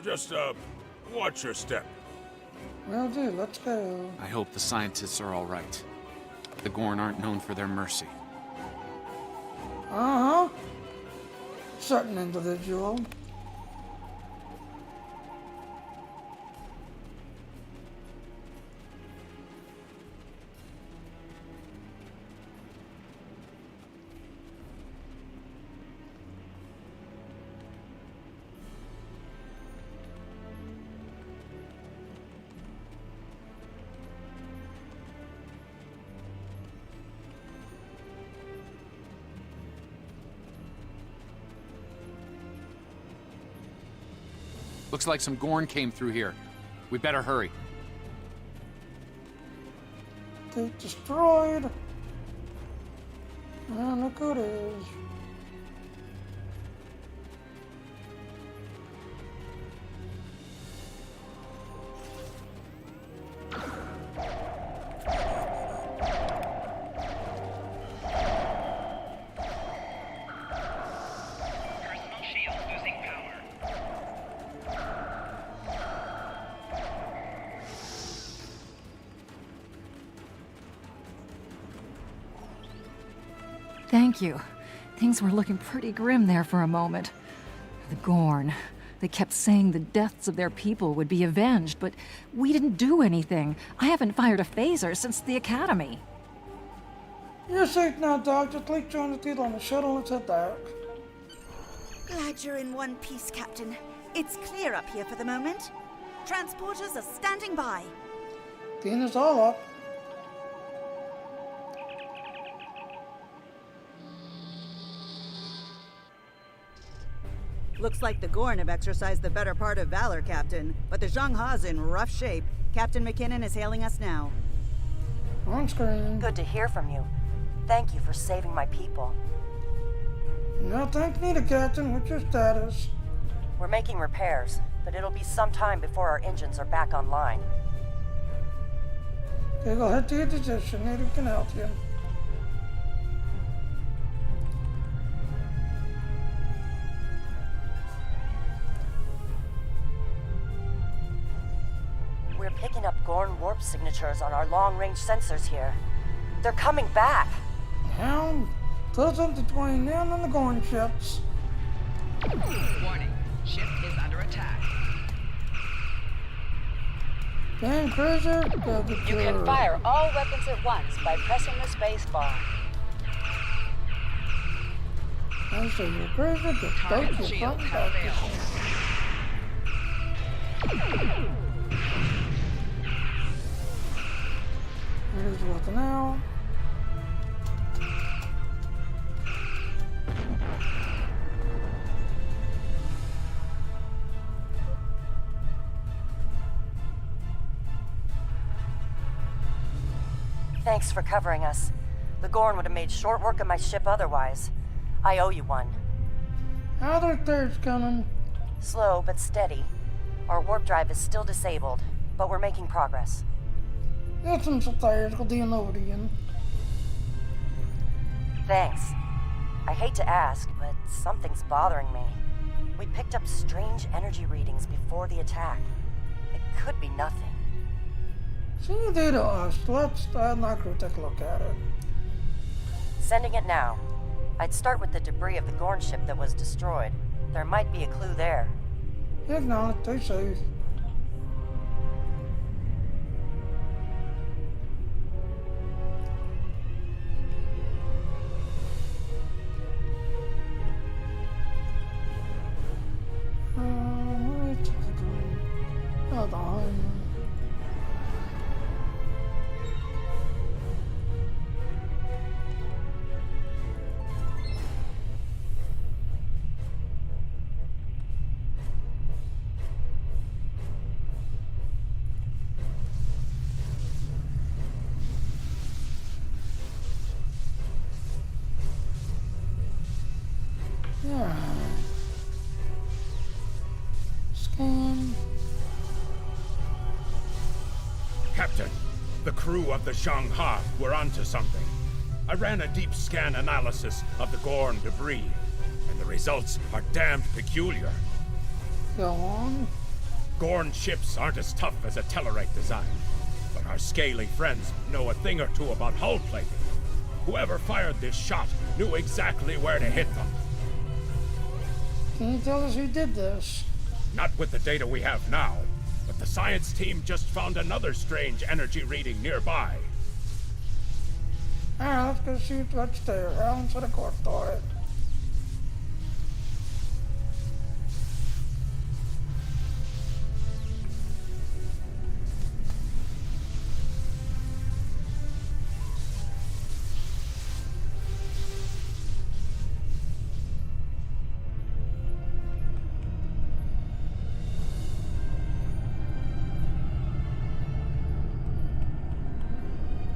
Just, watch your step. Will do, let's go. I hope the scientists are all right. The Gorn aren't known for their mercy. Uh-huh. Certain individual. Looks like some Gorn came through here. We better hurry. Gate destroyed. And look who it is. Thank you. Things were looking pretty grim there for a moment. The Gorn. They kept saying the deaths of their people would be avenged, but we didn't do anything. I haven't fired a phaser since the Academy. You're safe now, Doc. Just leave join the people on the shuttle and head back. Glad you're in one piece, Captain. It's clear up here for the moment. Transporters are standing by. Clean us all up. Looks like the Gorn have exercised the better part of valor, Captain. But the Zhang Ha's in rough shape. Captain McKinnon is hailing us now. On screen. Good to hear from you. Thank you for saving my people. No, thank me, the Captain. What's your status? We're making repairs, but it'll be some time before our engines are back online. Okay, go head to your position. Native can help you. We're picking up Gorn warp signatures on our long-range sensors here. They're coming back. Now, put something between them and the Gorn ships. Warning. Ship is under attack. Gang cruiser, go get You can fire all weapons at once by pressing the space bar. And so your cruiser gets both your front and back. Here's looking out. Thanks for covering us. The Gorn would have made short work of my ship otherwise. I owe you one. Other third's coming. Slow but steady. Our warp drive is still disabled, but we're making progress. Get some suppliers, go deal over again. Thanks. I hate to ask, but something's bothering me. We picked up strange energy readings before the attack. It could be nothing. See you do to us. Let's not go take a look at it. Sending it now. I'd start with the debris of the Gorn ship that was destroyed. There might be a clue there. Acknowledge, stay safe. . hold on. Yeah. Scan. Captain, the crew of the Zhang-Ha were onto something. I ran a deep scan analysis of the Gorn debris, and the results are damned peculiar. Go on. Gorn ships aren't as tough as a Tellarite design, but our scaly friends know a thing or two about hull plating. Whoever fired this shot knew exactly where to hit them. Can you tell us who did this? Not with the data we have now, but the science team just found another strange energy reading nearby. Alright, let's go shoot what's there. I'll answer the court for it.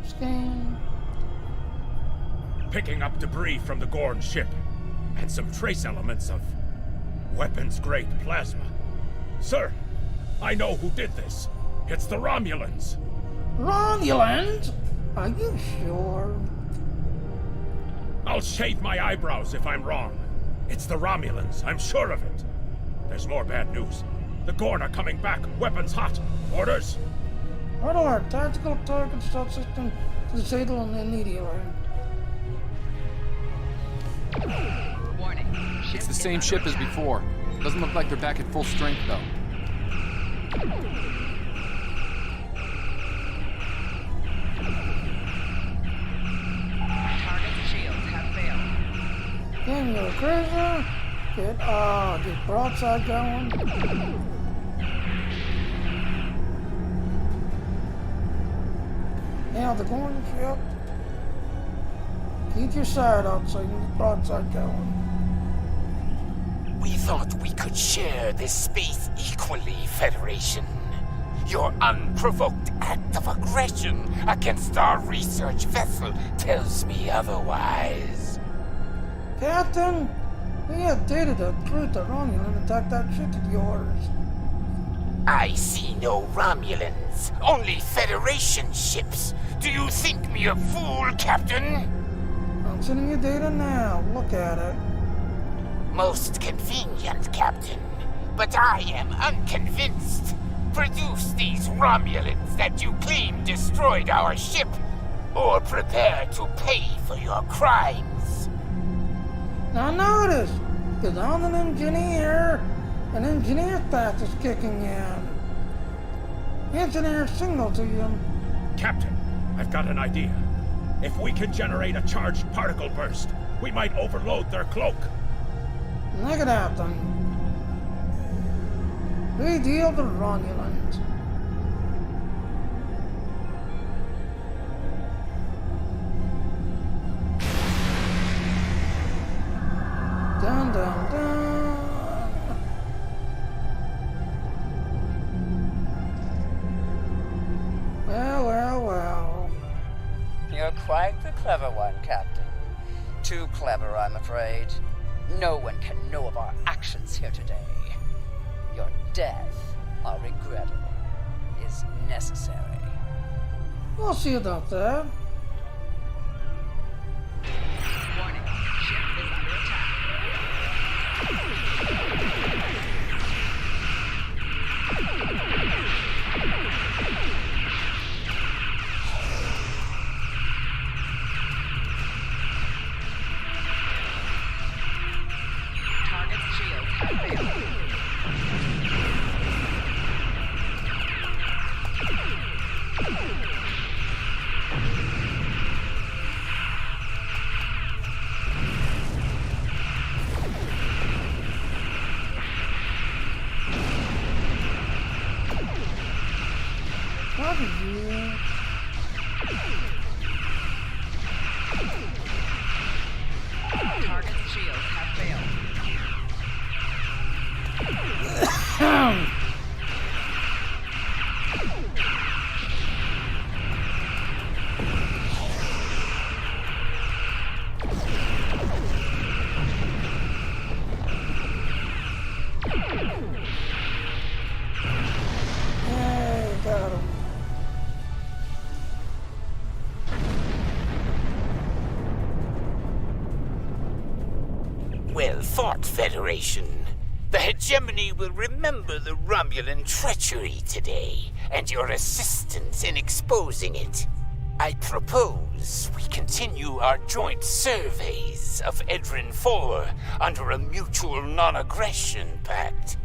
Scan. Picking up debris from the Gorn ship, and some trace elements of weapons-grade plasma. Sir, I know who did this. It's the Romulans. Romulans? Are you sure? I'll shave my eyebrows if I'm wrong. It's the Romulans, I'm sure of it. There's more bad news. The Gorn are coming back, weapons hot. Orders? Order, tactical target subsystem disabled immediately. Warning. It's the same ship as before. Doesn't look like they're back at full strength, though. Target's shields have failed. Getting your cruiser. Get broadside going. Now the Gorn ship. Keep your side out so you can get broadside going. We thought we could share this space equally, Federation. Your unprovoked act of aggression against our research vessel tells me otherwise. Captain, we have data to prove that Romulan attacked that ship of yours. I see no Romulans, only Federation ships. Do you think me a fool, Captain? I'm sending you data now. Look at it. Most convenient, Captain. But I am unconvinced. Produce these Romulans that you claim destroyed our ship, or prepare to pay for your crimes. Now notice, because I'm an engineer stats is kicking in. Engineer signal to you. Captain, I've got an idea. If we can generate a charged particle burst, we might overload their cloak. Look at that then. We deal the Romulans. Dun dun dun. Well. You're quite the clever one, Captain. Too clever, I'm afraid. No one can know of our actions here today. Your death, while regrettable, is necessary. We'll see about that. Warning. Ship is under attack. Target's shields have failed. top of you. Target's shields have failed. Hey, got him. Well fought, Federation. The hegemony will remember the Romulan treachery today, and your assistance in exposing it. I propose we continue our joint surveys of Edrin 4 under a mutual non-aggression pact.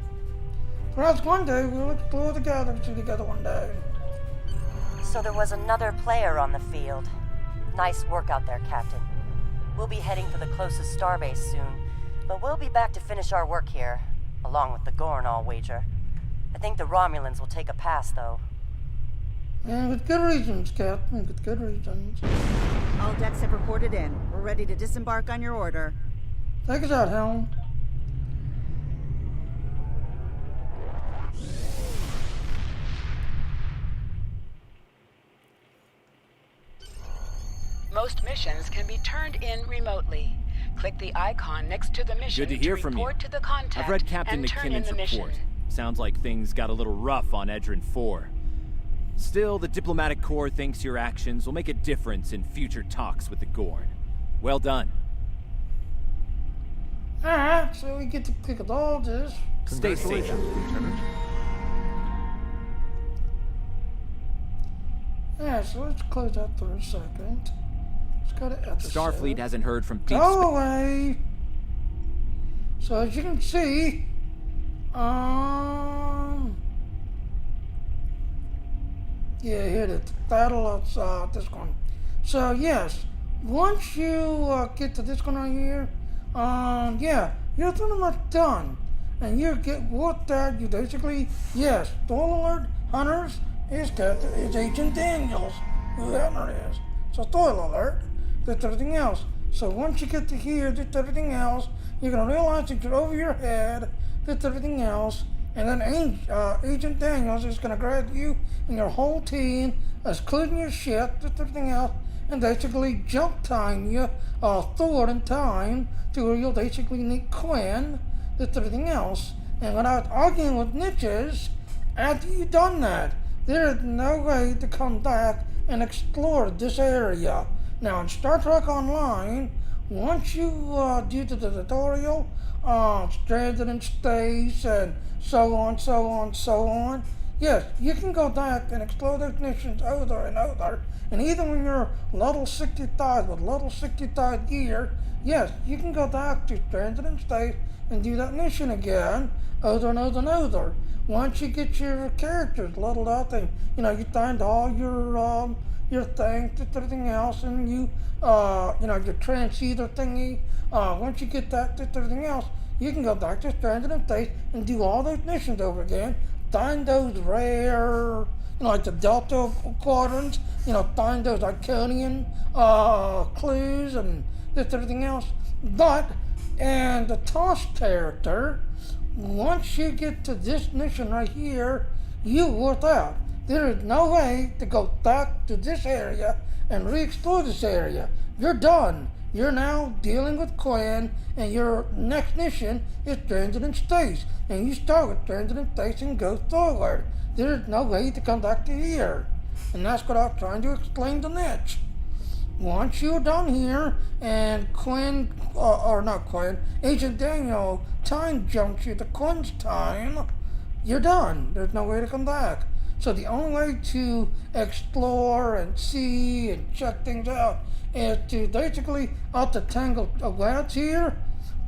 Perhaps one day we'll explore the galaxy together one day. So there was another player on the field. Nice work out there, Captain. We'll be heading for the closest starbase soon, but we'll be back to finish our work here, along with the Gorn, I'll wager. I think the Romulans will take a pass, though. And with good reasons, Captain, with good reasons. All decks have reported in. We're ready to disembark on your order. Take us out, Helm. Most missions can be turned in remotely. Click the icon next to the mission Good to hear from you. report to the contact I've read Captain and turn in McKinnon's the mission. report. Sounds like things got a little rough on Edrin 4. Still, the diplomatic corps thinks your actions will make a difference in future talks with the Gorn. Well done. Alright, so we get to click at all this. Stay safe. Congratulations, Lieutenant. Yeah, so let's close that for a second. Let's go to episode. Starfleet hasn't heard from Deep Go Space. away! So as you can see, yeah, hit it. That'll this one. So yes, once you get to this one right here, yeah, you're pretty much done, and you get what that you basically yes. Spoiler alert, Hunters is Agent Daniels, who Hunter is. So spoiler alert, that's everything else. So once you get to here, that's everything else. You're gonna realize that you're over your head. That's everything else. And then Agent Daniels is going to grab you and your whole team, including your ship, just everything else, and basically jump time you forward in time to where you'll basically meet Quinn, just everything else. And without arguing with niches, after you've done that, there is no way to come back and explore this area. Now in Star Trek Online, once you do the tutorial, stranded in space and so on. Yes, you can go back and explore those missions over and over. And even when you're level 65 with level 65 gear, yes, you can go back to stranded in space and do that mission again over and over. Once you get your characters leveled up and you find all your things, everything else, and you your transceiver thingy. Once you get that, everything else, you can go back to Stranded in Space and do all those missions over again. Find those rare, like the Delta Quadrants, find those Iconian clues and just everything else. But, and the TOS character, once you get to this mission right here, you work out. There is no way to go back to this area and re-explore this area. You're done. You're now dealing with Quinn, and your next mission is Stranded in Space. And you start with Stranded in Space and go forward. There's no way to come back to here. And that's what I was trying to explain to Mitch. Once you're done here, and Quinn, or not Quinn, Agent Daniel time jumps you to Quinn's time, you're done. There's no way to come back. So the only way to explore and see and check things out is to basically out the Tangled Webs here.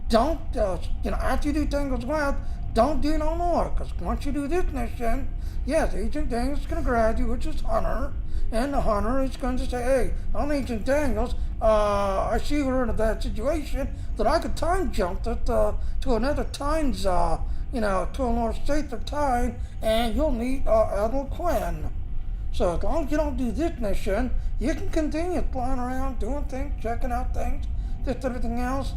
Don't, after you do Tangled Webs, don't do no more. Because once you do this mission, yes, Agent Daniels is going to grab you, which is Hunter. And the Hunter is going to say, hey, I'm Agent Daniels. I see we're in a bad situation that I could time jump it to another time's, to a more safer time, and you'll meet Admiral Quinn. So as long as you don't do this mission, you can continue flying around, doing things, checking out things, just everything else.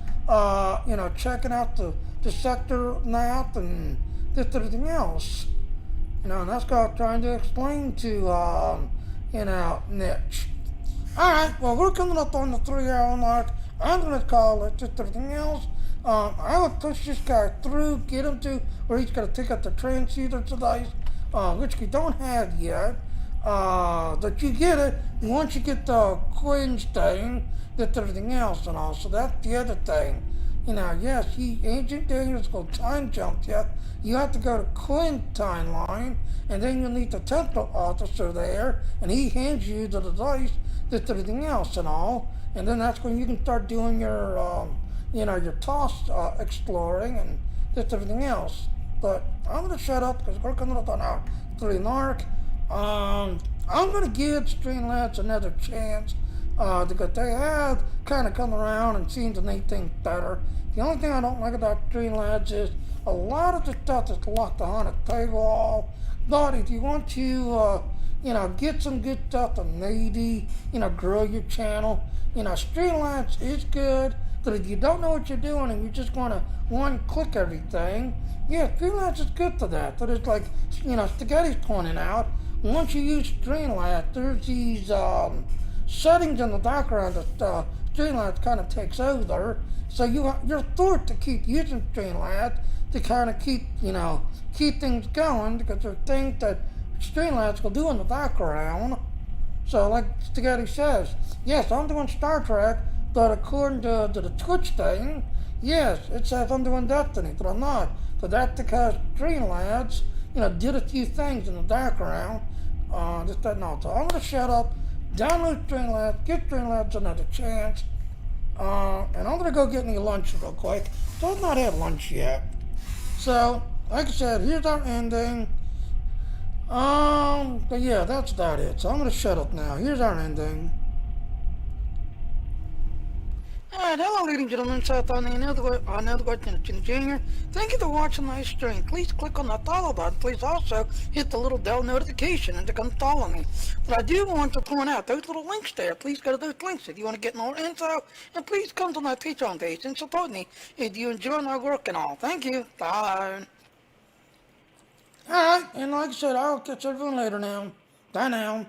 You know, checking out the sector map and just everything else. You know, and that's what I'm trying to explain to, you know, Mitch. Alright, well, we're coming up on the 3-hour mark. I'm going to call it just everything else. I would push this guy through, get him to where he's got to take out the transceiver device, which we don't have yet. That you get it once you get the Quinn's thing, that's everything else and all. So that's the other thing. You know, yes, Agent Daniels will time jump you. You have to go to Quinn's timeline, and then you'll meet the Temple officer there, and he hands you the device, that's everything else and all. And then that's when you can start doing your, you know, your toss exploring and just everything else. But I'm going to shut up because we're coming up on our 3 mark. I'm going to give Streamlabs another chance because they have kind of come around and seen to make things better. The only thing I don't like about Streamlabs is a lot of the stuff is locked behind a paywall. But if you want to, you know, get some good stuff and maybe, you know, grow your channel, you know, Streamlabs is good. But if you don't know what you're doing and you just want to one-click everything, yeah, Streamlabs is good for that. But it's like, you know, Spaghetti's pointing out, once you use Streamlabs, there's these settings in the background that Streamlabs kind of takes over. So you're forced to keep using Streamlabs to kind of keep, you know, keep things going because there's things that Streamlabs will do in the background. So like Spaghetti says, yes, I'm doing Star Trek, but according to the Twitch thing, yes, it says I'm doing Destiny, but I'm not. So that's because Streamlabs, you know, did a few things in the background. Just that and all. So I'm going to shut up, download Streamlabs, give Streamlabs another chance, and I'm going to go get me lunch real quick. So I've not had lunch yet. So, like I said, here's our ending. But yeah, that's about it. So I'm going to shut up now. Here's our ending. Alright, hello ladies and gentlemen, Seth on another question Jr. Thank you for watching my stream. Please click on the follow button. Please also hit the little bell notification and to come follow me. But I do want to point out those little links there. Please go to those links if you want to get more info. And please come to my Patreon page and support me if you enjoy my work and all. Thank you. Bye. Alright, and like I said, I'll catch everyone later now. Bye now.